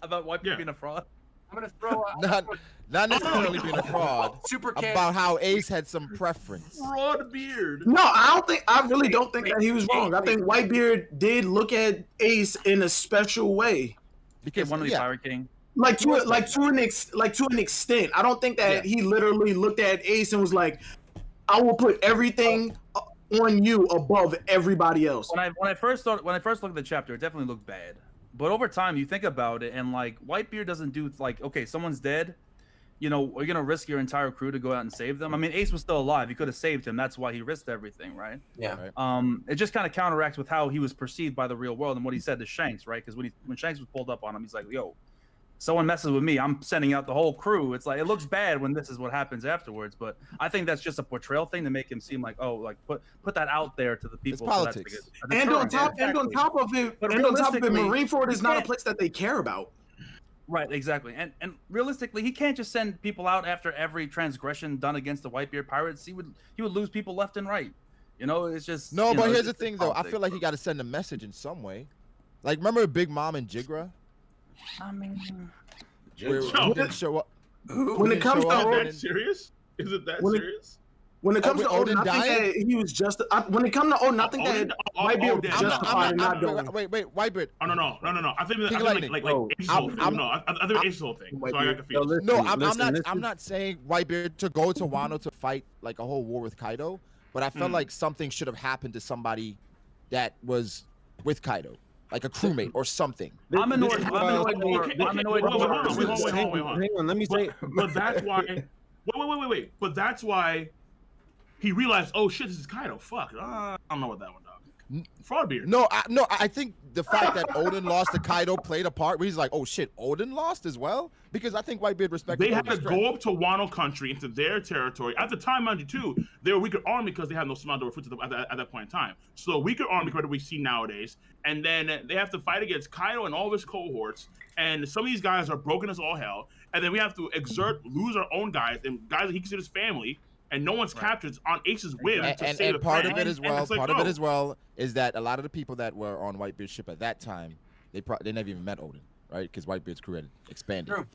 About Whitebeard being a fraud. I'm gonna throw out. Not necessarily being a fraud. About how Ace had some preference. Fraud beard. No, I really don't think that he was wrong. I think Whitebeard did look at Ace in a special way. Because one of the Pirate King. Like to an extent. I don't think that he literally looked at Ace and was like, I will put everything on you above everybody else. When I first looked at the chapter, it definitely looked bad. But over time, you think about it, and like Whitebeard doesn't do okay, someone's dead. You know, are you gonna risk your entire crew to go out and save them? I mean, Ace was still alive. He could have saved him. That's why he risked everything, right? Yeah. It just kind of counteracts with how he was perceived by the real world and what he said to Shanks, right? Because when Shanks was pulled up on him, he's like, "Yo, someone messes with me, I'm sending out the whole crew." It's like it looks bad when this is what happens afterwards, but I think that's just a portrayal thing to make him seem like, oh, like put that out there to the people. It's politics. And on top of it, Marineford is not a place that they care about. Right, exactly. And realistically, he can't just send people out after every transgression done against the Whitebeard pirates. He would lose people left and right. You know, it's just no. But here's the thing, though. I feel like he got to send a message in some way. Like, remember Big Mom and Jigra? I mean, where he didn't show up. When it comes to Odin, serious? Is it that serious? When it comes to Odin, I think that he was just. When it comes to Odin, I think that Whitebeard was justified in not going. Wait, Whitebeard. Oh no! I think like Ace's whole thing. I think Ace's whole thing. So I got confused. No, I'm not saying Whitebeard to go to Wano to fight like a whole war with Kaido, but I felt like something should have happened to somebody that was with Kaido. Like a crewmate or something. I'm annoyed. Hang on, let me say. But that's why. Wait. But that's why he realized, oh shit, this is Kaido. Fuck. I don't know what that one, dog. Fraudbeard. No. I think the fact that Odin lost to Kaido played a part. Where he's like, oh shit, Odin lost as well. Because I think Whitebeard respected. They had to go up to Wano country into their territory. At the time, mind you, too, they were a weaker army because they had no small recruits at that point in time. So a weaker army compared to what we see nowadays. And then they have to fight against Kaido and all of his cohorts. And some of these guys are broken as all hell. And then we have to lose our own guys and guys that he considers family. And no one's captured on Ace's whim to save the part of it as well. Part of it as well is that a lot of the people that were on Whitebeard's ship at that time, they never even met Odin, right? Because Whitebeard's crew had expanded. True.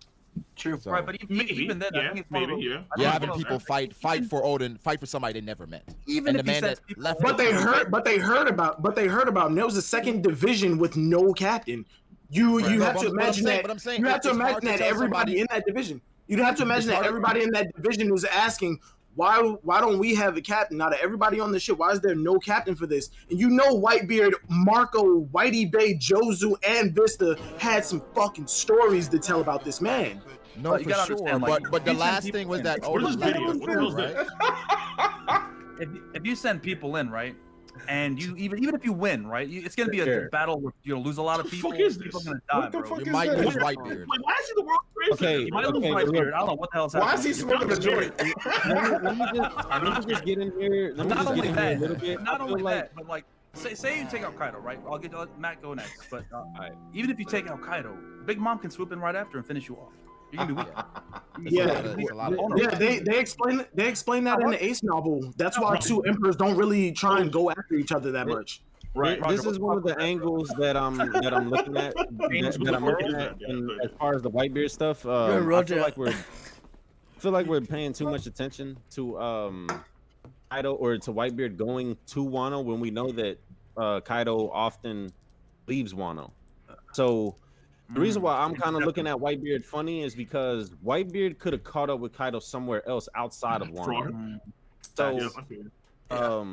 True. So, Right, but even then, I think it's maybe, you're having people fight for Odin, fight for somebody they never met. Even and if the he man sends that people left. But they heard about him. There was a second division with no captain. You have to imagine that. You have to imagine that everybody in that division. You'd have to imagine that everybody in that division was asking, why don't we have a captain? Out of everybody on the ship, why is there no captain for this? And you know Whitebeard, Marco, Whitey Bay, Jozu, and Vista had some fucking stories to tell about this man. No, for sure. But the last thing was that Odin left, right? If you send people in, right, and you even if you win, right, it's gonna be a battle where you'll lose a lot of people. People are gonna die, bro. You might lose Whitebeard. Wait, why is he the world crazy? Okay, You might lose Whitebeard. I don't know what the hell's happening. Why is he smoking a joint? Let me just get in here. Let me Not just only get in here a that, little bit. not only that, but like, say you take out Kaido, right? I'll let Matt go next. But even if you take out Kaido, Big Mom can swoop in right after and finish you off. You're gonna be weak. They explain that in the Ace novel. That's why two emperors don't really try and go after each other that much. Right. This is one of the angles that I'm looking at. And as far as the Whitebeard stuff, I feel like we're paying too much attention to Kaido or to Whitebeard going to Wano when we know that Kaido often leaves Wano. So the reason why I'm kind of looking at Whitebeard funny is because Whitebeard could have caught up with Kaido somewhere else outside of Wano. So, I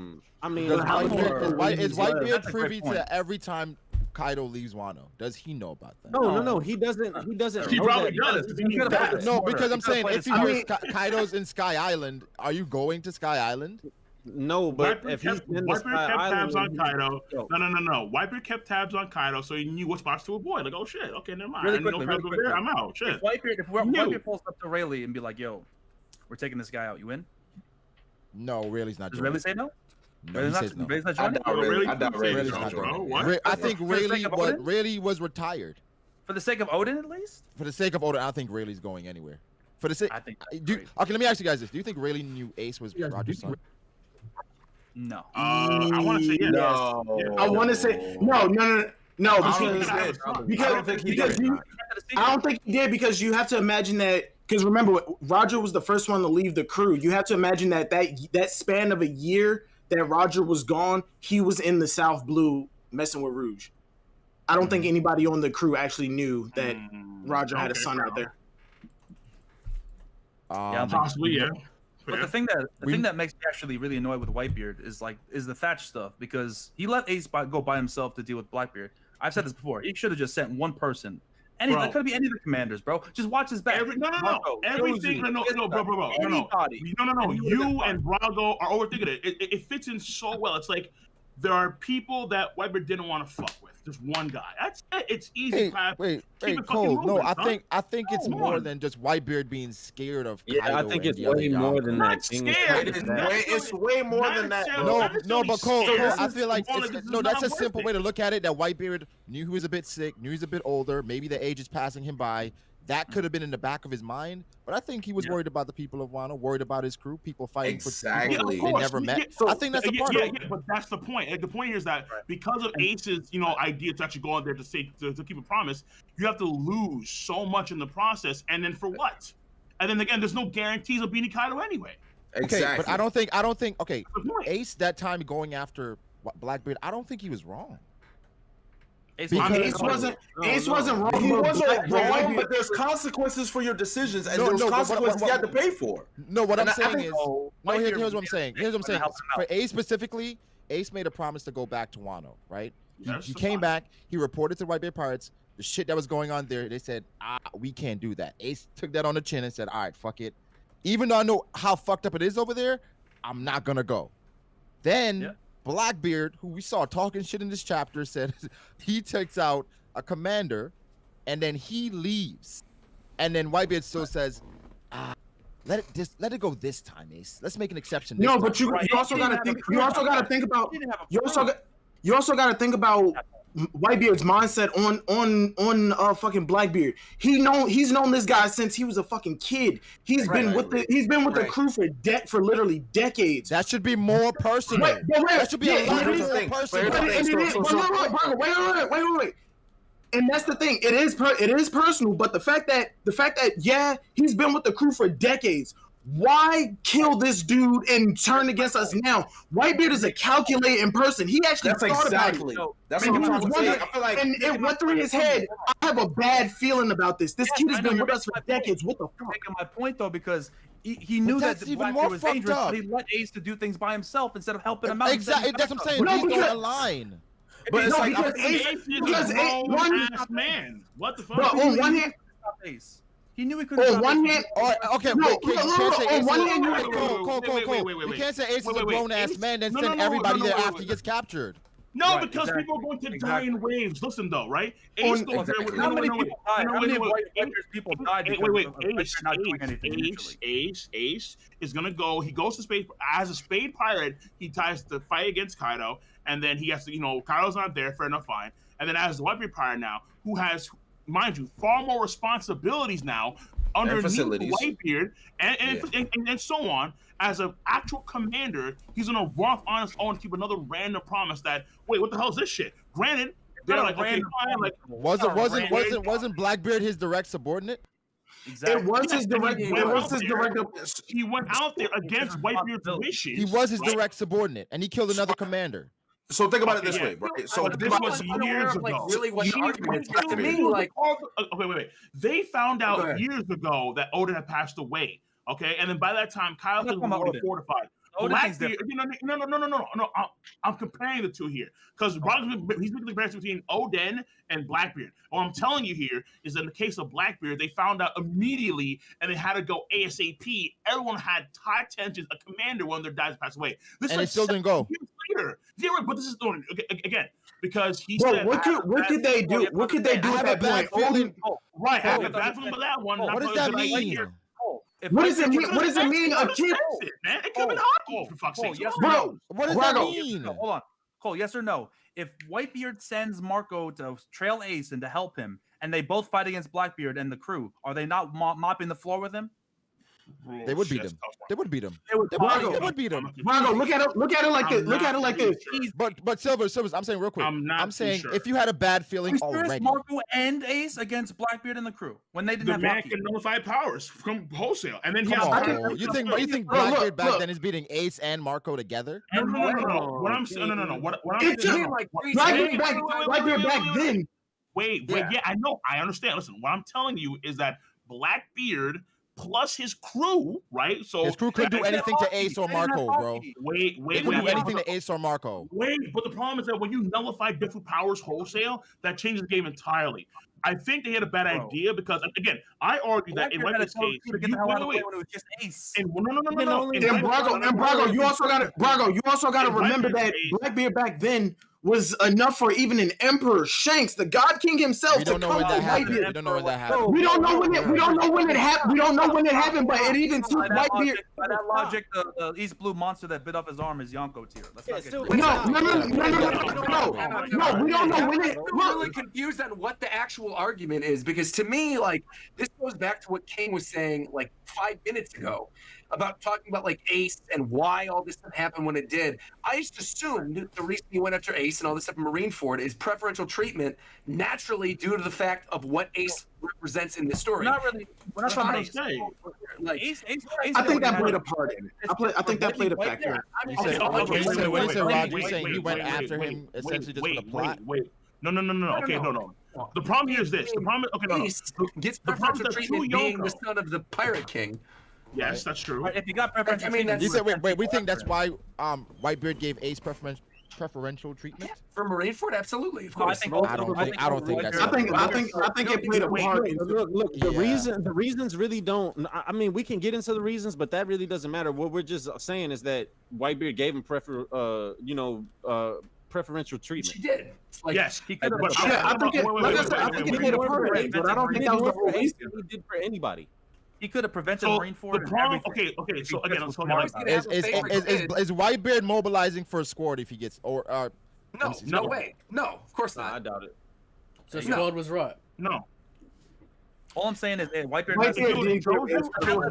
mean, is Whitebeard privy to every time Kaido leaves Wano? Does he know about that? No, he doesn't. He doesn't. He probably does. No, because I'm saying if you hear Kaido's in Sky Island, are you going to Sky Island? No, but if he's in the Sky Island, on Kaido. No. Whitebeard kept tabs on Kaido, so he knew what spots to avoid. Like, oh shit, okay, never mind. Really quickly. I'm out. Shit. If Whitebeard pulls up to Rayleigh and be like, "Yo, we're taking this guy out," you win? No, Rayleigh's not. Does Rayleigh say no? No, he says no. Rayleigh's not joining? I doubt Rayleigh's not joining. I think Rayleigh was retired. For the sake of Odin, at least. For the sake of Odin, I don't think Rayleigh's going anywhere. For the sake, I think. Okay, let me ask you guys this: do you think Rayleigh knew Ace was Roger's son? No. I want to say yes. No. I want to say no, because I don't think he did, because you have to imagine that, because remember, Roger was the first one to leave the crew. You have to imagine that span of a year that Roger was gone, he was in the South Blue messing with Rouge. I don't think anybody on the crew actually knew that Roger had a son out there. Possibly, yeah. But the thing that makes me actually really annoyed with Whitebeard is the Thatch stuff, because he let Ace go by himself to deal with Blackbeard. I've said this before. He should have just sent one person. That could be any of the commanders, bro. Just watch his back. Everything. No, bro. Anybody. No. You and Brago are overthinking it. It fits in so well. It's like there are people that Whitebeard didn't want to fuck with. Just one guy. That's it. It's easy. Wait, Cole. No, I think it's more than just Whitebeard being scared of Kaido. Yeah, I think it's way more than that. It's way more than that. No, but Cole, I feel like that's a simple way to look at it. That Whitebeard knew he was a bit sick, knew he's a bit older. Maybe the age is passing him by. That could have been in the back of his mind, but I think he was worried about the people of Wano, worried about his crew, people fighting for people they never met. I think that's a part of it. But that's the point. Like, the point here is that because of Ace's, idea to actually go out there to keep a promise, you have to lose so much in the process, and then for what? And then again, there's no guarantees of beating Kaido anyway. Exactly. Okay, but I don't think. Okay, Ace that time going after Blackbeard, I don't think he was wrong. Ace wasn't wrong. He wasn't wrong, but there's consequences for your decisions, and those consequences you have to pay for. No, what I'm saying is, here's what I'm saying. For Ace specifically, Ace made a promise to go back to Wano, right? He came back. He reported to Whitebeard Pirates the shit that was going on there. They said, we can't do that. Ace took that on the chin and said, all right, fuck it. Even though I know how fucked up it is over there, I'm not gonna go. Then Blackbeard, who we saw talking shit in this chapter, said he takes out a commander, and then he leaves, and then Whitebeard still says, let it go this time, Ace. Let's make an exception. No, but you also got to think. You also got to think about. You also got to think about Whitebeard's mindset on fucking Blackbeard. He's known this guy since he was a fucking kid. He's been with the crew for literally decades. That should be more personal. That should be a lot more personal. Wait. And that's the thing. It is personal, but the fact that yeah, he's been with the crew for decades. Why kill this dude and turn against us now? Whitebeard is a calculating person. He actually thought about it. That's what I'm trying to say. I feel like and it went through his head. I have a bad feeling about this. This kid has been with us for decades. What the fuck? Making my point though, because he knew that Blackbeard was dangerous, but he let Ace to do things by himself instead of helping him out. Exactly. That's what I'm saying. No, These don't align. But it's like Ace is a grown-ass man. What the fuck? But on one hand, Ace. He knew he couldn't. on one hand, Okay, No, wait, you can't say Ace. on one hand, You can't say Ace is a grown ass man, then send everybody there after he gets captured. No, because people are going to die in waves. Listen, though, right? Ace goes there with how many people died? How many people died? Ace is gonna go. He goes to space as a spade pirate. He tries to fight against Kaido, and then he has to. Kaido's not there. Fair enough, fine. And then as the Whitebeard pirate now, who has, mind you, far more responsibilities now underneath Whitebeard and so on. As an actual commander, he's gonna run off on his own to keep another random promise that, wait, what the hell is this shit? Granted, they're like, okay, fine, like wasn't Blackbeard his direct subordinate? Exactly. It was his direct. He went out there against Whitebeard's wishes. He was his direct subordinate, and he killed another commander. So think about it this way, right? So this was years ago. Really, what the argument is to me, like, okay, wait. They found out years ago that Odin had passed away. Okay, and then by that time, Kyle was already fortified. Blackbeard, no. I'm comparing the two here because he's making the comparison between Odin and Blackbeard. What I'm telling you here is that in the case of Blackbeard, they found out immediately and they had to go ASAP. Everyone had high tensions. A commander, one of their guys passed away. This and it still didn't go. Later. Yeah, but this is again because he Bro, said. What could they do? What could they do at that point? Odin, right? I have a bad feeling about that one. What does that mean? What does it mean? What does it mean? A kid? Man, it could have been hockey for fuck's sake. Bro, what does that mean? Hold on, Cole. Yes or no? If Whitebeard sends Marco to trail Ace and to help him, and they both fight against Blackbeard and the crew, are they not mopping the floor with him? They would beat him. They would beat him. They would beat him. Brago, look at it like this. But Silver, I'm saying real quick. I'm saying if you had a bad feeling already, Marco and Ace against Blackbeard and the crew when they didn't have man can nullify powers from wholesale, and then you think Blackbeard back then is beating Ace and Marco together? No. What I'm saying, What I'm saying, Blackbeard back then. Wait, yeah, I know, I understand. Listen, what I'm telling you is that Blackbeard plus his crew, right? So his crew could do anything to Ace or Marco, bro. Wait. They could do anything to Ace or Marco. Wait, but the problem is that when you nullify different powers wholesale, that changes the game entirely. I think they had a bad idea because, again, I argue that in Whitebeard's case, to get the hell out of the way when it was just Ace. No. And Brago, you also got to remember that Blackbeard back then was enough for even an Emperor Shanks, the God King himself, to come to Whitebeard. We don't know when that happened. We don't know when it happened. We don't know when it happened, but it even took Whitebeard. By that logic, the East Blue monster that bit off his arm is Yonko tier. No. We don't know when it. I'm really confused on what the actual argument is because to me, like, this goes back to what Kane was saying like 5 minutes ago about talking about like Ace and why all this stuff happened when it did. I just assumed the reason he went after Ace and all this stuff in Marineford is preferential treatment naturally due to the fact of what Ace represents in the story. Not really. We're not talking about Ace. Like, Ace I think that played a part in it. I think that played a factor. When you say Roger, you're saying he went after him essentially just for the plot? No. Okay, no. The problem here is this. The problem is, Ace gets preferential treatment being the son of the Pirate King. Yes, that's true. If you got preferential treatment, you said wait. We think that's why Whitebeard gave Ace preferential treatment for Marineford. Absolutely, of course. I don't think that's. I think it played a part. Look, the reasons really don't. I mean, we can get into the reasons, but that really doesn't matter. What we're just saying is that Whitebeard gave him preferential treatment. She did. Like, yes, he could have. I think it played a part in it, but I don't think that was the whole reason. He did for anybody. He could have prevented Marineford. The problem, okay. So again, let's talk about is Whitebeard mobilizing for a squad if he gets No way. No, of course not. I doubt it. So Squad was right. No. All I'm saying is, Whitebeard.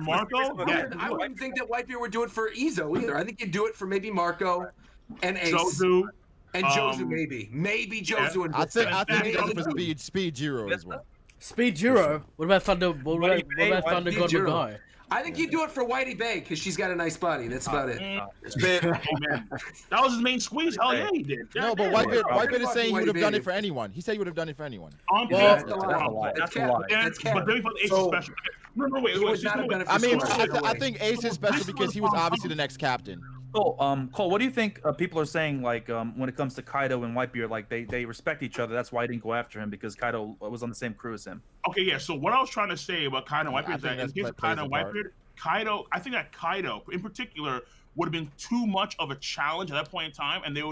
Marco. Yeah. I wouldn't think that Whitebeard would do it for Izo either. I think he'd do it for maybe Marco and Ace. And Jozu maybe Jozu and I think he does it for maybe. Speed Jiro as well. Speed Jiro. What about Thunder? What about Thunder God Guy? I think he'd do it for Whitey Bay because she's got a nice body. That's about it. Man, that was his main squeeze. Hell yeah, he did. No, but Whitebeard is saying he would have done it for anyone. He said he would have done it for anyone. That's a lie. But then Ace is special. No, wait. I mean, I think Ace is special because he was obviously the next captain. Cole, what do you think people are saying, like, when it comes to Kaido and Whitebeard, like, they respect each other, that's why he didn't go after him, because Kaido was on the same crew as him? Okay, yeah, so what I was trying to say about Kaido and Whitebeard is that in case of Kaido and Whitebeard, I think that Kaido, in particular, would have been too much of a challenge at that point in time, and they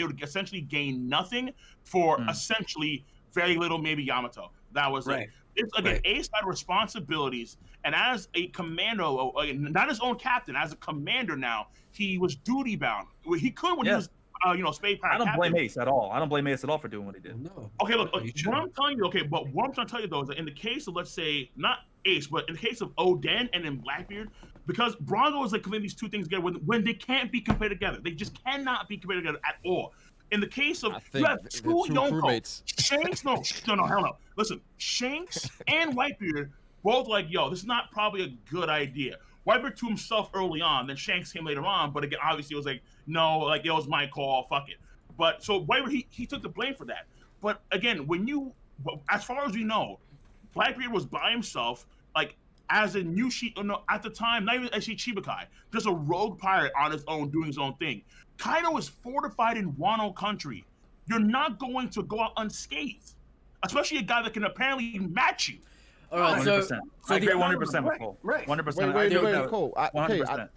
would essentially gain nothing for essentially very little, maybe Yamato. That was it. It's, again, Ace had responsibilities, and as a commando, not his own captain, as a commander now, he was duty bound. He could when he was, Spade Pirate. I don't blame Ace at all. I don't blame Ace at all for doing what he did. No. Okay, look, what I'm telling you, but what I'm trying to tell you though is that in the case of, let's say, not Ace, but in the case of Oden and then Blackbeard, because Brago is like committing these two things together when they can't be compared together. They just cannot be compared together at all. In the case of, you have two Yonko, Shanks, no, hell no. Listen, Shanks and Whitebeard both like, yo, this is not probably a good idea. Whitebeard to himself early on, then Shanks came later on, but again, obviously it was like, no, like, it was my call, fuck it. But so Whitebeard, he took the blame for that. But again, as far as we know, Blackbeard was by himself, like, as a new at the time, not even as Chichibukai, just a rogue pirate on his own, doing his own thing. Kaido is fortified in Wano country. You're not going to go out unscathed, especially a guy that can apparently match you. All right, 100%. so I agree 100% with Cole. 100%. Wait, Cole. 100%.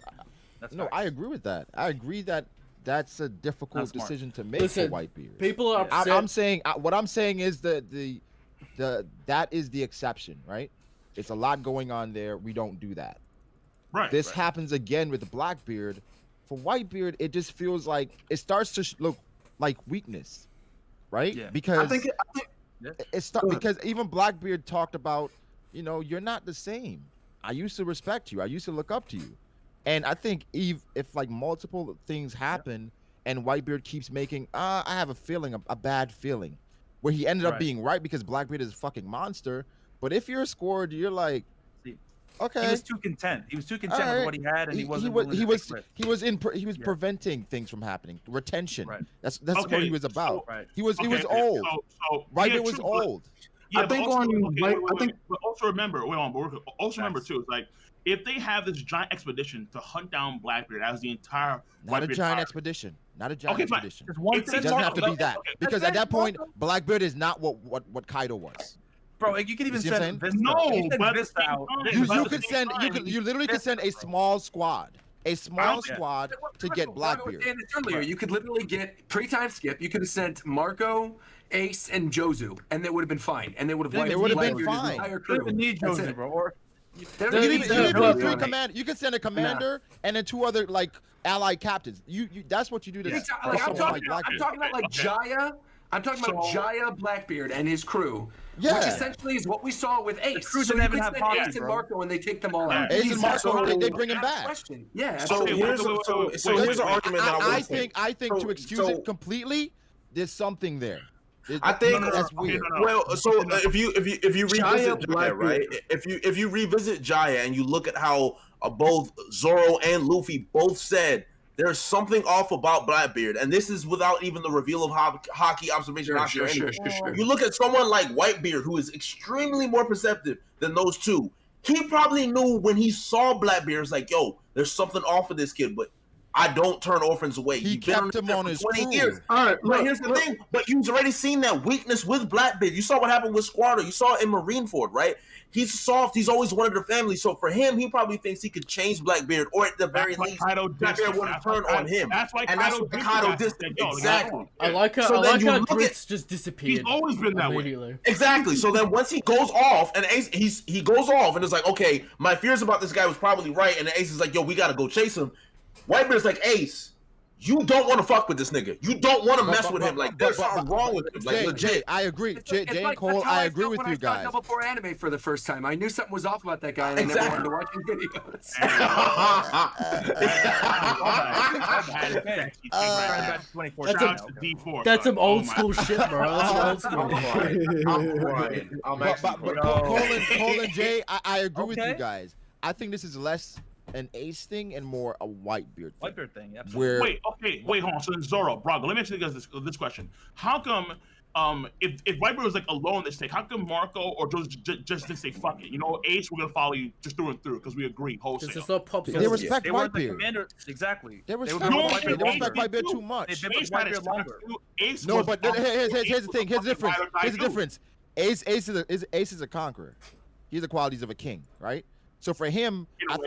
No, I agree with that. I agree that that's a difficult decision to make for Whitebeard. People are upset. I'm saying what I'm saying is that that is the exception, right? It's a lot going on there. We don't do that. Right. This happens again with Blackbeard. For Whitebeard, it just feels like it starts to look like weakness, right? Yeah. Because because even Blackbeard talked about, you're not the same. I used to respect you. I used to look up to you. And I think if like multiple things happen and Whitebeard keeps making, I have a feeling, a bad feeling, where he ended up being right because Blackbeard is a fucking monster. But if you're scored, you're like, okay. He was too content. He was too content with what he had, and he wasn't. He was preventing things from happening. Retention. Right. That's what he was about. He was old. Whitebeard was old. Yeah, but also remember too, it's like if they have this giant expedition to hunt down Blackbeard as the entire expedition. Not a giant expedition. It doesn't have to be that because at that point, Blackbeard is not what Kaido was. Bro, you can even send Vista. No, but Vista out. You literally could send a small squad. To get Blackbeard. Earlier, you could literally get pre-time skip. You could have sent Marco, Ace, and Jozu, and they would have been fine. And they would have been fine. They didn't need Jozu, bro. Or you can send a commander and then two other like allied captains. That's what you do to. I'm talking about like Jaya. I'm talking about Jaya Blackbeard and his crew, which essentially is what we saw with Ace. So you can send Ace and Marco and they take them all out. Ace and Marco, they bring him back. Yeah. So here's an argument. I think to excuse it completely, there's something there. I think that's weird. Well, so if you revisit Jaya, right? If you revisit Jaya and you look at how both Zoro and Luffy both said there's something off about Blackbeard, and this is without even the reveal of hockey observation. Sure. You look at someone like Whitebeard, who is extremely more perceptive than those two. He probably knew when he saw Blackbeard, it's like, yo, there's something off of this kid, but I don't turn orphans away. He kept him on his 20 years. All right, but here's the thing. But you've already seen that weakness with Blackbeard. You saw what happened with Squatter. You saw it in Marineford, right? He's soft. He's always wanted a family. So for him, he probably thinks he could change Blackbeard, or at the very least, Blackbeard wouldn't turn on him. That's why Kaido distant. Exactly. I like how Grits just disappeared. He's always been that way. Exactly. So then once he goes off, and Ace, he goes off, and it's like, okay, my fears about this guy was probably right, and Ace is like, yo, we got to go chase him. Whitebeard's like, Ace, you don't want to fuck with this nigga. You don't want to mess with him. Like, there's something wrong with him. Like, legit. Jay, I agree. Jay and Cole, I agree with you guys. When I saw Double 4 anime for the first time, I knew something was off about that guy, and I never wanted to watch his videos. That's some old school shit, bro. That's some old school. I'm crying. But Cole and Jay, I agree with you guys. I think this is less an Ace thing and more a Whitebeard thing. Whitebeard thing, absolutely. Wait, hold on. So then Zoro, Brago, let me ask you guys this question. How come, if Whitebeard was like alone this take, how come Marco or just didn't say fuck it? You know, Ace, we're gonna follow you just through and through because we agree wholesale. They respect Whitebeard. Exactly. They respect Whitebeard too much. They've been with Whitebeard longer. No, but here's the thing. Here's the difference. Ace is a conqueror. He's the qualities of a king, right? So for him, I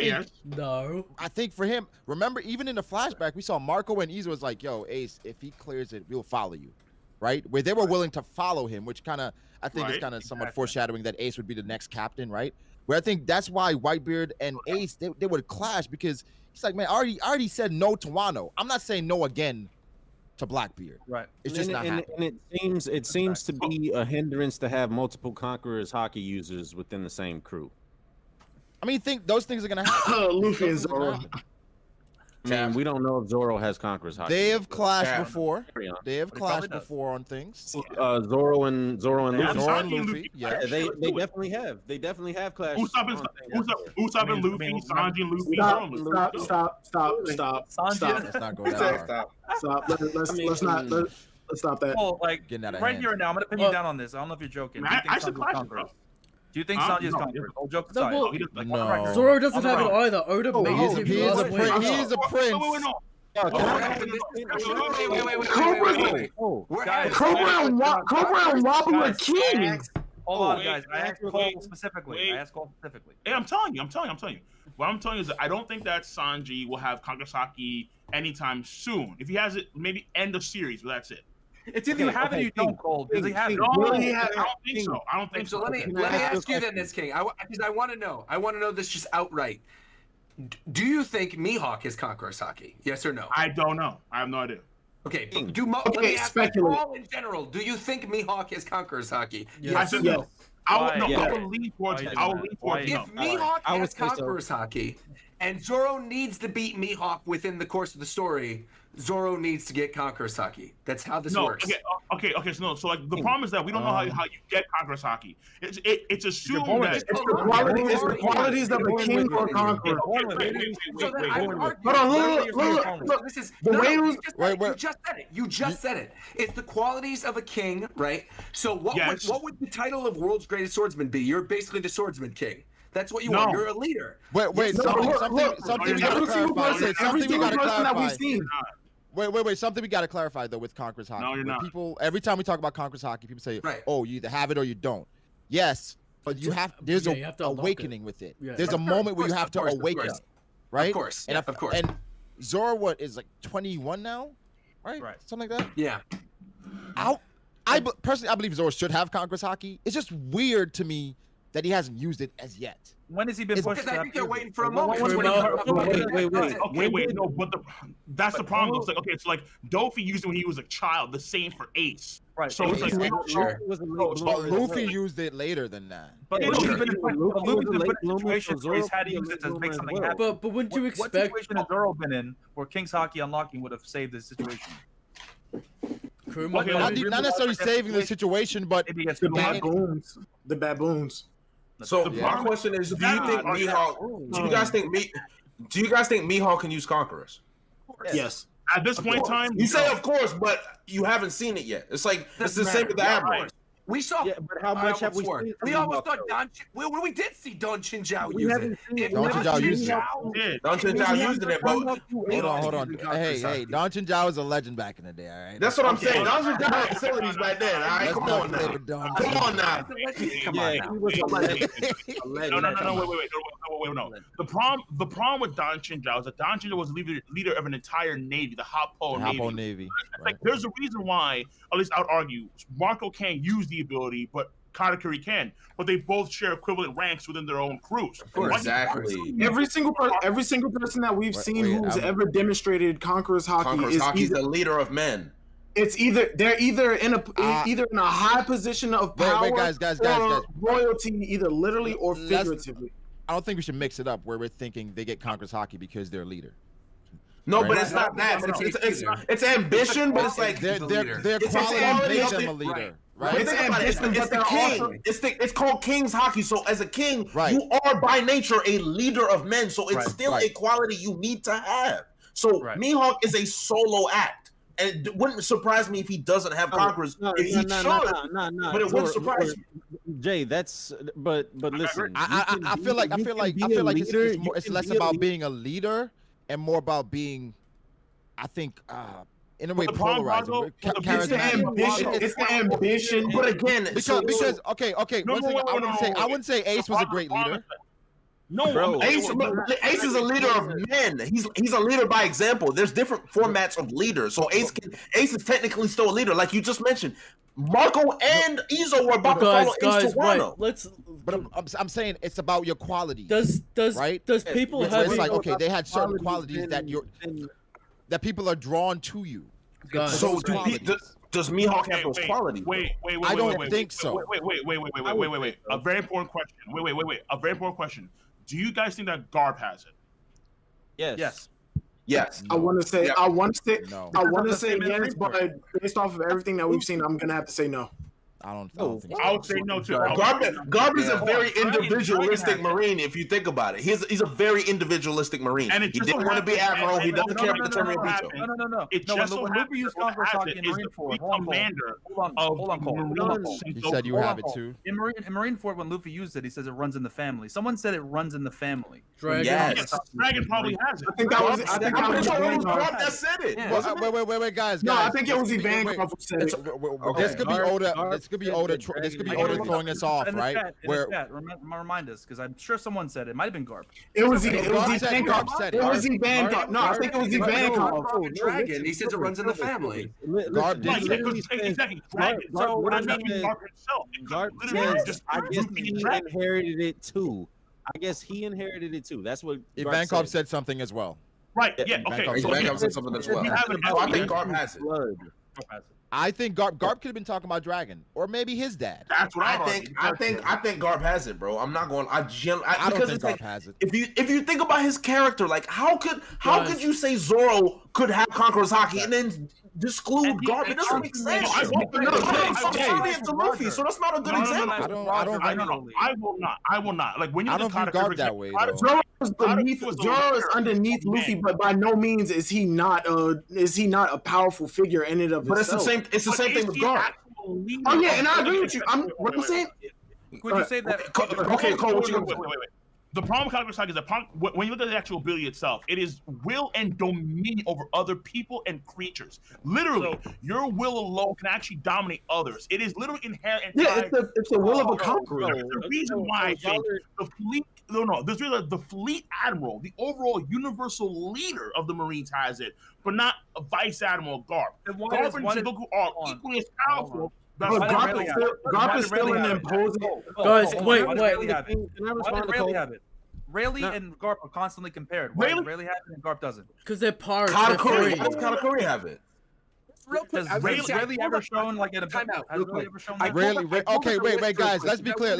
think for him, remember, even in the flashback, we saw Marco and Izo was like, yo, Ace, if he clears it, we'll follow you, right? Where they were willing to follow him, which kind of, I think is kind of somewhat foreshadowing that Ace would be the next captain, right? Where I think that's why Whitebeard and Ace, they would clash, because he's like, man, I already said no to Wano. I'm not saying no again to Blackbeard. Right. It's just not happening. And it seems to be a hindrance to have multiple Conquerors hockey users within the same crew. I mean, those things are gonna happen. Luffy and Zoro. Man, we don't know if Zoro has Conquerors hockey. They have clashed before. They have clashed before on things. Zoro and Luffy. Yeah, they definitely have. They definitely have clashed. Usopp and Luffy, Sanji and Luffy. Stop. Let's not go that far. Stop. Let's stop that. Well, like right here now, I'm gonna pin you down on this. I don't know if you're joking. I should clash, bro. Do you think Sanji is conquerors? Old joke aside. No. Zoro doesn't have it either. Oda made him. He's a prince. Cobra and Wobble are kings. Hold on, guys. I asked Cole specifically. Hey, I'm telling you. What I'm telling you is that I don't think that Sanji will have Kagasaki anytime soon. If he has it, maybe end of series, but that's it. It's if you have it or you don't, Cole. Does he have it? I don't think so. Let me ask you then, this King, because I want to know. I want to know this just outright. Do you think Mihawk is Conqueror's Haki? Yes or no? I don't know. I have no idea. Okay, let me ask you all in general. Do you think Mihawk is Conqueror's Haki? Yes. I will lean towards If Mihawk has Conqueror's Haki, and Zoro needs to beat Mihawk within the course of the story, Zoro needs to get Conqueror's Haki. That's how this works. Okay. So like the problem is that we don't know how you get Conqueror's Haki. It's assumed that it's the qualities of a king or conqueror. Hold on, look. This is you just said it. You just said it. It's the qualities of a king, right? So what would the title of World's Greatest Swordsman be? You're basically the Swordsman King. That's what you want. You're a leader. Wait. Something we gotta clarify. Something we gotta clarify. Wait. Something we got to clarify, though, with Conqueror's Haki. No, you're not. People, every time we talk about Conqueror's Haki, people say, oh, you either have it or you don't. Yes, but there's an awakening with it. Yeah. There's a moment where you have to awaken, right? Of course. And Zoro, is like 21 now? Right? Something like that? Yeah. Personally, I believe Zoro should have Conqueror's Haki. It's just weird to me that he hasn't used it as yet. When has he been pushed? Because I think they're waiting for a moment. Wait. No, but that's the problem. It's like, okay, it's like Dofi used it when he was a child. The same for Ace. Right. So it's like, but Luffy used it later than that. But Luffy's been in situations where he's had to use it to make something happen. But wouldn't you expect? What situation has Zoro been in where King's Haki unlocking would have saved this situation? Not necessarily saving the situation, but the baboons. So my question is, do you think Mihawk? Do you guys think Mihawk can use Conquerors? Yes. At this point in time, you say of course, but you haven't seen it yet. It's like it's the same with the Admiral. We saw. Yeah, but how much have we seen? We almost thought we did see Don Chinzhao use it. Don Chinzhao used it. Don Chinzhao used it, but hold on. Hey, Don Chinzhao was a legend back in the day, all right? That's what I'm saying. Don Chinzhao had facilities back then, all right? Come on now. No, wait. No. The problem with Don Chinzhao is that Don Chinzhao was leader of an entire navy, the Hoppo Navy. Like, there's a reason why, at least I would argue, Marco can't use the ability, but Katakuri can, but they both share equivalent ranks within their own crews. Exactly. Every single person that we've seen who's ever demonstrated Conqueror's Haki is the leader of men. It's either they're either in a high position of power, guys, royalty, either literally or figuratively. I don't think we should mix it up where we're thinking they get Conqueror's Haki because they're a leader. No, right? But it's not that. It's ambition, but it's like their quality makes them a leader. Right. It's ambition, but the king. It's called King's Haki. So as a king, you are by nature a leader of men. So it's still a quality you need to have. So Mihawk is a solo act. And it wouldn't surprise me if he doesn't have conquerors. But it wouldn't surprise me. Jay, but listen. I feel like it's less about being a leader and more about being, I think, in a way polarizing. It's the ambition. But again, because okay. One thing I wouldn't say Ace was a great leader. No, bro. Ace is a leader of men. He's a leader by example. There's different formats of leaders. So Ace is technically still a leader, like you just mentioned. Marco and Izo were about to follow Ace to Wano. But I'm saying it's about your quality. Does people have? It's like they had certain qualities that people are drawn to you. So does Mihawk have those qualities? Wait. I don't think so. Wait. A very important question. Wait. A very important question. Do you guys think that Garp has it? Yes. No. I want to say no. Yes, but based off of everything that we've seen, I'm gonna have to say no. I don't think so. I would say no too. Garp is a very individualistic Marine. If you think about it, he's a very individualistic Marine. And he didn't want to be admiral. He doesn't care about the term veto. No. It just so when Luffy used Conqueror's Haki in Marineford, hold on, Cole. He said you have it too. In Marineford, when Luffy used it, he says it runs in the family. Someone said it runs in the family. Yes. Dragon probably has it. I think that was Garp that said it. Wait, guys. No, I think it was Ivankov who said it. This could be Oda. This could be Oda throwing this off, right? Remind us, because I'm sure someone said it. Might have been Garp. It was Ivankov. It was Ivankov. No, I think it was Ivankov. Dragon. He says it runs in the family. Garp did. Exactly. So what does that mean? Garp says, I guess he inherited it too. That's what Ivankov said something as well. Right. Yeah. Okay. Ivankov said something as well. So I think Garp has it. I think Garp could have been talking about Dragon, or maybe his dad. That's what I think. I think Garp has it, bro. I'm not going. I don't think Garp has it. If you think about his character, like how could you say Zoro could have Conqueror's Haki and then exclude Garp? It doesn't make sense. To Luffy, so that's not a good example. I will not. Like when you look at Garp that way. Zoro is underneath Luffy, but by no means is he not a powerful figure in and of itself. But it's the same thing with Garp. Oh yeah, and I agree with you. What I'm saying. Could you say that? Okay, Cole, what you gonna say? Wait. The problem with Conqueror's Haki is that when you look at the actual ability itself, it is will and dominion over other people and creatures. Literally, your will alone can actually dominate others. It is literally inherent. It's the will of a conqueror. The reason why I think the fleet. No. There's really the fleet admiral, the overall universal leader of the Marines has it, but not a vice admiral Garp. Garp and Sengoku are equally as powerful. Garp is still an imposing. Guys, wait. Rayleigh and Garp are constantly compared. Why does Rayleigh have it and Garp doesn't? Because they're parts. Katakuri. Why does Katakuri have it? Has Rayleigh ever shown like in a timeout? Okay, wait, guys. Let's be clear.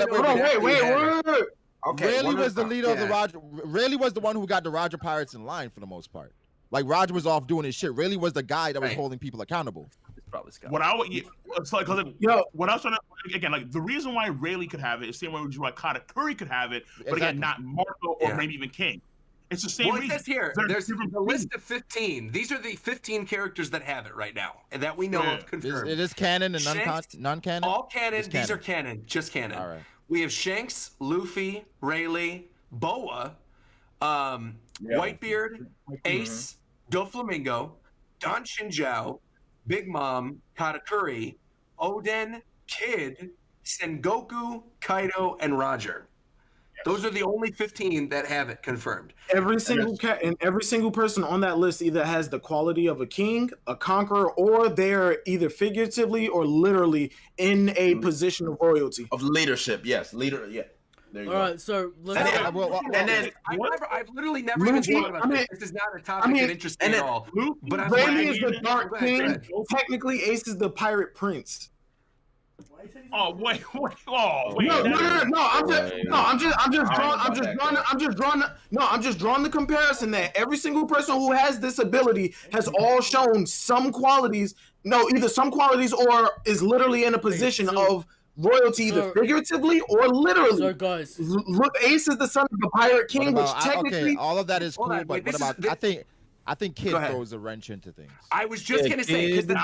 Wait. Okay, Rayleigh was the leader of the Roger. Rayleigh was the one who got the Roger Pirates in line for the most part. Like Roger was off doing his shit. Rayleigh was the guy that was holding people accountable. Probably Scott. What I was trying to again, like the reason why Rayleigh could have it is the same way why Katakuri could have it, but again, not Marco or maybe even King. It's the same reason. It says here, there's a list of 15. These are the 15 characters that have it right now, and that we know of confirmed. It is canon and non-canon. All canon. These are canon, just canon. All right. We have Shanks, Luffy, Rayleigh, Boa, Whitebeard, Ace, Doflamingo, Don Shinjao, Big Mom, Katakuri, Oden, Kid, Sengoku, Kaido, and Roger. Those are the only 15 that have it confirmed. Every single person on that list either has the quality of a king, a conqueror, or they're either figuratively or literally in a position of royalty. Of leadership, yes. Leader, yeah. There you go. All right, so let's. I've literally never even thought about this. This is not a topic that interests me at all. But I'm Rhaemy is the Dark King. Technically, Ace is the Pirate Prince. Oh wait! No, I'm just drawing the comparison that every single person who has this ability has all shown some qualities. No, either some qualities or is literally in a position of royalty, either figuratively or literally. So guys, look, Ace is the son of the Pirate King, which technically all of that is cool. But what about? I think Kid throws a wrench into things. I was just gonna say because the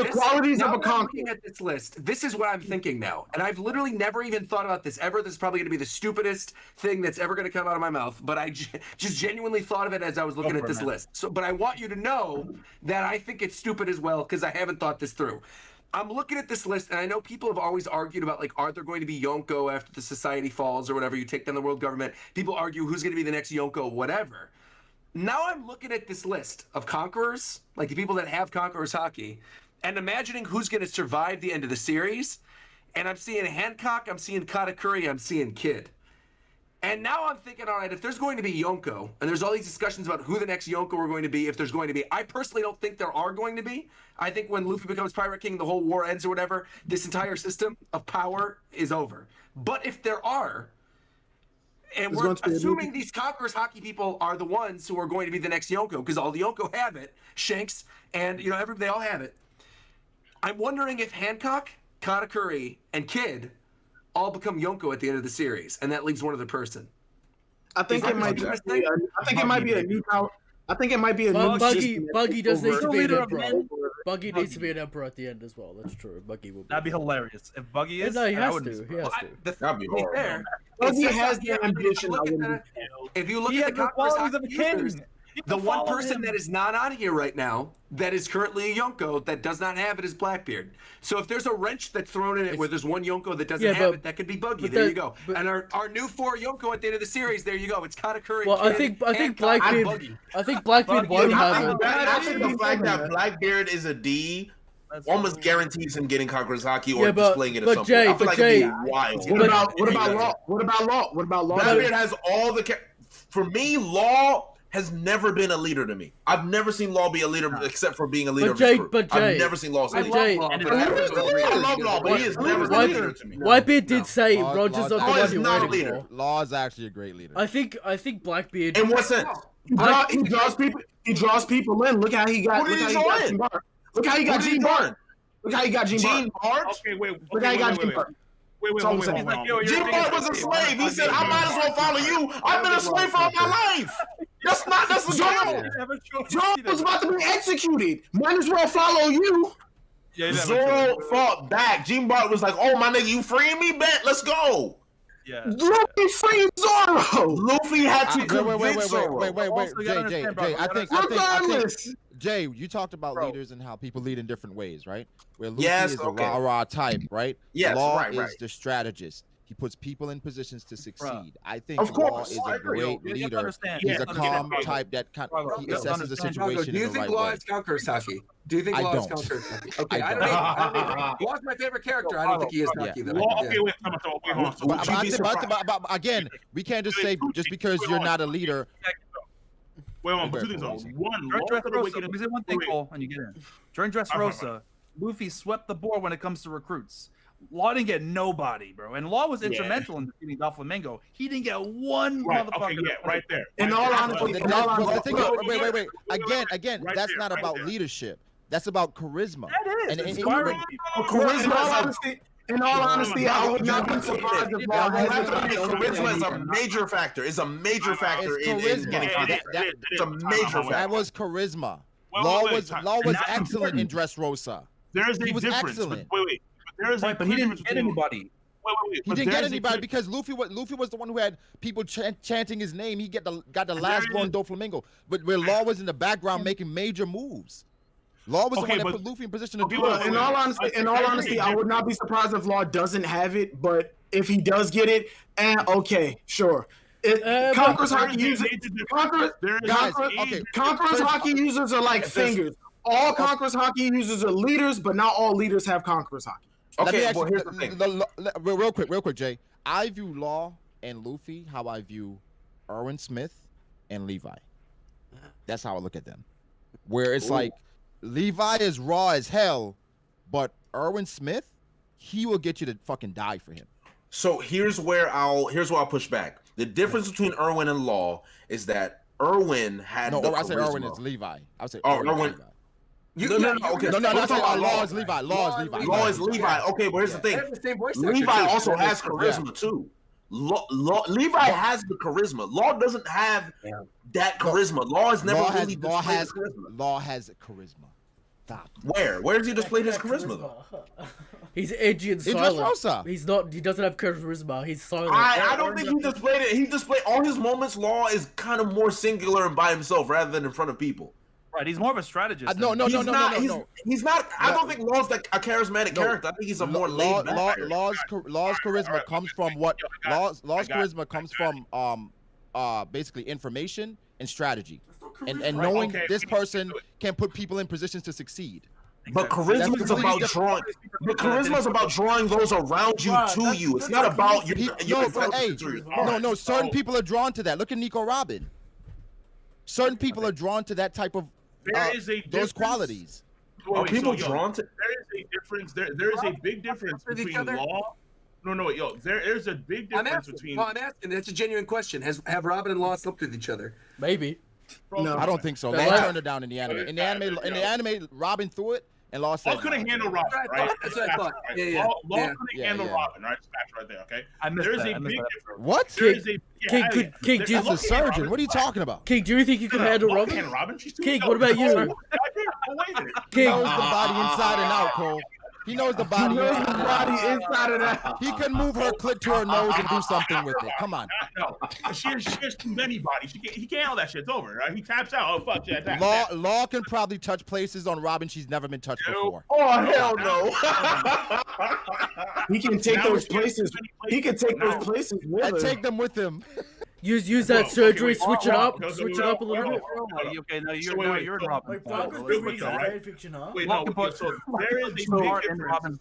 qualities of a conqueror. Looking at this list, this is what I'm thinking now, and I've literally never even thought about this ever. This is probably gonna be the stupidest thing that's ever gonna come out of my mouth, but I just genuinely thought of it as I was looking at this list. So, but I want you to know that I think it's stupid as well because I haven't thought this through. I'm looking at this list, and I know people have always argued about, like, are there going to be Yonko after the society falls or whatever? You take down the world government. People argue who's going to be the next Yonko, whatever. Now I'm looking at this list of conquerors, like the people that have conquerors hockey, and imagining who's going to survive the end of the series. And I'm seeing Hancock, I'm seeing Katakuri, I'm seeing Kid. And now I'm thinking, all right, if there's going to be Yonko, and there's all these discussions about who the next Yonko are going to be, if there's going to be, I personally don't think there are going to be. I think when Luffy becomes Pirate King, the whole war ends or whatever, this entire system of power is over. But if there are, and we're assuming these conquerors hockey people are the ones who are going to be the next Yonko, because all the Yonko have it, Shanks, and they all have it. I'm wondering if Hancock, Katakuri, and Kid all become Yonko at the end of the series, and that leaves one other person. I think it might be a new power. I think it might be a new system. Buggy does need to be an emperor. Buggy needs to be an emperor at the end as well. That's true. Buggy will. That'd be hilarious if Buggy is. No, he has to. He has to. That'd be horrible. Buggy has the ambition. If you look at the qualities of a king, the one person that is not on here right now that is currently a Yonko that does not have it is Blackbeard. So if there's a wrench that's thrown in it where there's one Yonko that doesn't have it, that could be Buggy. There you go. And our new 4 Yonko at the end of the series, there you go. It's Katakuri. Well, I think Blackbeard. I think Blackbeard won't have it. I think the fact that Blackbeard is a D almost guarantees him getting Conqueror's Hockey or displaying it at some point. I feel like it'd be wild. What about Law? What about Law? Blackbeard has all the. For me, Law has never been a leader to me. I've never seen Law be a leader except for being a leader of his crew. I've never seen Law. I love Law, but he is never a leader to me. Whitebeard did say Roger's not the one you're waiting for. Law is actually a great leader. I think Blackbeard. In what sense? He draws people in. Look how he got. Look how he got Gene Barn. Look how he got Gene Barn. Okay, wait. Look how he got Gene Barn. Wait. Gene Barn was a slave. He said, "I might as well follow you. I've been a slave for all my life." That's not necessarily. Zoro was about to be executed. Might as well follow you. Zoro fought back. Gene Barn was like, "Oh my nigga, you freeing me? Bet, let's go." Yeah. Luffy freed Zoro. Luffy had to convince Zoro. Wait, Jay. I think Jay, you talked about leaders and how people lead in different ways, right? Where Luffy is the rah-rah type, right? Yes, Law right. is the strategist. He puts people in positions to succeed. I think Law is a great leader. He's a calm type that he assesses the situation Do you in the think right Law way. is Conqueror's Hockey? Do you think Law is Conqueror's Hockey? Okay, I don't. Law's my favorite character. I don't think he is Hockey though. Okay, wait, But again, we can't just say just because you're not a leader. Wait, two things. One, one thing, Cole, and you get in. During Dressrosa, Luffy swept the board when it comes to recruits. Law didn't get nobody, bro. And Law was instrumental in defeating Doflamingo. He didn't get one motherfucker. Okay, right there. In all honesty, wait. Again, that's not about leadership. That's about charisma. That is. Inspiring charisma. In all honesty, I would not be surprised if Law charisma is a major factor. It's a major factor in getting it's a major factor. That was charisma. Law was excellent in Dressrosa. There's a difference. Excellent. Wait. But he didn't get anybody. He didn't get anybody because Luffy was the one who had people chanting his name. He got the last blow on Doflamingo. But where Law was in the background making major moves. Law was the Okay, one that but- put Luffy in position to do Look, it. In all honesty, I would not be surprised if Law doesn't have it, but if he does get it, okay, sure. Conqueror's Hockey users, Conqueror's Hockey users are like fingers. All Conqueror's Hockey users are leaders, but not all leaders have Conqueror's Hockey. Okay, well, here's the thing. Real quick, Jay. I view Law and Luffy how I view Erwin Smith and Levi. That's how I look at them. Where it's like Levi is raw as hell, but Erwin Smith, he will get you to fucking die for him. So here's where I'll push back. The difference between Erwin and Law is that Erwin had No, the I say charisma. Erwin is Levi. I say Oh, Erwin. Erwin. Is Levi. Okay. No, I say about Law is Levi. Law is Levi. Law is Levi. Okay, but here's the thing. Levi also has charisma too. Levi has the charisma. Law doesn't have that charisma. Law has never really displayed charisma. Law has charisma. Stop. Where has he displayed his charisma though? He's edgy and silent. He's not. He doesn't have charisma. He's silent. I don't think he displayed it. He displayed all his moments. Law is kind of more singular and by himself rather than in front of people. Right, he's more of a strategist. No. He's not. I don't think Law's like a charismatic character. I think he's a more laid back. Law's charisma comes from what? Law's charisma comes from basically information and strategy, and knowing this person can put people in positions to succeed. But charisma is about drawing. But charisma is about drawing those around you to you. It's not about your. No. Certain people are drawn to that. Look at Nico Robin. Certain people are drawn to that type of those qualities. Are people drawn to? There is a difference. There is a big difference between Law. There is a big difference between. I'm asking. That's a genuine question. Have Robin and Law slept with each other? Maybe. No, I don't think so. Law turned it down in the anime. In the anime, Robin threw it, and Law said. Law couldn't handle Robin, right? That's what I thought. Law couldn't handle Robin, right? That's right there, okay? There is a big difference. What? King, he's a surgeon. What are you talking about? King, do you think you can handle Robin? King, what about you? King knows the body inside and out, Cole. He knows the body inside and out. He can move her clit to her nose and do something with it. Come on. No, she has too many bodies. He can't handle that shit. It's over, right? He taps out. Oh fuck yeah. Law can probably touch places on Robin she's never been touched before. Oh hell no. He can take those places. He can take those places with him. Take them with him. Use that surgery. Switch it up a little bit. Okay, no, you're in Robin. Fan fiction, huh? Wait, no. So there is a big difference.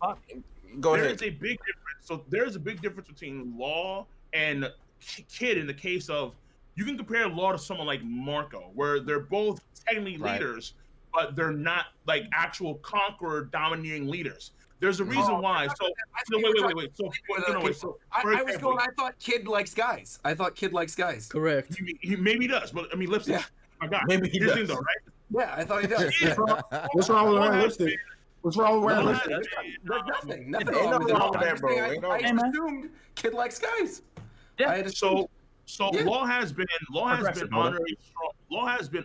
Go ahead. There is a big difference. So there is a big difference between Law and Kid in the case of you can compare Law to someone like Marco, where they're both technically leaders, but they're not like actual conqueror domineering leaders. There's a reason why. So wait. I thought Kid likes guys. Correct. He maybe does, but I mean, lipstick. My God. Maybe he does. Though, right? Yeah, I thought he does. What's wrong with wearing lipstick? What's wrong with wearing lipstick? Nothing wrong with that, bro. I assumed Kid likes guys. Yeah. So Law has been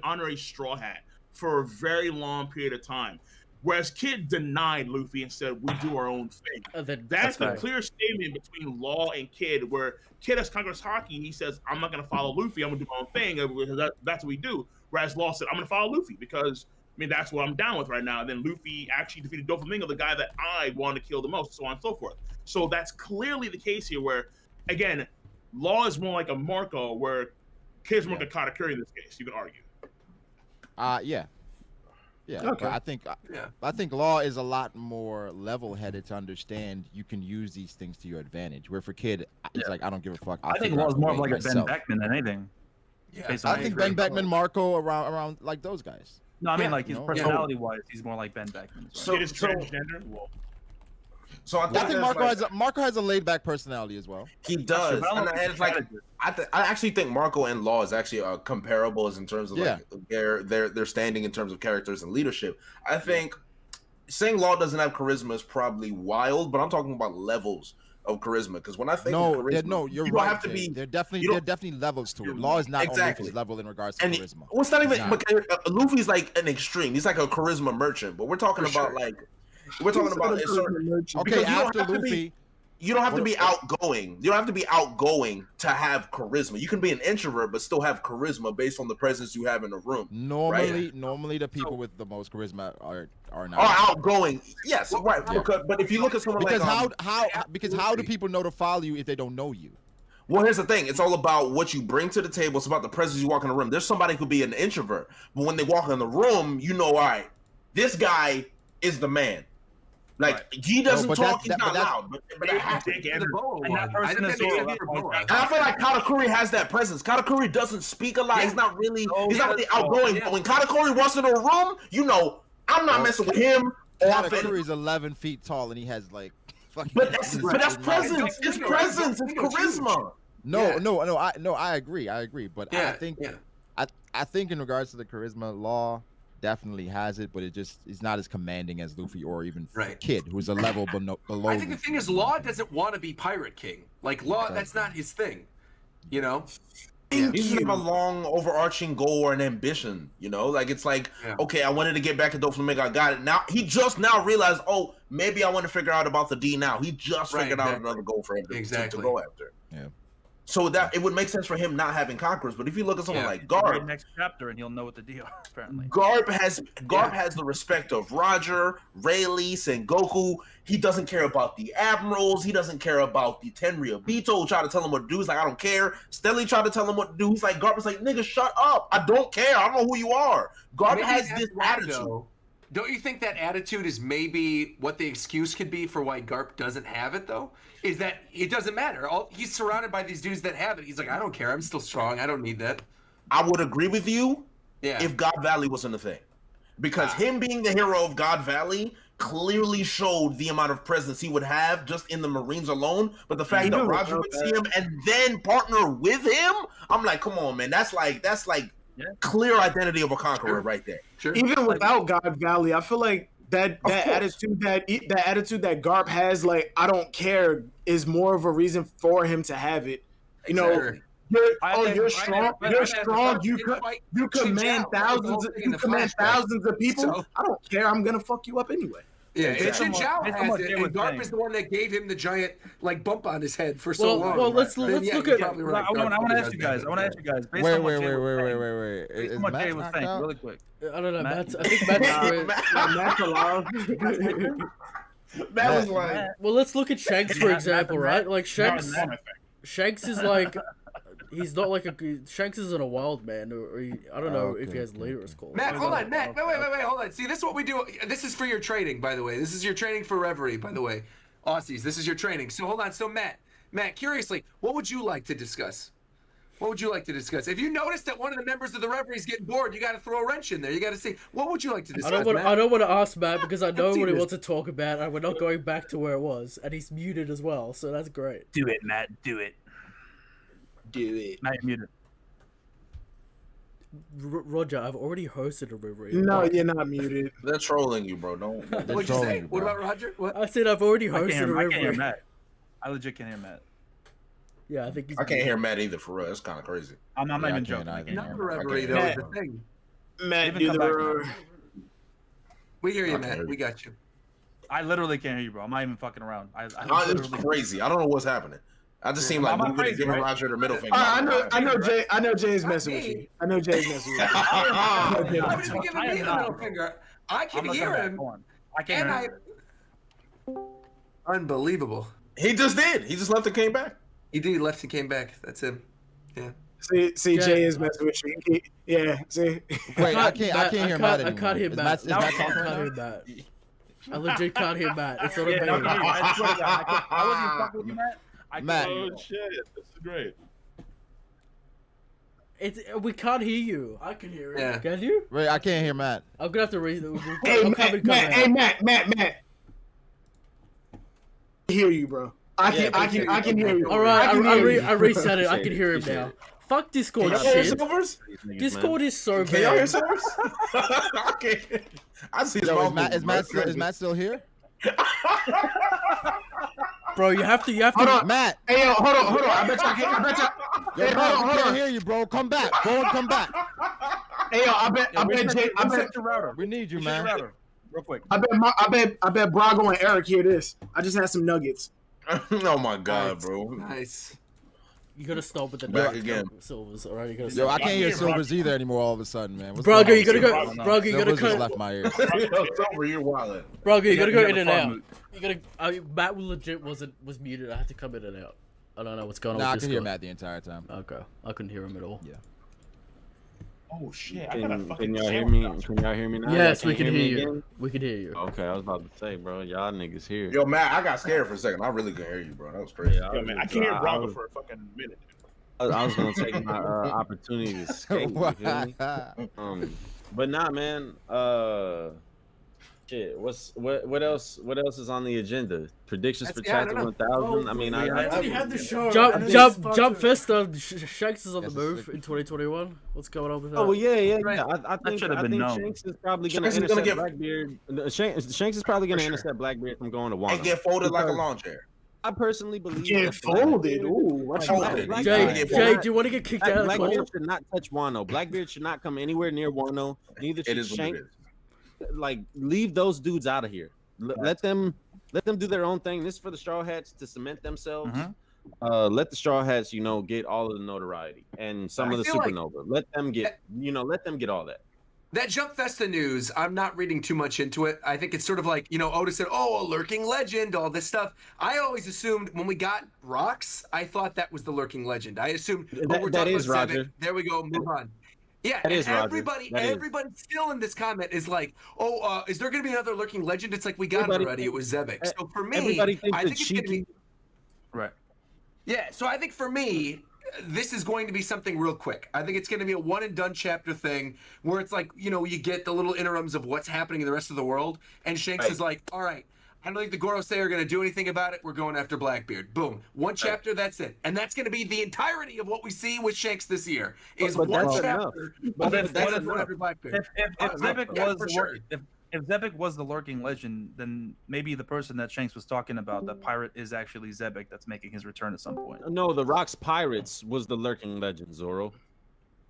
honorary Straw Hat for a very long period of time. Whereas Kid denied Luffy and said, we do our own thing. That's the clear statement between Law and Kid, where Kid has Conqueror's Hockey and he says, I'm not going to follow Luffy. I'm going to do my own thing because that's what we do. Whereas Law said, I'm going to follow Luffy because, that's what I'm down with right now. And then Luffy actually defeated Doflamingo, the guy that I wanted to kill the most, so on and so forth. So that's clearly the case here where, again, Law is more like a Marco, where Kid's more like a Katakuri in this case, you could argue. Yeah, okay. I think Law is a lot more level-headed to understand you can use these things to your advantage. Where for Kid, it's like I don't give a fuck. I think Law is more of like a Ben Beckman than anything. Yeah, I think Ben Beckman, Marco, around like those guys. No, I mean like his personality-wise, he's more like Ben Beckman. So Kid is transgender. So I think Marco has a laid-back personality as well. He does, and it's like I actually think Marco and Law is actually comparable in terms of like their standing in terms of characters and leadership. I think saying Law doesn't have charisma is probably wild, but I'm talking about levels of charisma because when I think of charisma, you're you right. Don't have to be. There are definitely levels to it. Law is not on Luffy's level in regards to charisma. Well, it's not even. Luffy's like an extreme. He's like a charisma merchant, but we're talking about like. We're talking about okay. After Luffy, You don't have to be outgoing. You don't have to be outgoing to have charisma. You can be an introvert but still have charisma based on the presence you have in the room. Normally the people with the most charisma are not outgoing. Yes, right. Yeah. But if you look at someone because like how do people know to follow you if they don't know you? Well, here's the thing. It's all about what you bring to the table. It's about the presence you walk in the room. There's somebody who could be an introvert, but when they walk in the room, you know, all right, this guy is the man. Like, he doesn't talk, he's not loud. But that happens. And I feel like Katakuri has that presence. Katakuri doesn't speak a lot. He's not really, he's not really outgoing. But when Katakuri walks into a room, you know, I'm not messing with him. Katakuri is 11 feet tall and he has like fucking. But that's presence. It's presence. It's charisma. I agree. But I think in regards to the charisma, Law definitely has it, but it's not as commanding as Luffy or even Kid, who's a level below. I think the thing is, Law doesn't want to be Pirate King. Like Law, that's not his thing. You know. He doesn't have a long overarching goal or an ambition, you know? Like, it's like, okay, I wanted to get back to Doflamingo, I got it. Now, he just now realized, oh, maybe I want to figure out about the D now. He just figured out another goal for him to go after. Yeah. So that it would make sense for him not having conquerors, but if you look at someone like Garp, next chapter and he'll know what the deal are, apparently. Garp has the respect of Roger, Rayleigh, and Goku. He doesn't care about the admirals. He doesn't care about the Tenryubito who try to tell him what to do. He's like, I don't care. Stelly tried to tell him what to do. He's like, Garp was like, nigga, shut up. I don't care. I don't know who you are. Garp has this attitude. Don't you think that attitude is maybe what the excuse could be for why Garp doesn't have it, though? Is that it doesn't matter. He's surrounded by these dudes that have it. He's like, I don't care. I'm still strong. I don't need that. I would agree with you if God Valley wasn't a thing. Because him being the hero of God Valley clearly showed the amount of presence he would have just in the Marines alone. But the fact that Roger would see him and then partner with him, I'm like, come on, man. That's like clear identity of a conqueror right there. Sure. Even without God Valley, I feel like that attitude that Garp has, like, I don't care, is more of a reason for him to have it. You know, you're strong. You're strong. You command thousands. You command thousands of people. So, I don't care. I'm gonna fuck you up anyway. Yeah, Chin Zhao has it, and Garp is the one that gave him the giant like bump on his head for so long. Well, let's look at. I want to ask you guys. Wait. Based on what Jay was saying, really quick. I don't know. I think Matt's alive. That was like. Well, let's look at Shanks for example, right? Like Shanks is like. He's not like Shanks isn't a wild man, or I don't know if he has leader's call. Matt, hold on, Matt. Wait, hold on. See, this is what we do. This is for your training, by the way. This is your training for Reverie, by the way. Aussies, this is your training. So hold on. So Matt, curiously, what would you like to discuss? What would you like to discuss? If you notice that one of the members of the Reverie is getting bored, you got to throw a wrench in there. You got to see. What would you like to discuss? I don't want to ask Matt because I know what he wants to talk about, and we're not going back to where it was, and he's muted as well, so that's great. Do it, Matt. Do it. Matt, you're muted. Roger, I've already hosted a Reverie. No, you're not muted. They're trolling you, bro. Don't. What'd you say? What about Roger? What? I said I've already hosted a Reverie. I can't hear Matt. I legit can't hear Matt. Yeah, I think I can't hear Matt either. For real, it's kind of crazy. I'm not even joking. Not the Reverie though. Is the thing. Matt, do the. We hear you, Matt. We got you. I literally can't hear you, bro. I'm not even fucking around. It's crazy. I don't know what's happening. I just seem like moving giving Roger the middle finger. I know Jay's messing with you. I know Jay's messing with you. I was giving me the middle finger. I can hear him. I can't hear him. Unbelievable. He just did. He just left and came back. He did. He left and came back. That's him. Yeah. See, Jay is messing with you. Yeah. See. Wait, I can't hear Matt anymore. I can't hear Matt. I can't hear Matt. I legit can't hear Matt. It's not a bad. I wasn't fucking with you, Matt. Matt. Oh shit, this is great. We can't hear you. I can hear it. Yeah. Can you? Wait, I can't hear Matt. I'm gonna have to raise it. Hey, Matt. I hear you, bro. I can hear you. All right, I reset it. I can hear him now. Fuck Discord shit. Discord is so bad. Can y'all hear Silvers? Okay. I see. Is Matt still here? Bro, you have to. Hold on, Matt. Hey, yo, hold on. I bet you. Yo, bro, we can't hear you, bro. Come back. Come back. Hey, yo, I bet your router. We need you, man. Real quick. I bet Brago and Eric hear this. I just had some nuggets. Oh my god, bro. Nice. You gotta stop with the Back dark again. Silvers, alright? You gotta Yo, stop. I can't hear Silvers either anymore. All of a sudden, man. What's Brago, going you gotta on, go. Silvers? Brago, you gotta Silvers just cut. left my ears. Silver, you're wildin'. Brago, you gotta go in a and farm out. moot. You gotta. Matt legit was muted. I had to come in and out. I don't know what's going on. Nah, I with could hear Discord. Matt the entire time. Okay, I couldn't hear him at all. Yeah. Oh shit! I gotta Can fucking. y'all hear me? Can y'all hear me now? Yes, Y'all we can hear hear me you. again? We can hear you. Okay, I was about to say, bro, y'all niggas here. Yo, Matt, I got scared for a second. I really couldn't hear you, bro. That was crazy. Yeah, Yo, man, I can't hear Braga for a fucking minute. I was gonna take my opportunity to escape. You feel me? But nah, man. Shit. What else? What else is on the agenda? Predictions for Chapter 1000. I mean, I already had the show. Jump Festa. Shanks is on the move in 2021. What's going on with that? Oh well, yeah. I think known. Shanks is probably gonna Shanks is gonna intercept get- Blackbeard. Shanks is probably gonna intercept Blackbeard from going to Wano. And get folded like a lawn chair. I personally believe Get that folded. Ooh, what you Folded. got? Jay, do you want to get kicked out of the Blackbeard club? should not touch Wano. Blackbeard should not come anywhere near Wano. Neither It should is what it Shanks. is. Like, leave those dudes out of here. Let them do their own thing. This is for the Straw Hats to cement themselves. Let the Straw Hats, get all of the notoriety and some of the supernova. Let them get all that. That Jump Festa news, I'm not reading too much into it. I think it's sort of like, Otis said, oh, a lurking legend, all this stuff. I always assumed when we got rocks, I thought that was the lurking legend. I assumed, we're that talking is about Roger. Sebek. There we go, move on. Yeah, That and is Roger. everybody That is. still in this comment is like, is there going to be another lurking legend? It's like, we got it already. It was Sebek. So for me, Everybody thinks I that think it's going to be... Right. Yeah, so I think for me, this is going to be something real quick. I think it's going to be a one and done chapter thing where it's like, you get the little interims of what's happening in the rest of the world. And Shanks is like, all right, I don't think the Gorosei are going to do anything about it. We're going after Blackbeard. Boom. One chapter, that's it. And that's going to be the entirety of what we see with Shanks this year is But one that's chapter. But That's if going after Blackbeard. If Sebek Yeah, was for the sure. if Sebek was the lurking legend, then maybe the person that Shanks was talking about, that pirate, is actually Sebek that's making his return at some point. No, the Rocks Pirates was the lurking legend, Zoro.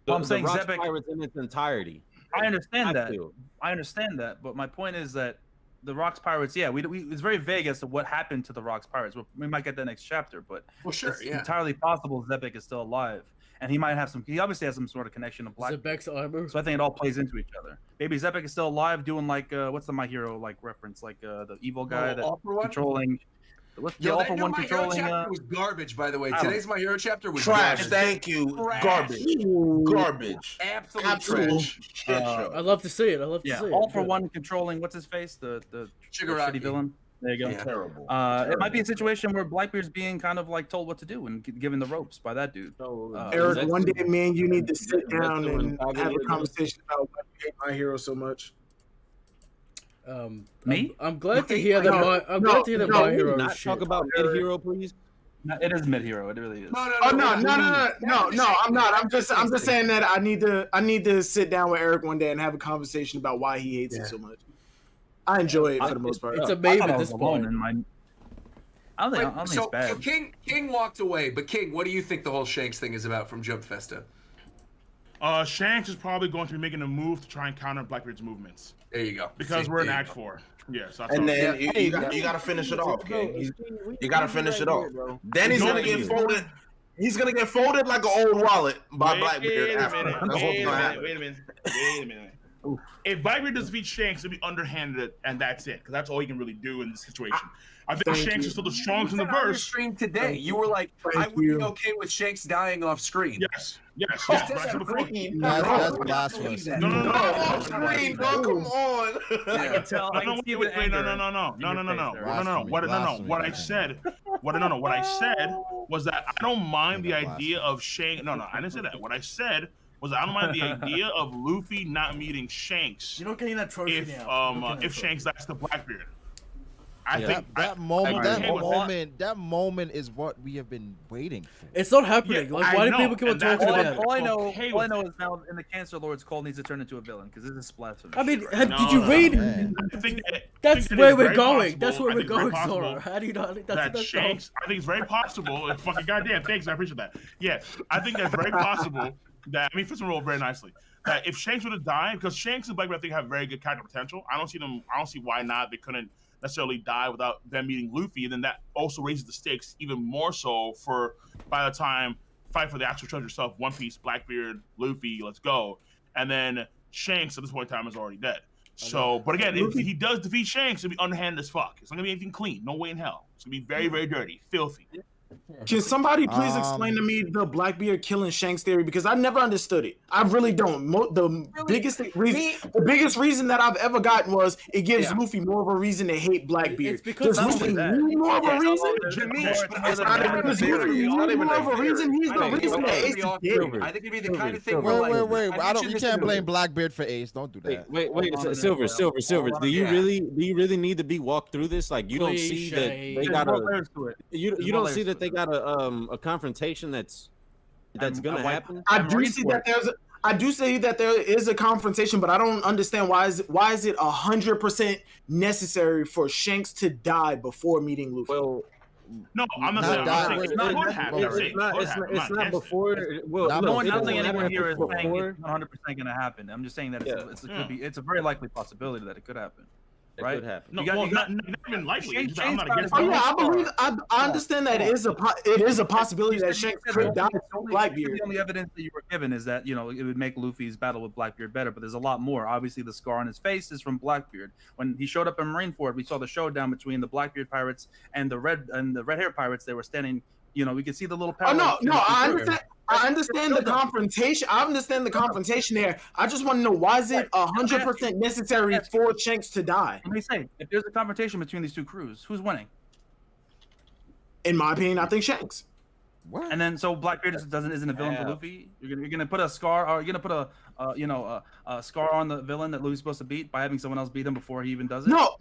I'm saying Rocks Sebek- Pirates in its entirety. I understand that. feel. I understand that, but my point is that the Rocks Pirates, it's very vague as to what happened to the Rocks Pirates. We might get that next chapter, but it's entirely possible Sebek is still alive, and he obviously has some sort of connection to Black. Sebek's armor. So I think it all plays into each other. Maybe Sebek is still alive, doing what's the My Hero reference, the evil guy that All for One? controlling. What's the Yo, All that for new One My Hero controlling? chapter was garbage, by the way. I don't- Today's My Hero chapter was Trash. garbage. Thank you. Trash. Garbage. Absolute trash. Shit show. I love to see it. I love to see it. All for Good. One controlling what's his face, the Shigaraki. shitty villain. There you go. Yeah. Terrible. It might be a situation where Blackbeard's being kind of told what to do and given the ropes by that dude. Eric, one day, man, you need to sit down and have a conversation about why you hate My Hero so much. Me? I'm glad to hear that. My hero Not shit. talk about Mid Hero, please. No, it is Mid Hero. It really is. No. Oh no, I'm not. I'm just saying that I need to sit down with Eric one day and have a conversation about why he hates it so much. I enjoy it for the most part. It's a I babe thought I at was this alone point. in my. I don't think it's So bad. King walked away, but King, what do you think the whole Shanks thing is about from Jump Festa? Shanks is probably going to be making a move to try and counter Blackbeard's movements. There you go. Because See, we're in there you Act go. 4. Yes. That's And all. then you got to finish it off, King. You got to finish it off. Then he's gonna get folded. He's gonna get folded like an old wallet by Blackbeard after. That's what's gonna happen. Wait a minute. If Blackbeard does defeat Shanks, it'll be underhanded, and that's it. Because that's all he can really do in this situation. I think Shanks is still the strongest in the You said on your verse. stream today, you were like, I would be okay with Shanks dying off screen. Yes. But I said before. That's blasphemous. No. Off screen, bro. Come on. I can tell. I can see the anger No. What I said was that I don't mind the idea of Shanks. No, I didn't say that. What I said was I don't mind the idea of Luffy not meeting Shanks You're not getting that trophy if Shanks dies to Blackbeard. I think that moment is what we have been waiting for. It's not happening. Yeah, Why do I know, people keep on and that's talking why- about it? All I know with is now in the Cancer Lord's Call needs to turn into a villain because this is blasphemous. I mean, No, did you read? Man. I think That's that where it's we're very going. possible- That's where I we're think it's very going, Zoro. possible How do you not? that That's Shanks, I think it's very possible. Fucking goddamn, thanks, I appreciate that. Yeah, I think that's very possible that fits and roll very nicely. That if Shanks would have died, because Shanks and Blackbeard I think have very good character potential. I don't see why not. They couldn't necessarily die without them meeting Luffy, and then that also raises the stakes even more so for by the time fight for the actual treasure itself, One Piece, Blackbeard, Luffy, let's go, and then Shanks at this point in time is already dead. So, but again, if he does defeat Shanks, it'll be underhanded as fuck. It's not gonna be anything clean. No way in hell. It's gonna be very, very dirty, filthy. Can somebody please explain to me the Blackbeard killing Shanks theory? Because I never understood it. I really don't. Biggest reason that I've ever gotten was it gives Luffy more of a reason to hate Blackbeard. It's because Does Luffy need more of a reason? It's not even more of a reason. He's the reason that Ace is dead. I think it'd be the kind of thing where wait. You can't blame Blackbeard for Ace. Don't do that. Wait. Silver. Do you really need to be walked through this? Like you don't see that they got you don't see that they got a confrontation that's gonna happen. I do see that there is a confrontation, but I don't understand why is it 100% necessary for Shanks to die before meeting Luffy? Well, no, I'm not saying it's not what happened. It's not before. Well, I don't think anyone here is saying it's 100% going to happen. I'm just saying that it's a very likely possibility that it could happen. Right? It could happen. No, not even likely. I'm not against I understand that it is a possibility that Shanks could die to Blackbeard. The only evidence that you were given is that, it would make Luffy's battle with Blackbeard better, but there's a lot more. Obviously, the scar on his face is from Blackbeard. When he showed up in Marineford, we saw the showdown between the Blackbeard pirates and the red hair pirates. They were standing. We could see the little. Oh no! I understand. I understand the confrontation. I understand the confrontation there. I just want to know, why is it 100% necessary for Shanks to die? Let me say, if there's a confrontation between these two crews, who's winning? In my opinion, I think Shanks. What? And then so Blackbeard isn't a villain for Luffy. You're gonna put a scar, or you're gonna put a scar on the villain that Luffy's supposed to beat by having someone else beat him before he even does it. No,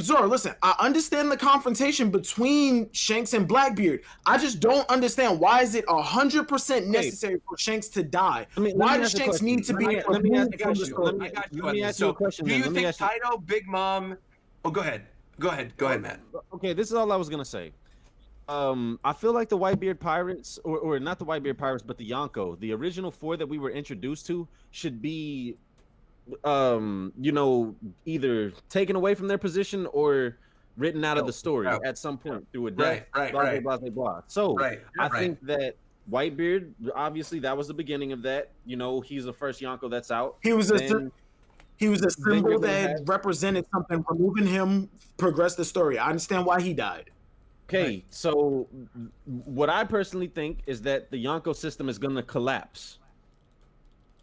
Zoro, listen. I understand the confrontation between Shanks and Blackbeard. I just don't understand, why is it 100% necessary for Shanks to die? Why does Shanks need to be? Let me ask you a question. Do you think Kaido, Big Mom? Oh, go ahead, Matt. Okay, this is all I was gonna say. I feel like the Whitebeard Pirates, or not the Whitebeard Pirates, but the Yonko, the original 4 that we were introduced to, should be, either taken away from their position or written out of the story at some point through a death. Blah. So I think that Whitebeard, obviously, that was the beginning of that. He's the first Yonko that's out. He was a symbol that represented something. Removing him progressed the story. I understand why he died. Okay, so what I personally think is that the Yonko system is going to collapse.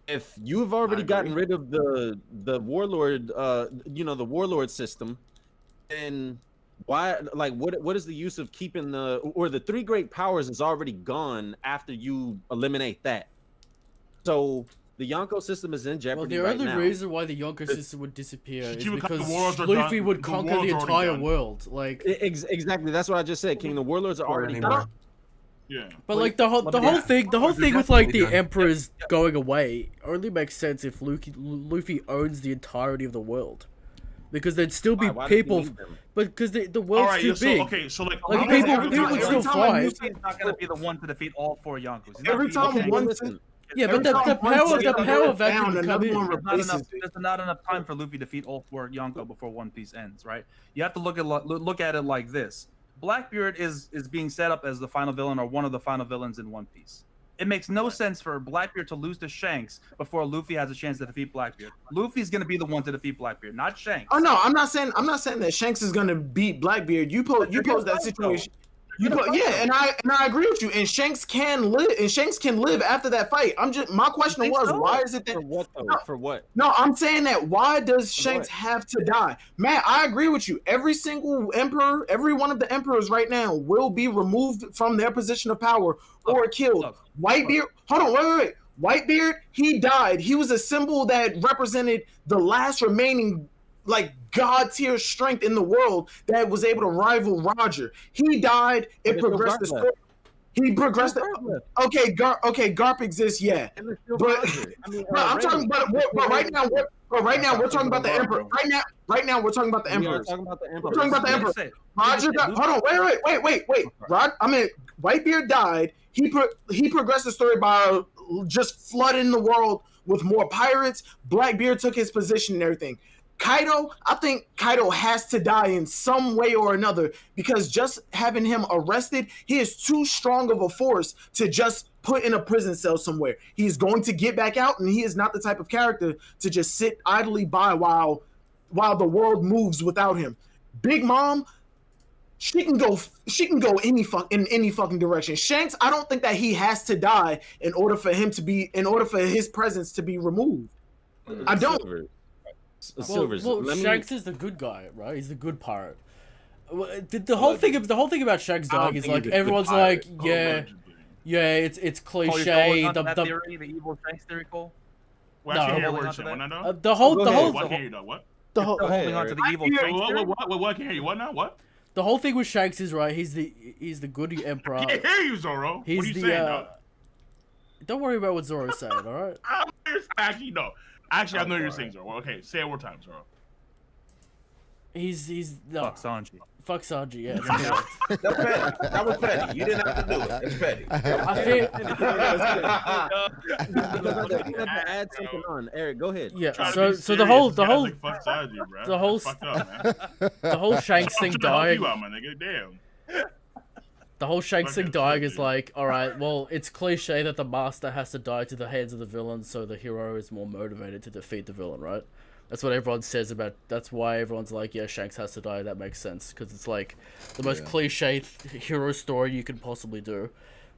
If you've already gotten rid of the warlord, the warlord system, then why? Like, what is the use of keeping the 3 great powers is already gone after you eliminate that? So the Yonko system is in jeopardy right now. Well, the only reason why the Yonko system would disappear is because Luffy would conquer the entire world. Like exactly, that's what I just said, King. The warlords are already done. Yeah. But like the whole thing with like the emperors going away only makes sense if Luffy owns the entirety of the world. Because there'd still be people, but because the world's too big. Okay, so like people would still fight. Luffy's not gonna be the one to defeat all 4 Yonkos. Every time one. Yeah, but the power vacuum come in. There's not enough time for Luffy to defeat all 4 Yonko before One Piece ends, right? You have to look at it like this. Blackbeard is being set up as the final villain, or one of the final villains in One Piece. It makes no sense for Blackbeard to lose to Shanks before Luffy has a chance to defeat Blackbeard. Luffy's gonna be the one to defeat Blackbeard, not Shanks. Oh no, I'm not saying that Shanks is gonna beat Blackbeard. You pose that situation. And I agree with you. And Shanks can live after that fight. My question was, why is it that for what? No, I'm saying that, why does Shanks have to die? Matt, I agree with you. Every single emperor, every one of the emperors right now will be removed from their position of power or killed. Whitebeard, hold on, wait. Whitebeard, he died. He was a symbol that represented the last remaining god tier strength in the world that was able to rival Roger. He died. It progressed the story. He progressed. Okay, Garp exists, yeah. But I'm talking about. But right now we're talking about the Emperor. Right now we're talking about the Emperor. We're talking about the Emperor. Roger, hold on, wait. Whitebeard died. He progressed the story by just flooding the world with more pirates. Blackbeard took his position and everything. Kaido, I think Kaido has to die in some way or another because just having him arrested, he is too strong of a force to just put in a prison cell somewhere. He is going to get back out, and he is not the type of character to just sit idly by while the world moves without him. Big Mom, she can go in any fucking direction. Shanks, I don't think that he has to die in order for his presence to be removed. I don't. Well, Shanks is the good guy, right? He's the good pirate. The whole thing about Shanks dying is like everyone's like, yeah, it's cliche. The theory, the evil Shanks theory, Cole. The whole holding on to the evil Shanks theory. What? Can hear you? What now? What? The whole thing with Shanks is right. He's the good emperor. I can't hear you, Zoro. He's what are you saying, dog? Don't worry about what Zoro's saying, all right? Actually, no. Actually, I know you're saying, Zoro. Okay, say it one more time, Zoro. He's no. Fuck Sanji. Fuck Sanji, yeah. That's petty. That was petty. You didn't have to do it. It's petty. I think. Add something on, Eric. Go ahead. Yeah. So the whole fuck Sanji, bro. the whole fucked up, man. the whole Shanks thing dying. You out, my nigga. Damn. The whole Shanks thing dying is like, all right, well, it's cliche that the master has to die to the hands of the villain, so the hero is more motivated to defeat the villain, right? That's what everyone says about. That's why everyone's like, yeah, Shanks has to die. That makes sense because it's like the most cliche hero story you can possibly do,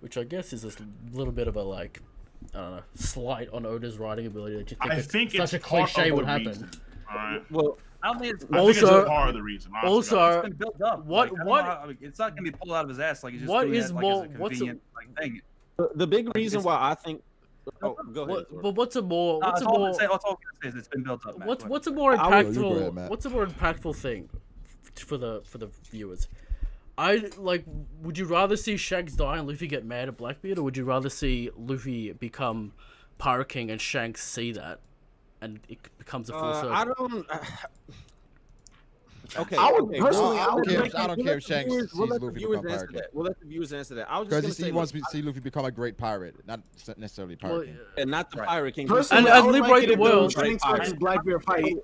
which I guess is a little bit of a like, I don't know, slight on Oda's writing ability that you think such a cliche would happen. All right. Well, I don't think it's also part of the reason. Also, it's been built up. What? It's not gonna be pulled out of his ass like he's just what doing is it, more? like, as a convenient thing. The big reason why I think. Oh, go ahead. But what's a more? What's a all more? I'm gonna say is it's been built up. Matt. What's a more impactful? Go ahead, what's a more impactful thing for the viewers? I like. Would you rather see Shanks die and Luffy get mad at Blackbeard, or would you rather see Luffy become Pirate King and Shanks see that, and it becomes a full circle? I don't. Okay. I would personally. I don't care if Shanks sees Luffy become pirate. We'll let the viewers answer that. I was Because just he wants to see Luffy become a great pirate, not necessarily pirate king. and not the pirate king. Personally, And I would liberate the it if world. Shanks versus Blackbeard fight.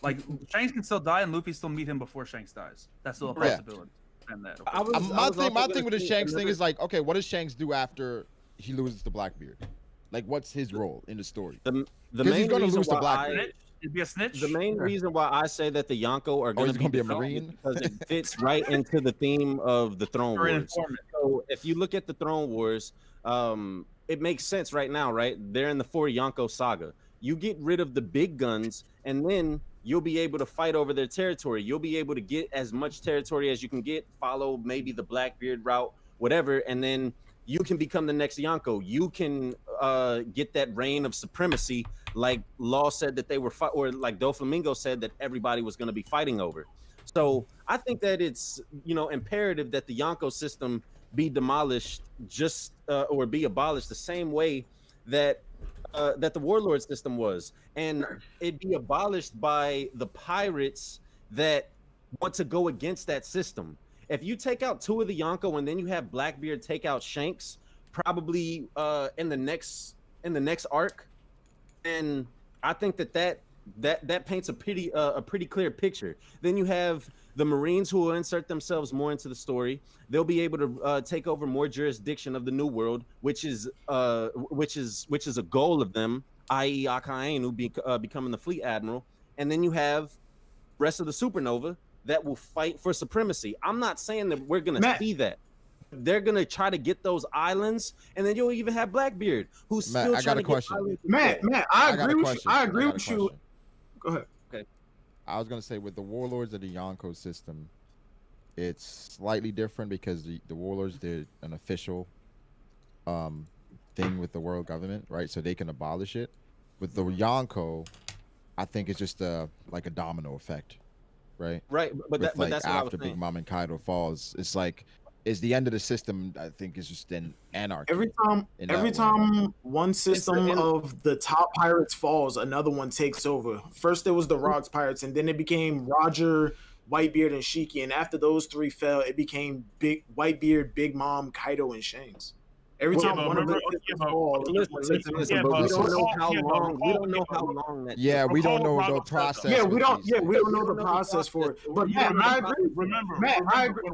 Like Shanks can still die and Luffy still meet him before Shanks dies. That's still a possibility. And that. Okay. My thing with the Shanks thing is like, okay, what does Shanks do after he loses to Blackbeard? Like, what's his role in the story? The Because main he's going to reason lose to why Blackbeard. He'd be a snitch. The main reason why I say that the Yonko are going he's to be a Marine because it fits right into the theme of the Throne Wars. So if you look at the Throne Wars, it makes sense right now, right? They're in the 4 Yonko saga. You get rid of the big guns, and then you'll be able to fight over their territory. You'll be able to get as much territory as you can get, follow maybe the Blackbeard route, whatever, and then you can become the next Yonko. You can get that reign of supremacy, like Law said that they were, or like Doflamingo said that everybody was going to be fighting over. So I think that it's imperative that the Yonko system be demolished, or be abolished the same way that the Warlord system was, and it be abolished by the pirates that want to go against that system. If you take out 2 of the Yonko and then you have Blackbeard take out Shanks, probably in the next arc, and I think that paints a pretty clear picture. Then you have the Marines who will insert themselves more into the story. They'll be able to take over more jurisdiction of the New World, which is a goal of them, i.e. Akainu becoming the fleet admiral. And then you have rest of the Supernova that will fight for supremacy. I'm not saying that we're gonna see that. They're gonna try to get those islands, and then you'll even have Blackbeard, who's still trying to get islands. Matt, I agree with you. Go ahead. Okay. I was gonna say with the Warlords of the Yonko system, it's slightly different because the Warlords did an official thing with the world government, right? So they can abolish it. With the Yonko, I think it's just like a domino effect, right? Right, but that's what I was after saying. Big Mom and Kaido falls, it's like it's the end of the system. I think it's just an anarchy. Every time one system of the top pirates falls, another one takes over. First there was the Rocks pirates, and then it became Roger, Whitebeard, and Shiki. And after those 3 fell, it became Whitebeard, Big Mom, Kaido, and Shanks. Every time one of them falls. Listen, but we don't know how long. We don't know how long that. Yeah, we don't know the process. Yeah, we don't know the process for it. But Matt, I agree. Remember, Matt, I agree.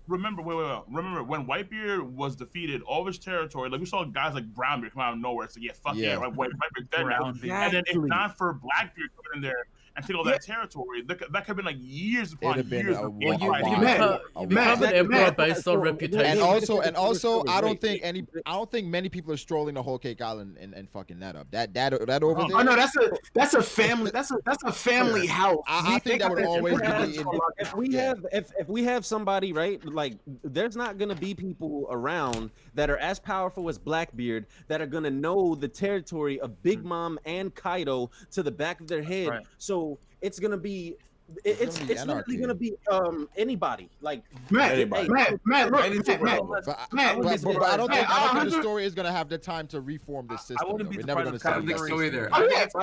Remember when Whitebeard was defeated, all of his territory, like we saw guys like Brownbeard come out of nowhere. So like Whitebeard's dead now. And then if not for Blackbeard coming in there and take all that territory, that could have been like years upon years. You become an emperor based on reputation. And also, I don't think many people are strolling the whole Cake Island and fucking that up. That over there. Oh no, that's a family. That's a family house. I think that would always be. If we have somebody, right, like there's not gonna be people around that are as powerful as Blackbeard that are gonna know the territory of Big Mom and Kaido to the back of their head. Right. So it's gonna be. It's literally gonna be anybody like Matt. Look, but I don't think the story is gonna have the time to reform this system. We're never gonna see the story there. That's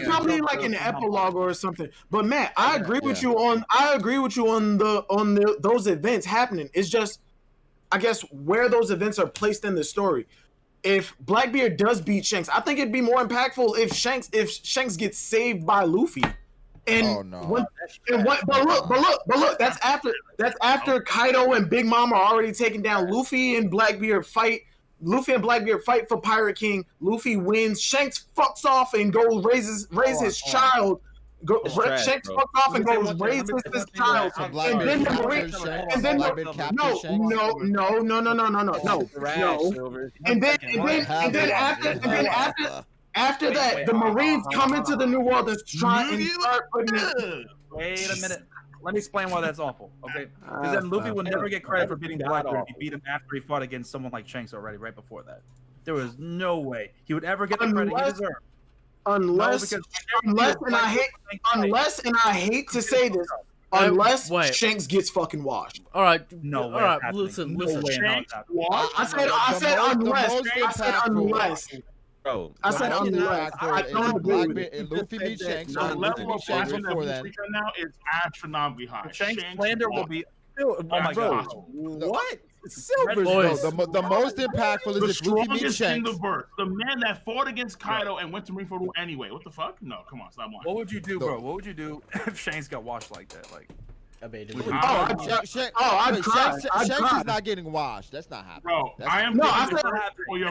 probably like an epilogue or something. But Matt, I agree with you on those events happening. It's just, I guess, where those events are placed in the story. If Blackbeard does beat Shanks, I think it'd be more impactful if Shanks gets saved by Luffy. And but look, that's after Kaido and Big Mom are already taken down. Luffy and Blackbeard fight for Pirate King. Luffy wins. Shanks fucks off and goes raises his child. Shanks fucks off and goes raises his child. And then the Marines. And then no. After that, the Marines come into the New World and try and start putting it. Wait a minute. Let me explain why that's awful, okay? Because then Luffy would never get credit for beating Blackbeard if he beat him after he fought against someone like Shanks already, right before that. There was no way he would ever get the credit he deserved. Unless, and I hate to say this, unless Shanks gets fucking washed. All right, no way. All right, listen. I said unless. Bro, I said unless. I don't agree. Luffy beat Shanks. The level of Shanks right now is astronomically high. Shanks slander will be. Oh my god! What? Silver's the most impactful is if Luffy beats Shanks. The man that fought against Kaido and went to Marineford anyway. What the fuck? No, come on, stop lying. What would you do, bro? What would you do if Shanks got washed like that? Like, Shanks is not getting washed. That's not happening. Bro, I am. No, I said,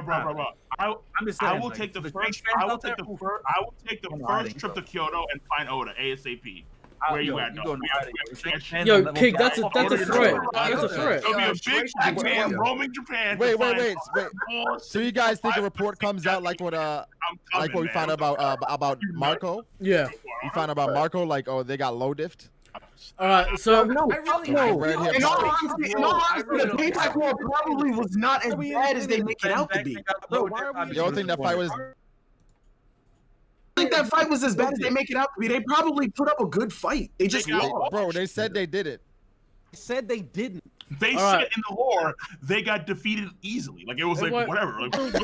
bro. I will take the first. I will take the first trip to Kyoto and find Oda ASAP. Where you at, though? Yo, King, that's a threat. That's a threat. It'll be a big black man roaming Japan. Wait. So you guys think a report comes out like what we found about Marco? Yeah. You found about Marco, like, oh, they got low diffed? All right, so no, in all honesty, the payback war probably was not as bad as they make it out to be. You don't think that fight was? I think that fight was as bad as they make it out to be. They probably put up a good fight. They just lost. Bro, they said they did it. They said they didn't. They said in the lore they got defeated easily. Like it was like whatever. Like, it was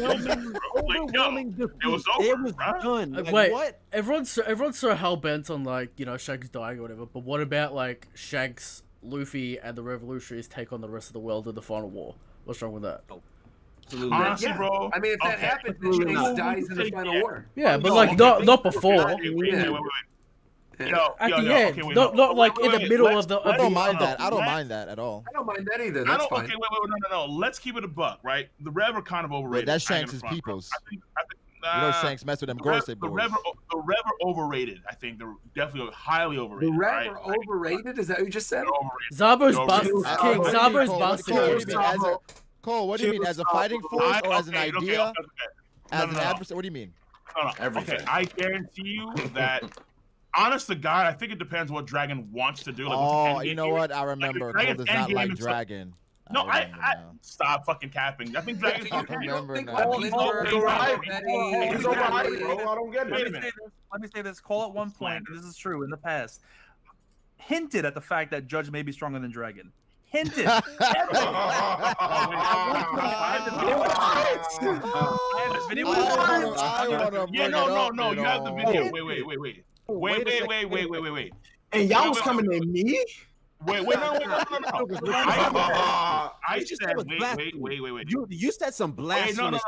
over. It was done. Like, wait, what? Everyone's so hell bent on like Shanks dying or whatever. But what about like Shanks, Luffy, and the Revolutionaries take on the rest of the world in the final war? What's wrong with that? Honestly, bro. I mean, if that happens, then Shanks dies in the final war. Yeah, but like not before. Wait. At the end, not like in the middle of the. I don't mind that. I don't mind that at all. I don't mind that either. That's fine. Okay, wait, no. Let's keep it a buck, right? The Rev are kind of overrated. That's Shanks' peoples. You know Shanks mess with them Gorosei boys. The Rev are overrated. I think they're definitely highly overrated. The Rev are overrated? Is that what you just said? Zabo's King. Zabo's busted. Cole, what do you mean? As a fighting force or as an idea? As an adversary? What do you mean? Okay, I guarantee you that. Honest to God, I think it depends what Dragon wants to do. Like, you know what? I remember. Cole does not like Dragon. No, I stop fucking capping. I think Dragon's okay. I don't get it. Let me say this. Cole at one point, and this is true in the past, hinted at the fact that Judge may be stronger than Dragon. Hinted. I have the video. Yeah, no. You have the video. Wait. And y'all was coming at me? Wait, no. I said, wait. You said some blasphemy. No.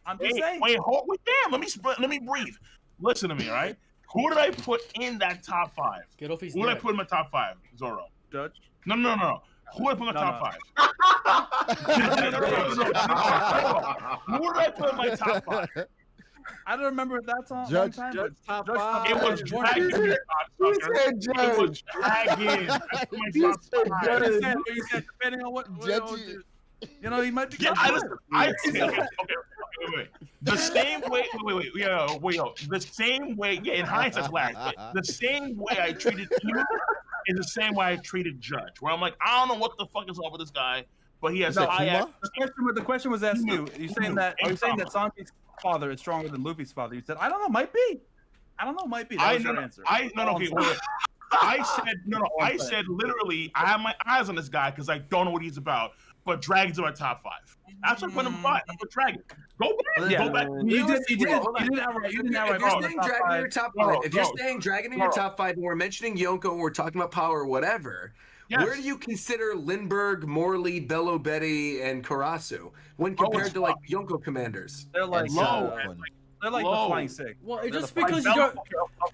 I'm just saying. Wait, damn. Let me breathe. Listen to me, all right? Who did I put in that top 5? Get off his Who did I neck. put in my top 5? Zoro. Judge. No. Who did I put in my top 5? Who did I put in my top 5? I don't remember if that's on Judge time. Judge top Judge 5. It was Dragon. He said It was Dragon. That's my top 5. You said depending on what you know, he might be. Yeah, okay. Wait. The same way. Wait. The same way. Yeah, in hindsight, the same way I treated you is the same way I treated Judge. Where I'm like, I don't know what the fuck is up with this guy, but he has high. The question was asked you. Are you saying that Sanji's father is stronger than Luffy's father? You said, I don't know, might be. That was your answer. I said literally, I have my eyes on this guy because I don't know what he's about. But Dragon's in my top 5. That's what I put him 5. I put Dragon. Go back. You didn't outright. If you're saying Dragon in your top 5, if you're saying Dragon in your top 5, and we're mentioning Yonko, and we're talking about power or whatever, where do you consider Lindbergh, Morley, Bello Betty, and Karasu when compared to like Yonko commanders? They're like low. They're like the Flying Six. Well, it's just because you don't.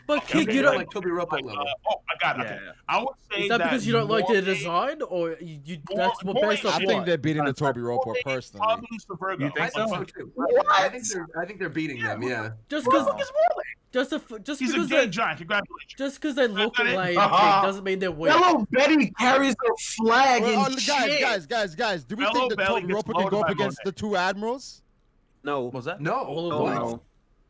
But kid, you don't like Toby Roppo level. I got it. Okay. I would say is that because you don't like their design, or you that's what based on I think they're beating the Toby Roppo personally. You think so? Too. I think they're beating them. Yeah. Just because he's a gay giant. Congratulations. Just because they look like doesn't mean they're weak. Bello Betty carries a flag and guys. Do we think that Toby Roppo can go up against the 2 admirals? No. Was that? No.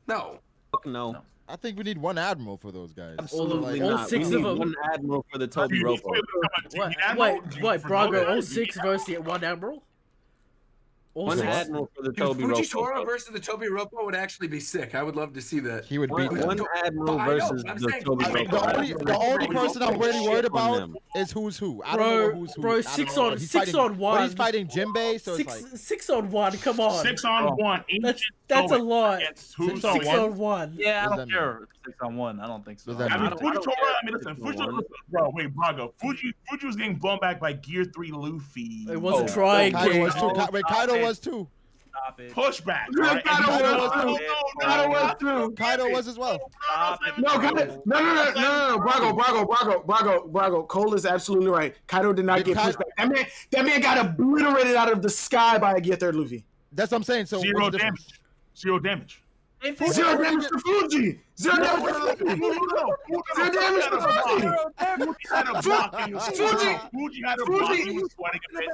No. Fuck no. I think we need 1 admiral for those guys. Absolutely all not. 6 we of need them. 1 admiral for the Toby Roppo. Wait, Brago, all 6 versus the 1 admiral? All 1 6? admiral for the Toby Roppo. Fujitora versus the Toby Roppo would actually be sick. I would love to see that. He would beat them. 1 admiral versus the Toby Roppo. The only person I'm really worried about is who's who. I don't know who's who. Bro, 6 on 1. But he's fighting Jinbei, so it's like 6 on 1. Come on. 6 on 1. That's a lot. 6 on 1. Yeah, I don't care. 6 on 1. I don't think so. I mean, Fujitora. Bro, wait, Brago. Fuji was getting blown back by Gear 3 Luffy. It wasn't trying. Kaido was too. Stop it. Pushback. Kaido was as well. No, Brago. Cole is absolutely right. Kaido did not get pushed back. That man got obliterated out of the sky by a Gear 3 Luffy. That's what I'm saying. So 0 damage. 0 damage. 0 damage to Fuji. 0 damage to Fuji. 0 damage to Fuji. Fuji had a block. He was sweating a bit.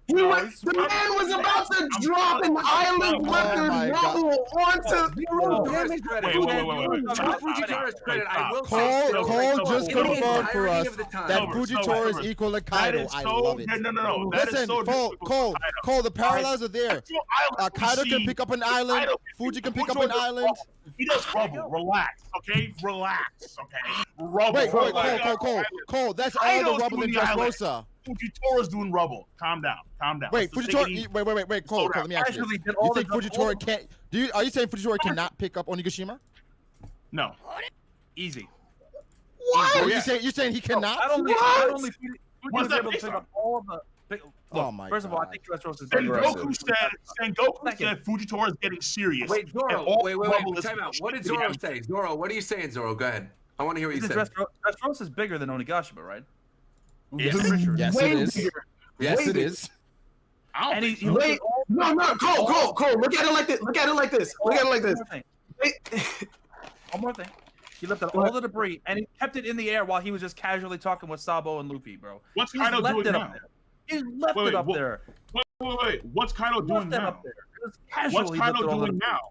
The man was about to drop an island record rubble onto. Cole just confirmed for us that Fujitora is equal to Kaido. I love it. No. Listen, Cole, the parallels are there. Kaido can pick up an island. Fuji can pick up an island. He does rubble. Relax, okay? Rubble. Wait, Cole. That's all the rubble in Dressrosa. Fujitora's doing rubble. Calm down. Wait, Fujitora. Wait, Cole. Let me ask you. You think Fujitora can't? Are you saying Fujitora cannot pick up Onigashima? No. Easy. What? You saying he cannot? I don't think Fuji was able to pick up all the. Oh my First of all, I think Dressrosa is Sengoku said Fujitora is getting serious. Wait, Zoro. Wait. Time out. What did Zoro say? Zoro, what are you saying, Zoro? Go ahead. I want to hear what you say. Dressrosa is bigger than Onigashima, right? Yes, it is. Yes, it is. Wait, no, Cole. Look at it like this. One more thing. He lifted all the debris and he kept it in the air while he was just casually talking with Sabo and Luffy, bro. What's Kaido doing now? He left it up there. Wait. What's Kaido doing now? What's Kaido doing now?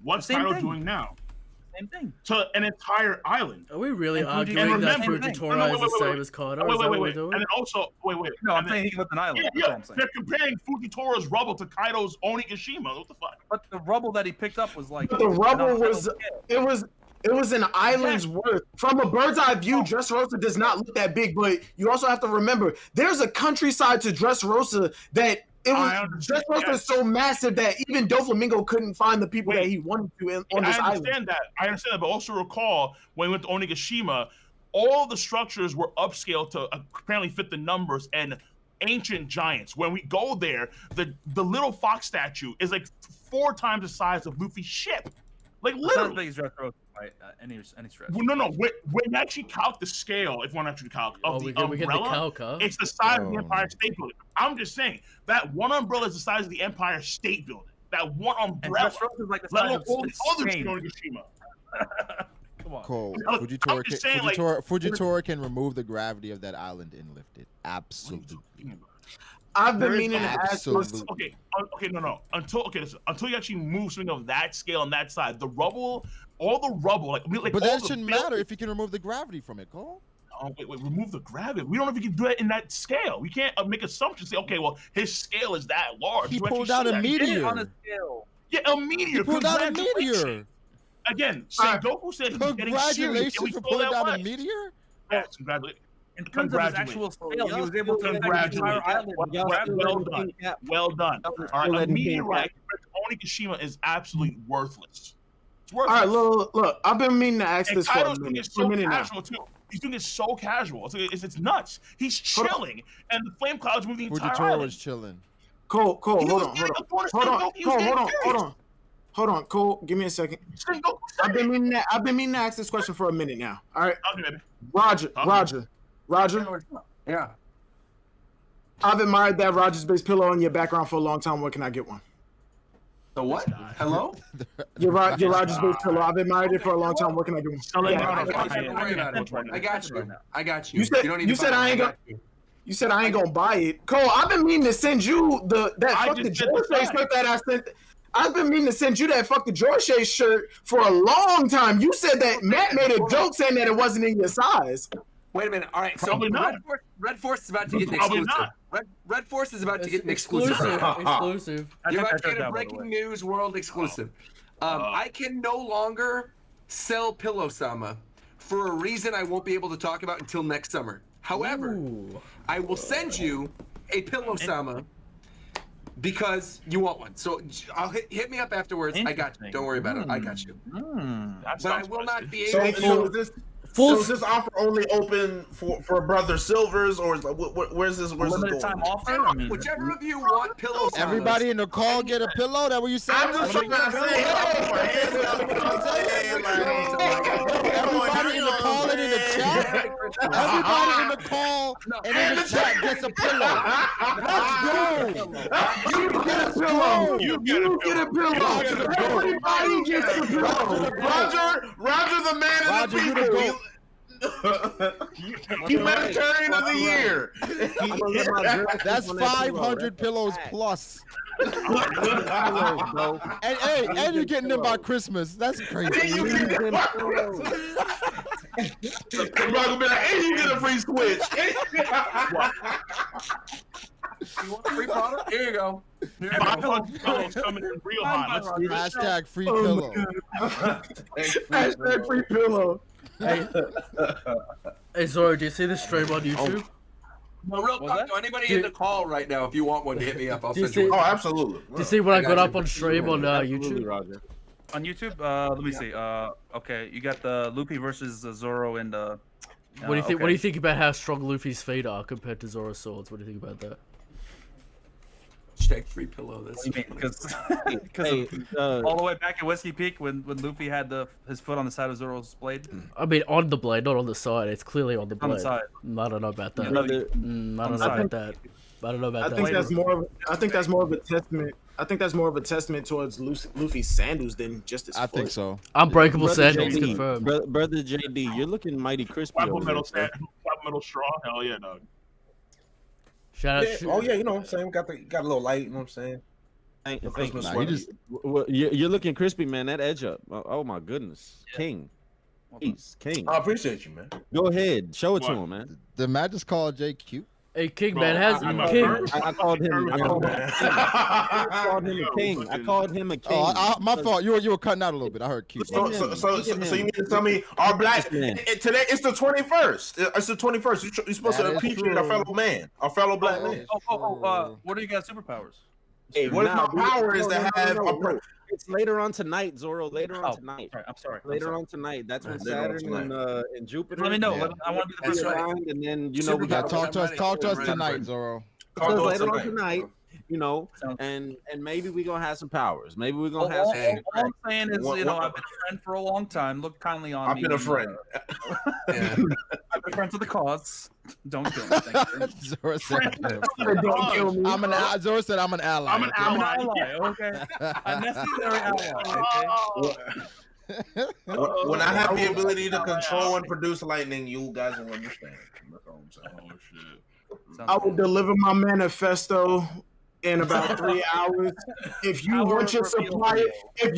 What's Kaido doing now? Same thing. To an entire island. Are we really arguing that Fujitora is the same as Kaido? Wait. And then also, wait. No, I'm saying he left an island. Yeah. They're comparing Fujitora's rubble to Kaido's Onigashima. What the fuck? But the rubble that he picked up was like. The rubble it was an island's worth. From a bird's eye view, Dressrosa does not look that big, but you also have to remember there's a countryside to Dressrosa that Dressrosa is so massive that even Doflamingo couldn't find the people that he wanted to on this island. I understand that, but also recall when we went to Onigashima, all the structures were upscaled to apparently fit the numbers and ancient giants. When we go there, the little fox statue is like 4 times the size of Luffy's ship. Like literally. Any stretch. Well, no. When you actually calc the scale, if one actually calc of the umbrella, it's the size of the Empire State Building. I'm just saying that one umbrella is the size of the Empire State Building. That one umbrella, like let alone all the others in Onigashima. Come on. Cole, Look, Fujitora can remove the gravity of that island and lift it. Absolutely. I've been meaning to ask. Okay, no. Until you actually move something of that scale on that side, the rubble, all the rubble, but that shouldn't matter if you can remove the gravity from it, Cole. Oh, wait, remove the gravity. We don't know if you can do it in that scale. We can't make assumptions. Say, okay, well, his scale is that large. He pulled out a meteor. On a scale. Yeah, a meteor. He pulled out a meteor. Again, Sengoku said he's getting serious. Congratulations for pulling out a meteor. Yes, congratulations. In terms of his actual scale, he was able to affect the entire island. Well done. All right, a meteorite Onigashima is absolutely worthless. It's worthless. All right, look. I've been meaning to ask this for a minute. He's doing it so casual. It's nuts. He's chilling, and the flame clouds move the entire island. was chilling. Cole, hold on, Cole. Give me a second. I've been meaning to ask this question for a minute now. All right, Roger. Yeah. I've admired that Rogers-based pillow in your background for a long time. Where can I get one? The what? Hello? Your Rogers-based pillow. I've admired it for a long time. Where can I get one? Don't worry about it. I got you. You said I ain't gonna buy it. Cole, I've been meaning to send you that fucking George shirt that I sent. I've been meaning to send you that fucking George shirt for a long time. You said that Matt made a joke saying that it wasn't in your size. Wait a minute. All right, so Red Force is about to get an exclusive. Red Force is about to get an exclusive. Exclusive. You're about to get a breaking news world exclusive. I can no longer sell Pillow-sama for a reason I won't be able to talk about until next summer. However, I will send you a Pillow-sama because you want one. So I'll hit me up afterwards. I got you. Don't worry about it. I got you. But I will not be able to. So is this offer only open for Brother Silvers, or is, where's this going? Time offer? Whichever of you want pillows. Everybody in the call get a pillow? That what you saying? I'm just trying to say. Everybody in the call and in the chat. Everybody in the call and in the chat gets a pillow. Let's go. You get a pillow. You get a pillow. Everybody gets a pillow. Roger, the man of the people. Humanitarian of the year. That's 500 pillows plus. And you're getting them by Christmas. That's crazy. And you get a free Switch. You want a free product? Here you go. Coming in real hot. Hashtag free pillow. Hashtag free pillow. Hey Zoro, do you see this stream on YouTube? No, real quick. Anybody in the call right now, if you want one, hit me up. I'll send you one. Oh, absolutely. Do you see what I got up on stream on YouTube? Roger. On YouTube, let me see. Okay, you got the Luffy versus Zoro and What do you think? okay. What do you think about how strong Luffy's feet are compared to Zoro's swords? What do you think about that? Hashtag free pillow. That's because all the way back at Whiskey Peak when Luffy had his foot on the side of Zoro's blade. I mean, on the blade, not on the side. It's clearly on the blade. On the side. I don't know about that. Yeah, I don't know about that. I don't know about that. I think that's more of a testament. I think that's more of a testament towards Luffy's sandals than just his foot. I think so. Unbreakable Brother sandals JD, confirmed. Brother JD, you're looking mighty crispy. Metal straw. Hell yeah, dog. Shout out. Oh yeah, you know what I'm saying. Got a little light. You know what I'm saying. You're looking crispy, man. That edge up. Oh my goodness, King. He's King. I appreciate you, man. Go ahead, show it to him, man. The Matt just called Jay cute. Hey, King, man, has King. I called him. I called him a king. I called him a king. Oh, my fault. You were cutting out a little bit. I heard cute. So you mean to tell me our black today? It's the 21st. It's the 21st. You're supposed to appreciate our fellow man, our fellow black man. What do you got? Superpowers? What if my power is to have It's later on tonight, Zoro. Later on tonight. I'm sorry. Later on tonight. That's when Later on Saturn and Jupiter. Let me know. Yeah. I want to be the That's first right. one. And then Yeah, talk to us tonight, Zoro. So later on tonight, and maybe we're gonna have some powers. Maybe we're gonna have some. All I'm saying is, I've been a friend for a long time. Look kindly on me. I've been a friend. Yeah. I've been friends with the cause. Don't kill me. Thank you. Zoro said, Don't kill me. Zoro said I'm an ally. I'm an ally. Okay. A necessary ally. Okay. When I have the ability to control and produce lightning, you guys will understand. That's all I'm saying. Oh shit. I will deliver my manifesto in about 3 hours. If you want your supply, if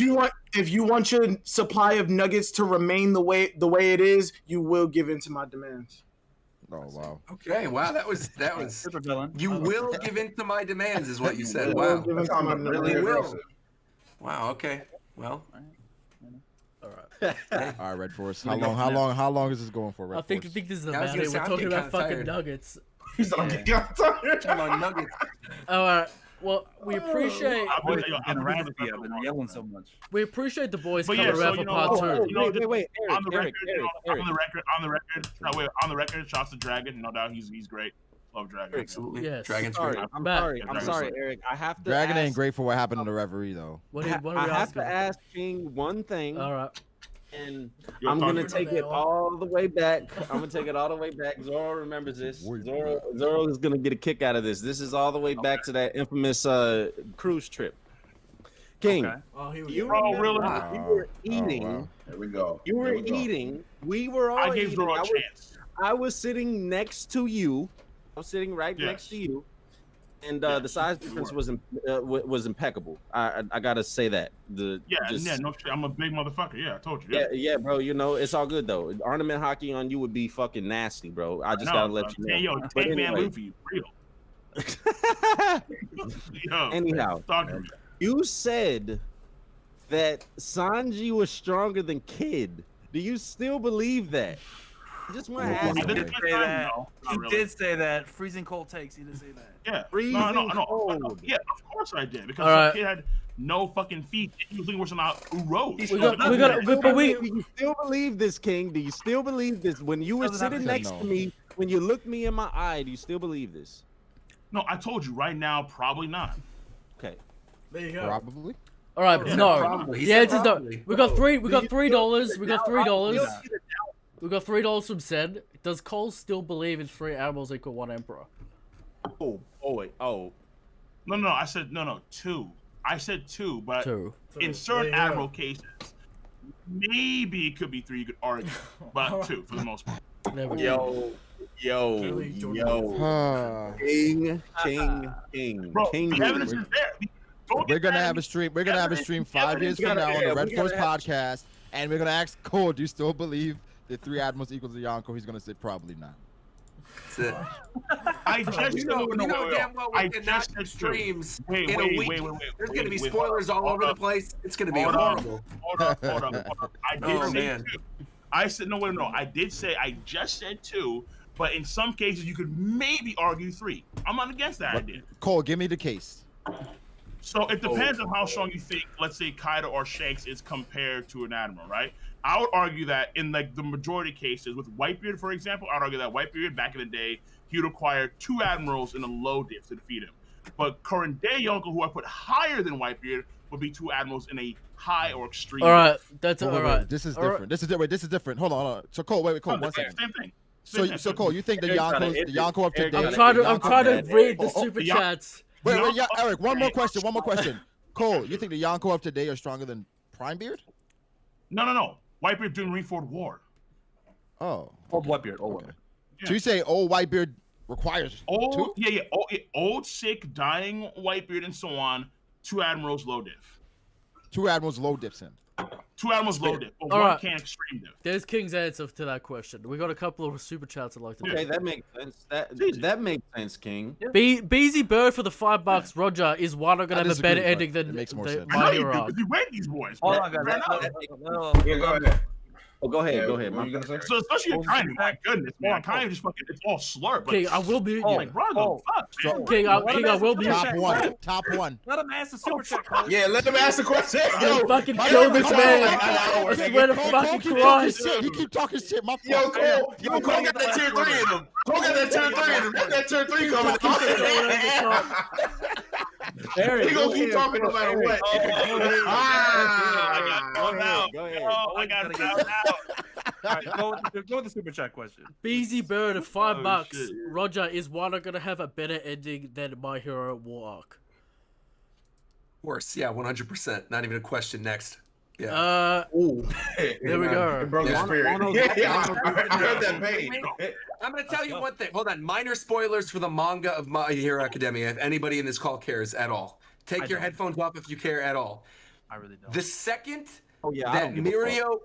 you want your supply of nuggets to remain the way it is, you will give in to my demands. Oh wow. Okay, wow, that was Super villain. you will give in to my demands is what you said. Wow. That sounded really aggressive. Wow, okay. Well, All right, Red Force. How long is this going for, Red I think Force? this is I was about gonna it. say, We're I'm talking getting about kinda fucking tired. nuggets. come on, nuggets. All right. Well, we appreciate I've been yelling so much. we appreciate the boys But coming yeah, around so for part two. Wait, On the Eric, on the record, shots to Dragon. No doubt, he's great. Love Dragon. Absolutely. Yes. Dragon's Sorry, great. I'm Matt. sorry. I'm Dragon's sorry, great. Eric. I have to. Dragon ask, ain't great for what happened to the referee though. What I are we have asking? to ask King one thing, All right. and You're I'm gonna talking- take it all the way back. I'm gonna take it all the way back. Zoro remembers this. Zoro is gonna get a kick out of this. This is all the way back to that infamous cruise trip. King, Okay. Oh, here we you go. Oh, remember really? you were Oh, eating. wow. There we go. You were There we go. eating. We were all I gave eating. Zoro a I was- chance. I was sitting next to you. I was sitting right Yes. next to you, and Yes, the size you difference were. was impeccable. I gotta say that. Yeah, no shit. I'm a big motherfucker. Yeah, I told you. Yeah, bro. You know it's all good though. Ornament hockey on you would be fucking nasty, bro. I just gotta let you know. Hey, yo, But Tank Man anyway. Luffy, real. Yo, Anyhow, talk to me. you said that Sanji was stronger than Kid. Do you still believe that? I just want to ask. I He did did it say that. no, He not really. did say that. Freezing cold takes. He did say that. Yeah. Freezing No. cold. Yeah, of course I did. Because All right. the kid had no fucking feet. He was looking worse than Rose. We got, but we. Do you still believe this, King? Do you still believe this? When you were sitting next to me, when you looked me in my eye, do you still believe this? No, I told you right now, probably not. Okay. There you go. Probably. All right, Yeah, no. probably. He The said answer's no. probably. We got $3. We got $3. We got $3. Yeah. We got $3 from Zed. Does Cole still believe in 3 admirals equal 1 emperor? Oh, wait. Oh. No. I said no. 2. I said 2, but 2. in certain There you go. admiral cases, maybe it could be 3. You could argue, but 2 for the most part. There we go. Yo. King. Bro, King. the evidence is there. Don't We're get gonna mad at have me. a stream. We're gonna have a stream 5 years from now on the Red Force podcast, and we're gonna ask Cole, do you still believe the 3 admirals equals the Yonko? He's gonna say probably not. That's it. I just You know damn well I within that just said streams Wait, in a wait, week, wait. there's going to be wait, spoilers all hold over the up. place. It's going to be Hold up. horrible. Hold up. I did Oh, say man. 2. I said no. I did say I just said 2, but in some cases you could maybe argue 3. I'm not against that idea. Cole, give me the case. So it depends on how strong you think, let's say, Kaido or Shanks is compared to an admiral, right? I would argue that in like the majority of cases, with Whitebeard, for example, I'd argue that Whitebeard back in the day, he would require 2 admirals in a low diff to defeat him. But current day Yonko, who I put higher than Whitebeard, would be 2 admirals in a high or extreme. All right, diff. that's all Wait, right. This is All right. different. This is different. Hold on. So Cole, wait, Cole, No, one same second. thing. So Cole, you think the Yonko of today? I'm trying to read the Oh, super yeah. chats. Wait, yeah, Eric. One more question. Cole, you think the Yonko of today are stronger than Primebeard? No. Whitebeard during Marineford War. Oh. Old Whitebeard. Okay. So you say old Whitebeard requires Old, 2? yeah. Old, sick, dying Whitebeard and so on. 2 admirals low diff. 2 admirals low dips him. 2 admirals low diff, but All 1 right. can extreme diff. There's King's answer to that question. We got a couple of super chats I'd like to Okay, that makes sense. That makes sense, King. Beezy Bird for the $5. Roger, is Wano gonna I have a better disagree, ending but than it makes more the sense. I know My you Hero do, arc? because you read these boys. Hold bro. on, guys. Fair enough. Yeah, go ahead. Oh, go ahead. Go ahead. What are you gonna say? So especially in Kind, my goodness, man. Kind just fucking, it's all slurp. Okay, I will be. Like, Brago, fuck, man. King, I will be. Top one. Let him ask the super chat. Yeah, let him ask the question. Yo, fucking kill this man. I swear to fucking Christ. You keep talking shit. My Yo, Cole got that tier 3 in him. Cole got that tier 3 in him. Let that tier 3 coming. He gonna keep talking no matter what. I got found out. All right, go with the super chat question. Beezy Bird of $5. Roger, is Wano gonna have a better ending than My Hero War Arc? Of course, yeah, 100%. Not even a question. Next. Yeah. There we go. It broke his spirit. I heard that pain. I'm gonna tell you one thing. Hold on. Minor spoilers for the manga of My Hero Academia. If anybody in this call cares at all, take your headphones off if you care at all. I really don't. The second that Mirio,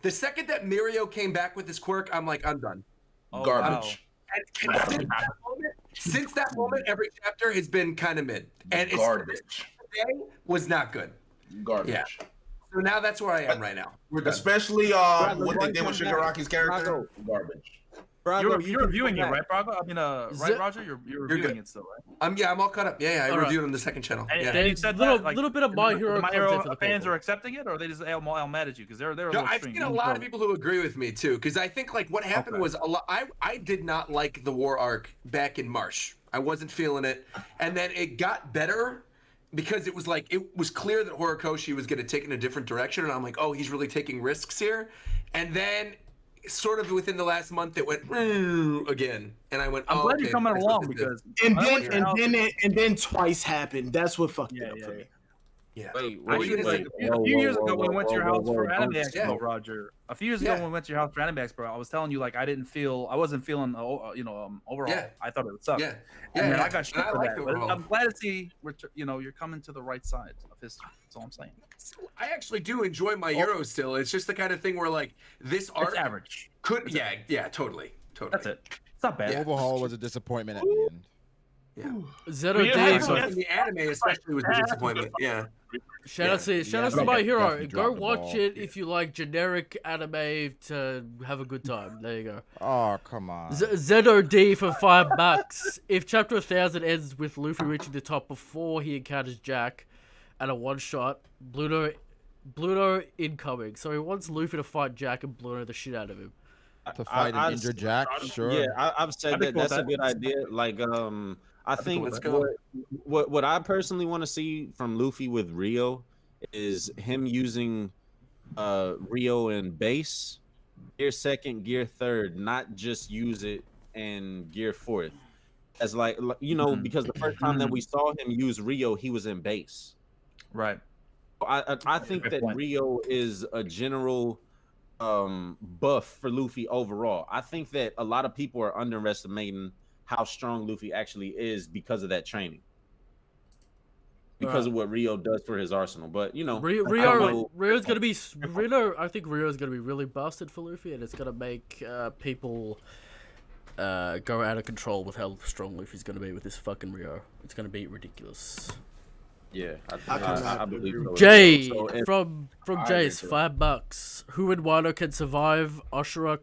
the second that Mirio came back with his quirk, I'm like, I'm done. Garbage. And since that moment, every chapter has been kind of mid, and Garbage. Today was not good. Garbage. Yeah. So now that's where I am right now. We're done. Especially what they did with Shigaraki's character. Garbage. Brago, you're reviewing it, right, Brago? I mean, right, Roger? You're reviewing it still, right? I'm all caught up. Yeah, I reviewed it on the second channel. And you said little bit of My Hero content for the fans are accepting it, or are they just all mad at you because they're a little I've seen a lot of people who agree with me too, because I think like what happened was a lot. I did not like the war arc back in March. I wasn't feeling it, and then it got better because it was like it was clear that Horikoshi was going to take in a different direction, and I'm like, oh, he's really taking risks here, and then. Sort of within the last month, it went again, and I went. I'm glad you're coming along because and then twice happened. That's what fucked it up for me. Yeah. Wait. A few years ago when we went to your house for Anime Expo, Roger. A few years ago when we went to your house for Anime Expo, I was telling you like I wasn't feeling overall. Yeah. I thought it would suck. Yeah. And then I got shit I for liked that. it But overall. I'm glad to see you're coming to the right side of history. That's all I'm saying. I actually do enjoy my Euro still. It's just the kind of thing where like this arc It's average. Totally. That's it. It's not bad. Overhaul was a disappointment at the end. Yeah. Zero Days. The anime especially was a disappointment. Yeah. Shout out to My Hero. Definitely Go dropped the watch ball. it if you like generic anime to have a good time. There you go. Oh, come on. ZOD for $5. If chapter 1000 ends with Luffy reaching the top before he encounters Jack at a one-shot, Bluto incoming. So he wants Luffy to fight Jack and Bluto the shit out of him. To fight an injured Jack, sure. Yeah, I've said that. That's a good idea. Like, I think what I personally want to see from Luffy with Rio is him using Rio in base, gear second, gear third, not just use it in gear fourth. As like because the first time that we saw him use Rio, he was in base. Right. I think that Rio is a general buff for Luffy overall. I think that a lot of people are underestimating how strong Luffy actually is because of that training. Because of what Rio does for his arsenal. But Rio's gonna be I think Rio's gonna be really busted for Luffy, and it's gonna make people go out of control with how strong Luffy's gonna be with this fucking Rio. It's gonna be ridiculous. Yeah, I believe so. Jay from Jace, $5. Who in Wano can survive Ashura ?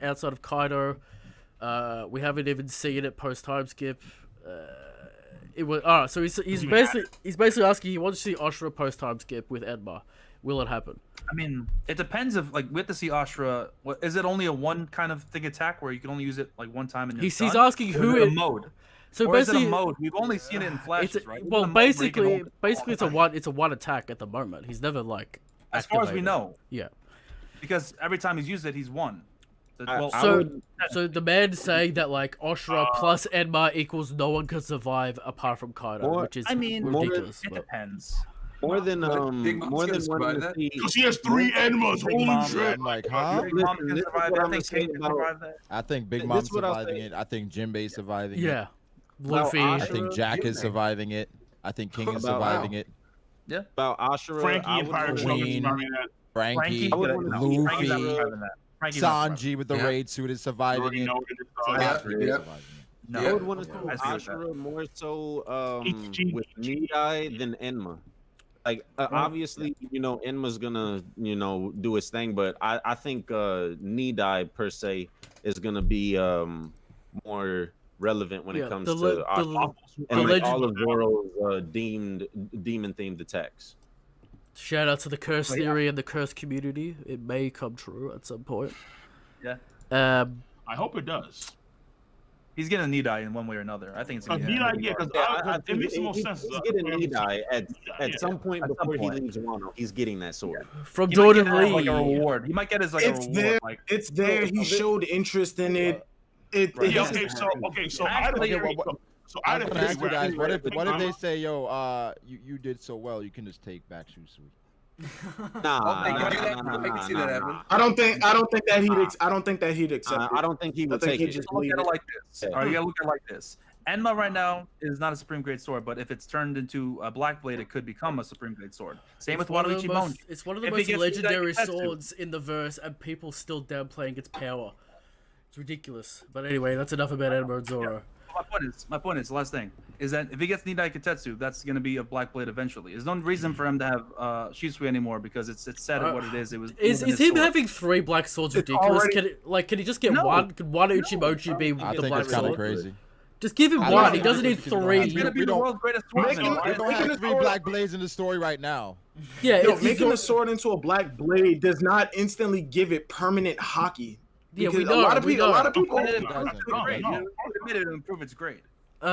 Outside of Kaido. We haven't even seen it post time skip. It was so he's basically asking, he wants to see Ashura post time skip with Enma. Will it happen? I mean, it depends if we have to see Ashura. Is it only a one kind of thing attack where you can only use it like one time and he's asking who in mode. So or basically, is it a mode? We've only seen it in flashes, right? Well, basically it's a one attack at the moment. He's never like as far as we know. Yeah. Because every time he's used it, he's won. So the man saying that like Ashura plus Enma equals no one can survive apart from Kaido, which is ridiculous. It depends. More than wanting to see. Because he has 3 Enmas. Holy shit! Like, huh? I think Big Mom's surviving it. I think Jinbei's surviving it. Yeah. Luffy. I think Jack is surviving it. I think King is surviving it. Yeah. About Ashura, Frankie and Pirate Queen, Frankie, Luffy, Sanji with the raid suit is surviving it. I would want to see Ashura more so with Nidai than Enma. Like obviously, Enma's gonna, do his thing, but I think Nidai per se is gonna be more relevant when it comes to all of Zoro's demon themed attacks. Shout out to the curse theory and the curse community. It may come true at some point. Yeah. I hope it does. He's getting a Nidai in one way or another. I think it's gonna be Nidai, yeah, because it makes the most sense. He's getting Nidai at some point before he leaves Wano. He's getting that sword from Jordan Lee. Like a reward. He might get his it's a reward. There, like, it's there. He showed interest in it. So I had I was gonna ask you guys, what if they say, yo, you did so well, you can just take back Shisui? I don't think that he'd accept it. I don't think he would take it. Just look at it like this. Or you gotta look at it like this. Enma right now is not a Supreme Grade sword, but if it's turned into a Black Blade, it could become a Supreme Grade sword. Same with Waluigi Monji. It's one of the most legendary swords in the verse, and people still downplaying its power. It's ridiculous. But anyway, that's enough about Enma and Zoro. Yeah. My point is, the last thing is that if he gets Nidai Kitetsu, that's going to be a Black Blade eventually. There's no reason for him to have Shisui anymore because it's set at what it is. It was. Is him having 3 black swords ridiculous? Can he just get one? Could one Uchimochi be the black sword? I think it's kind of crazy. Just give him one. He doesn't need 3. He's gonna be the world's greatest swordsman. We don't have 3 black blades in the story right now. Yeah, making a sword into a black blade does not instantly give it permanent hockey. Yeah, because we know. A lot of people. Improve its grade.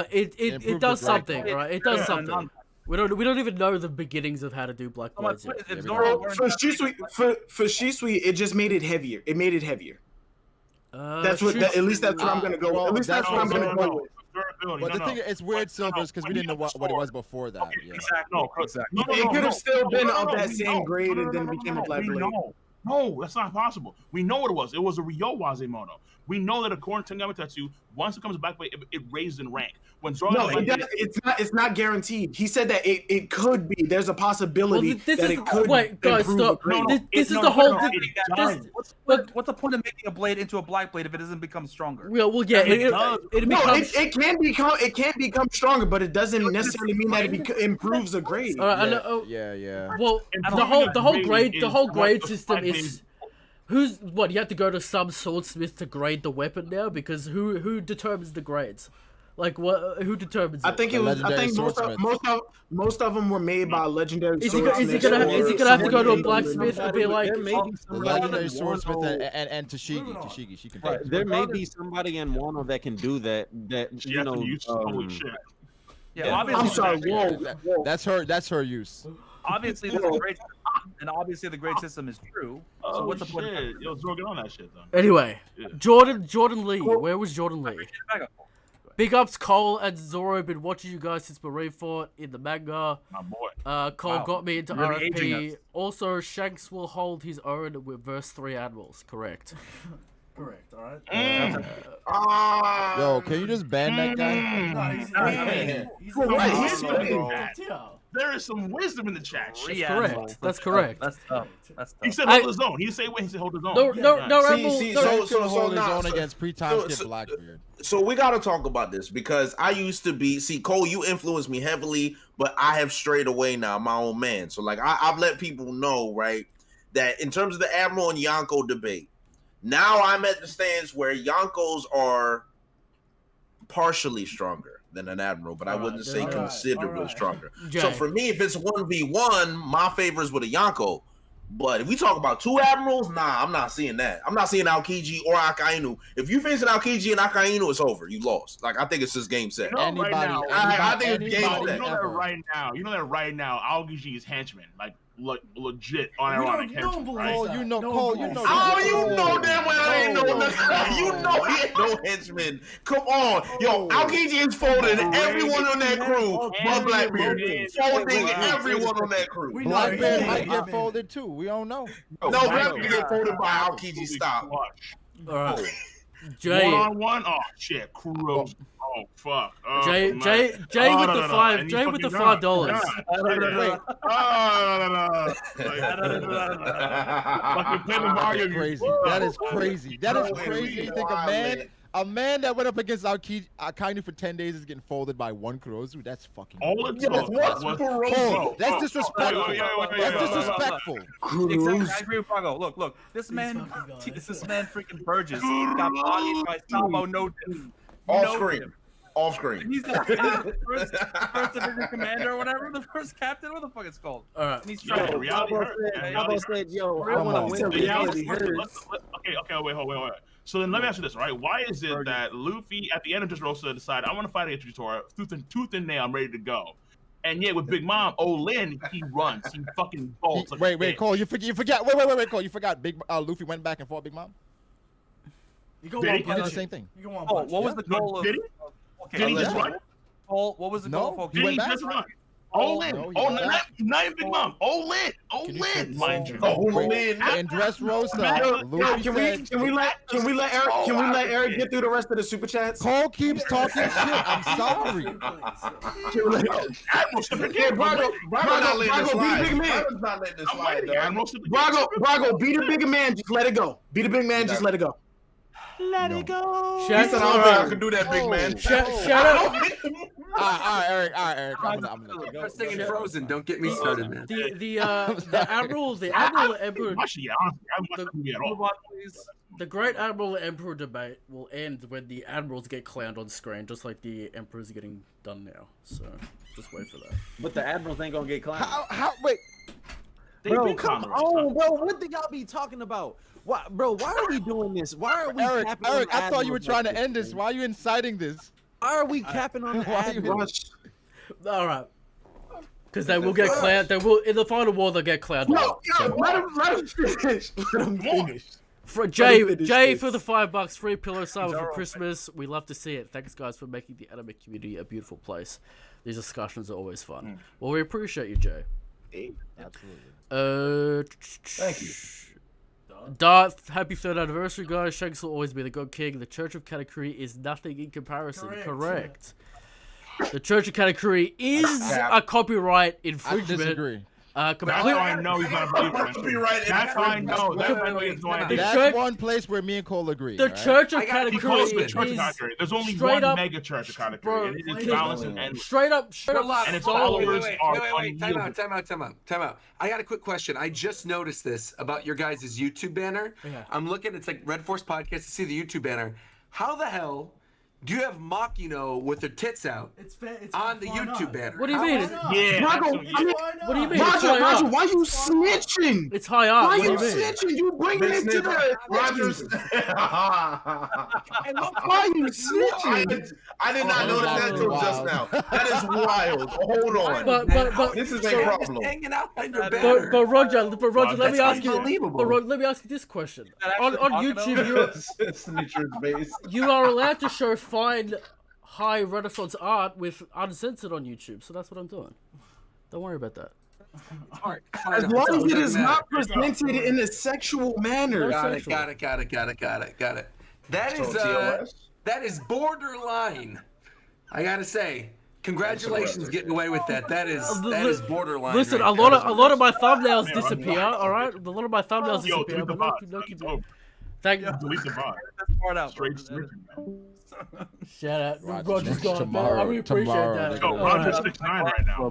It does something, right? It does something. We don't even know the beginnings of how to do black blades yet. For Shisui, it just made it heavier. It made it heavier. That's what. At least that's what I'm gonna go. At least that's what I'm gonna go with. But the thing is, it's weird silvers because we didn't know what it was before that. Exactly. It could have still been of that same grade and then became a black blade. No, that's not possible. We know what it was. It was a Ryo Wazemono. We know that according to Nagamatsu, once it comes back, it raises in rank. When Zoro it's not guaranteed. He said that it could be. There's a possibility that it could. Wait, guys, stop. This is the whole. What's the point of making a blade into a black blade if it doesn't become stronger? It can become stronger, but it doesn't necessarily mean that it improves a grade. Yeah. Well, the whole grade system is. You have to go to some swordsmith to grade the weapon now because who determines the grades? Like what? Who determines it? I think most of them were made by a legendary swordsmith. Is he gonna have to go to a blacksmith and be like, legendary swordsmith and Tashigi, she can. There may be somebody in Wano that can do that. I'm sorry. Whoa. That's her use. Obviously, this is great, and obviously the grade system is true. So what's the point? Yo, Zoro, get on that shit, though. Anyway, Jordan Lee. Where was Jordan Lee? Big ups, Cole and Zoro. Been watching you guys since Marineford in the manga. My boy. Cole got me into RFP. Also, Shanks will hold his own with verse 3 admirals. Correct. Correct. All right. Yo, can you just ban that guy? There is some wisdom in the chat. That's correct. That's tough. He said hold his own. He say he said hold his own. So hold his own against pre-time skip Blackbeard. So we got to talk about this because I used to be. See, Cole, you influenced me heavily, but I have strayed away now. I'm my own man. So like I've let people know, right, that in terms of the Admiral and Yonko debate, now I'm at the stance where Yonkos are partially stronger than an Admiral, but I wouldn't say considerably stronger. So for me, if it's 1v1, my favor is with a Yonko. But if we talk about 2 Admirals, nah, I'm not seeing that. I'm not seeing Aokiji or Akainu. If you face an Aokiji and Akainu, it's over. You lost. Like, I think it's just game set. I think it's game set. You know that right now, Aokiji is henchman. Like, legit unironic henchman, right? Cole, you know. Oh, you know damn well I ain't no nothing. You know he ain't no henchman. Come on. Yo, Aokiji is folding everyone on that crew. But Blackbeard folding everyone on that crew. Blackbeard might get folded too. We don't know. No, Blackbeard get folded by Aokiji. Stop. All right. Jay. 1-on-1? Oh, shit. Cruise. Oh, fuck. Jay with the $5. Jay with the $5. That is crazy. That is crazy. You think a man A man that went up against Akainu for 10 days is getting folded by one Kurozu. That's fucking. All it Yes, took what's was Kurozu? That's disrespectful. That's disrespectful. Exactly. I agree with Brago. Look. This man freaking Burgess got bodied by Sabo no diff. Off screen. And he's the first division commander or whatever, the first captain, what the fuck it's called. All right. And he's trying to reality hurt. "Yo, I want to win." Okay, wait. So then let me ask you this, right? Why is it that Luffy at the end of Dressrosa decided, I want to fight against Tora, tooth and nail, I'm ready to go. And yet with Big Mom, Olin, he runs, he fucking bolts. Wait, Cole, you forget. Wait, Cole, you forgot. Luffy went back and fought Big Mom. You go Did one he? punch. The same thing. You go one Oh, punch. what was the goal of? Did he? Okay, Did he just run? Cole, what was the goal No, of? he went back. Just run. Olin. Not even Big Mom. Olin, mind you. Olin. And Dressrosa, Luffy Can we let Eric get through the rest of the super chats? Cole keeps talking shit. I'm sorry. Brago, be the bigger man. Just let it go. Be the big man. Just let it go. Let it go. He said, I can do that, big man. Shut up. All right, Eric. I'm gonna We're singing Frozen. Don't get me started, man. The Admiral Emperor. Actually, The Great Admiral and Emperor debate will end when the admirals get clowned on screen, just like the Emperor's getting done now. So just wait for that. But the admirals ain't gonna get clowned. How? Wait. Bro, come on, bro. What do y'all be talking about? Why are we doing this? Why are we Eric, capping on I thought you were admirals trying like to end this. Why are you inciting this? Why are we capping on the admirals? All right. Because they will get clowned. They will in the final war. They'll get clowned. Let him finish. Let him finish. For Jay for the $5 free pillow sub for Christmas. We love to see it. Thanks guys for making the anime community a beautiful place. These discussions are always fun. Well, we appreciate you, Jay. Absolutely. Thank you. Darth, happy 3rd anniversary, guys. Shanks will always be the God King. The Church of Katakuri is nothing in comparison. Correct. The Church of Katakuri is a copyright infringement. I disagree. That's how I know he's not a boyfriend. That's how I know. That's one place where me and Cole agree. The Church of Katakuri is there's only one mega Church of Katakuri. It is balanced and straight up. And its followers are wait. Time out. I got a quick question. I just noticed this about your guys' YouTube banner. Yeah. I'm looking. It's like Red Force Podcast to see the YouTube banner. How the hell do you have Makino with her tits out It's on the YouTube banner? What do you mean? What do you mean? Roger, why you snitching? It's high up. Why What do you you mean? snitching? You bringing it to the Rogers. Why you snitching? I did not notice that until just now. That is wild. Hold on. But this is a problem. Hanging out on your banner. But Roger, let me ask you. unbelievable. Let me ask you this question. On YouTube, you are allowed to show fine, high Renaissance art with uncensored on YouTube. So that's what I'm doing. Don't worry about that. As long as it is not presented in a sexual manner. Got it. That is borderline. I gotta say, congratulations getting away with that. That is borderline. Listen, right a lot of my thumbnails disappear. All right, a lot of my thumbnails disappear. But thank you. Delete the bot. Part out. Straight Shout out, Roger's gone. I really appreciate that. Yo, Roger's 6'9" right now.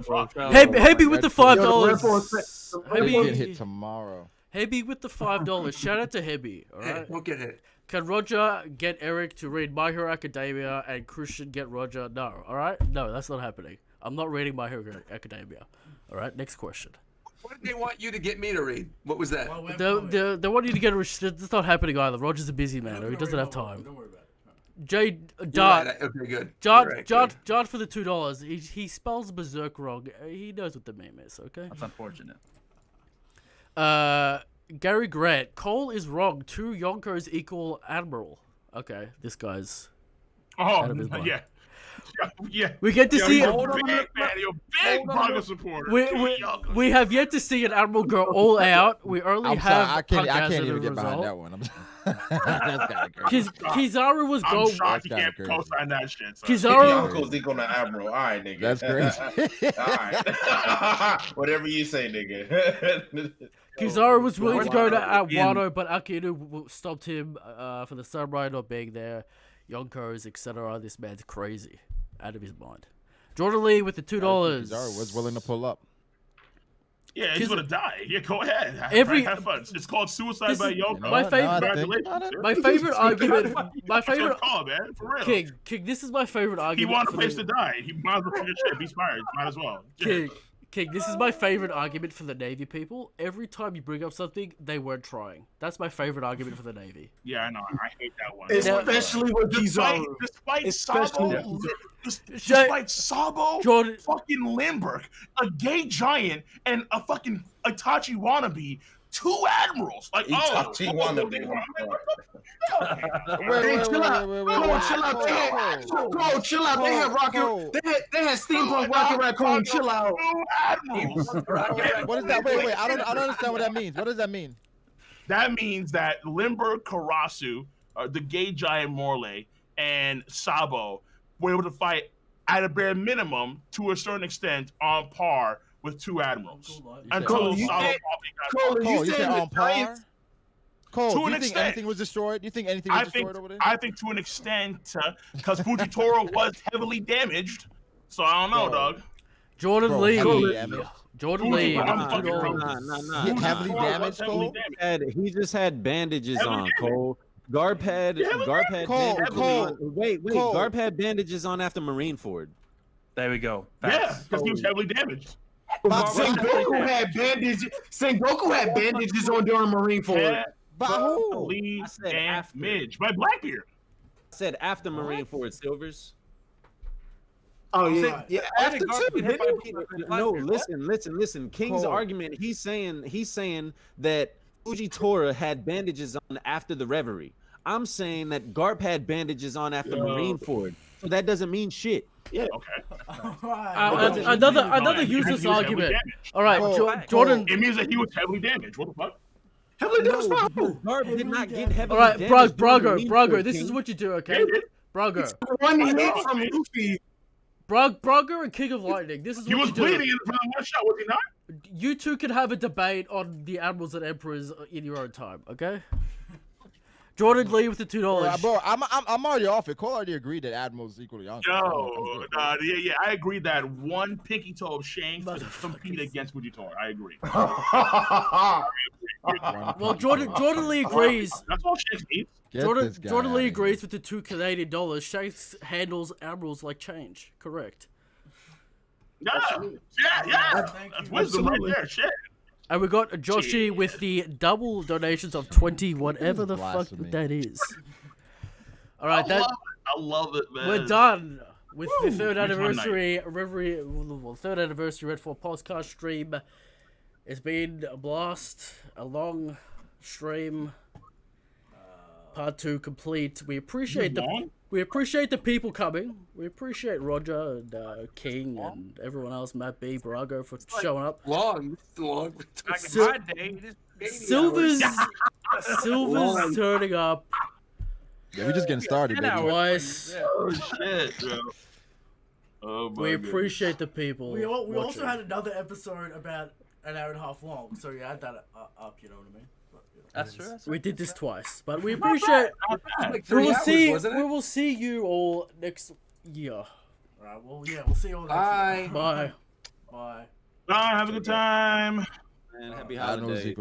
Hey, with the $5. Get hit tomorrow. Hebby with the $5. Shout out to Hebby. All Hey, right. don't get hit. Can Roger get Eric to read My Hero Academia and Christian get Roger? No. All right. No, that's not happening. I'm not reading My Hero Academia. All right. Next question. What did they want you to get me to read? What was that? They want you to get a. It's not happening either. Roger's a busy man. Or he doesn't have time. Don't worry about it. Jay Right. Okay, good. Jard for the $2. He spells berserk wrong. He knows what the meme is. Okay. That's unfortunate. Gary Grant. Cole is wrong. 2 Yonkos equal Admiral. Okay, this guy's. out of his mind. Yeah. We get to see. You're big Braga supporter. We have yet to see an Admiral go all out. We only I'm have. sorry, I can't even get behind that one. That's kind of crazy. Kizaru was I'm going. shocked you can't co-sign that shit. So. Kizaru. Uncle's equal to Admiral. All right, nigga. That's crazy. All right. Whatever you say, nigga. Kizaru was willing to go to Wano, but Akinu stopped him for the samurai not being there. Yonkos, etc. This man's crazy, out of his mind. Jordan Lee with the $2. Kizaru was willing to pull up. Yeah, he's gonna die. Yeah, go ahead. Have fun. It's called suicide by Yoko. My favorite argument. My favorite. Call, man, for real. King, this is my favorite argument. He wanted a place to die. He might as well finish it. He's fired. Might as well. King, this is my favorite argument for the Navy people. Every time you bring up something, they weren't trying. That's my favorite argument for the Navy. Yeah, I know. I hate that one. Especially with Kizaru. Despite Sabo, fucking Lindbergh, a gay giant, and a fucking Itachi wannabe, 2 admirals. Like, Itachi wannabe. Chill out. They had Rocket. They had Steampunk Rocket Raccoon. Chill out. 2 admirals. What is that? Wait. I don't understand what that means. What does that mean? That means that Lindbergh, Karasu, the gay giant Morley, and Sabo were able to fight at a bare minimum, to a certain extent, on par with 2 admirals. Until Sabo probably got you said on par? Cole, to do an you think extent. anything was destroyed? Do you think anything was destroyed over there? I think to an extent, because Fujitora was heavily damaged. So I don't know, dog. Jordan Lee. Heavily damaged, Cole? He just had bandages on, Cole. Garp had bandages on. Wait, Garp had bandages on after Marineford. There we go. Yeah, because he was heavily damaged. Sengoku had bandages on during Marineford. Lee and Midge by Blackbeard. I said after Marineford, Silvers. Oh yeah. After 2. No, listen. King's argument. He's saying that Fujitora had bandages on after the Reverie. I'm saying that Garp had bandages on after Marineford. So that doesn't mean shit. Yeah. Okay. Another useless argument. All right, Jordan. It means that he was heavily damaged. What the fuck? Heavily damaged. Garp did not get heavily All right, damaged. Brago. This is what you do, okay? Brago. One hit from Luffy. Brago and King of Lightning. This is what he was you do. bleeding in front of one shot, was he not? You two can have a debate on the admirals and emperors in your own time, okay? Jordan Lee with the $2. Bro, I'm already off it. Cole already agreed that admirals equally young. Yeah, I agree that one pinky toe of Shanks to compete against Fujitora. I agree. Well, Jordan Lee agrees. That's all Shanks needs. Jordan Lee agrees with the $2 Canadian. Shanks handles admirals like change. Correct. Yeah. That's wisdom right there. Shit. And we got Joshi with the double donations of 20, whatever the fuck that is. All right, I love it, man. We're done with the third anniversary Red 4 podcast stream. It's been a blast, a long stream. Part 2 complete. We appreciate the people coming. We appreciate Roger and King and everyone else, Matt B, Brago, for showing up. Long. Silver's turning up. Yeah, we're just getting started, baby. Twice. Oh shit, bro. Oh my we appreciate the people. We also had another episode about an hour and a half long, so you add that up. You know what I mean? That's true. We did this twice, but we appreciate. We will see you all next year. All right. Well, yeah, we'll see you all next year. Bye. Bye. Bye. Have a good time. And happy holidays.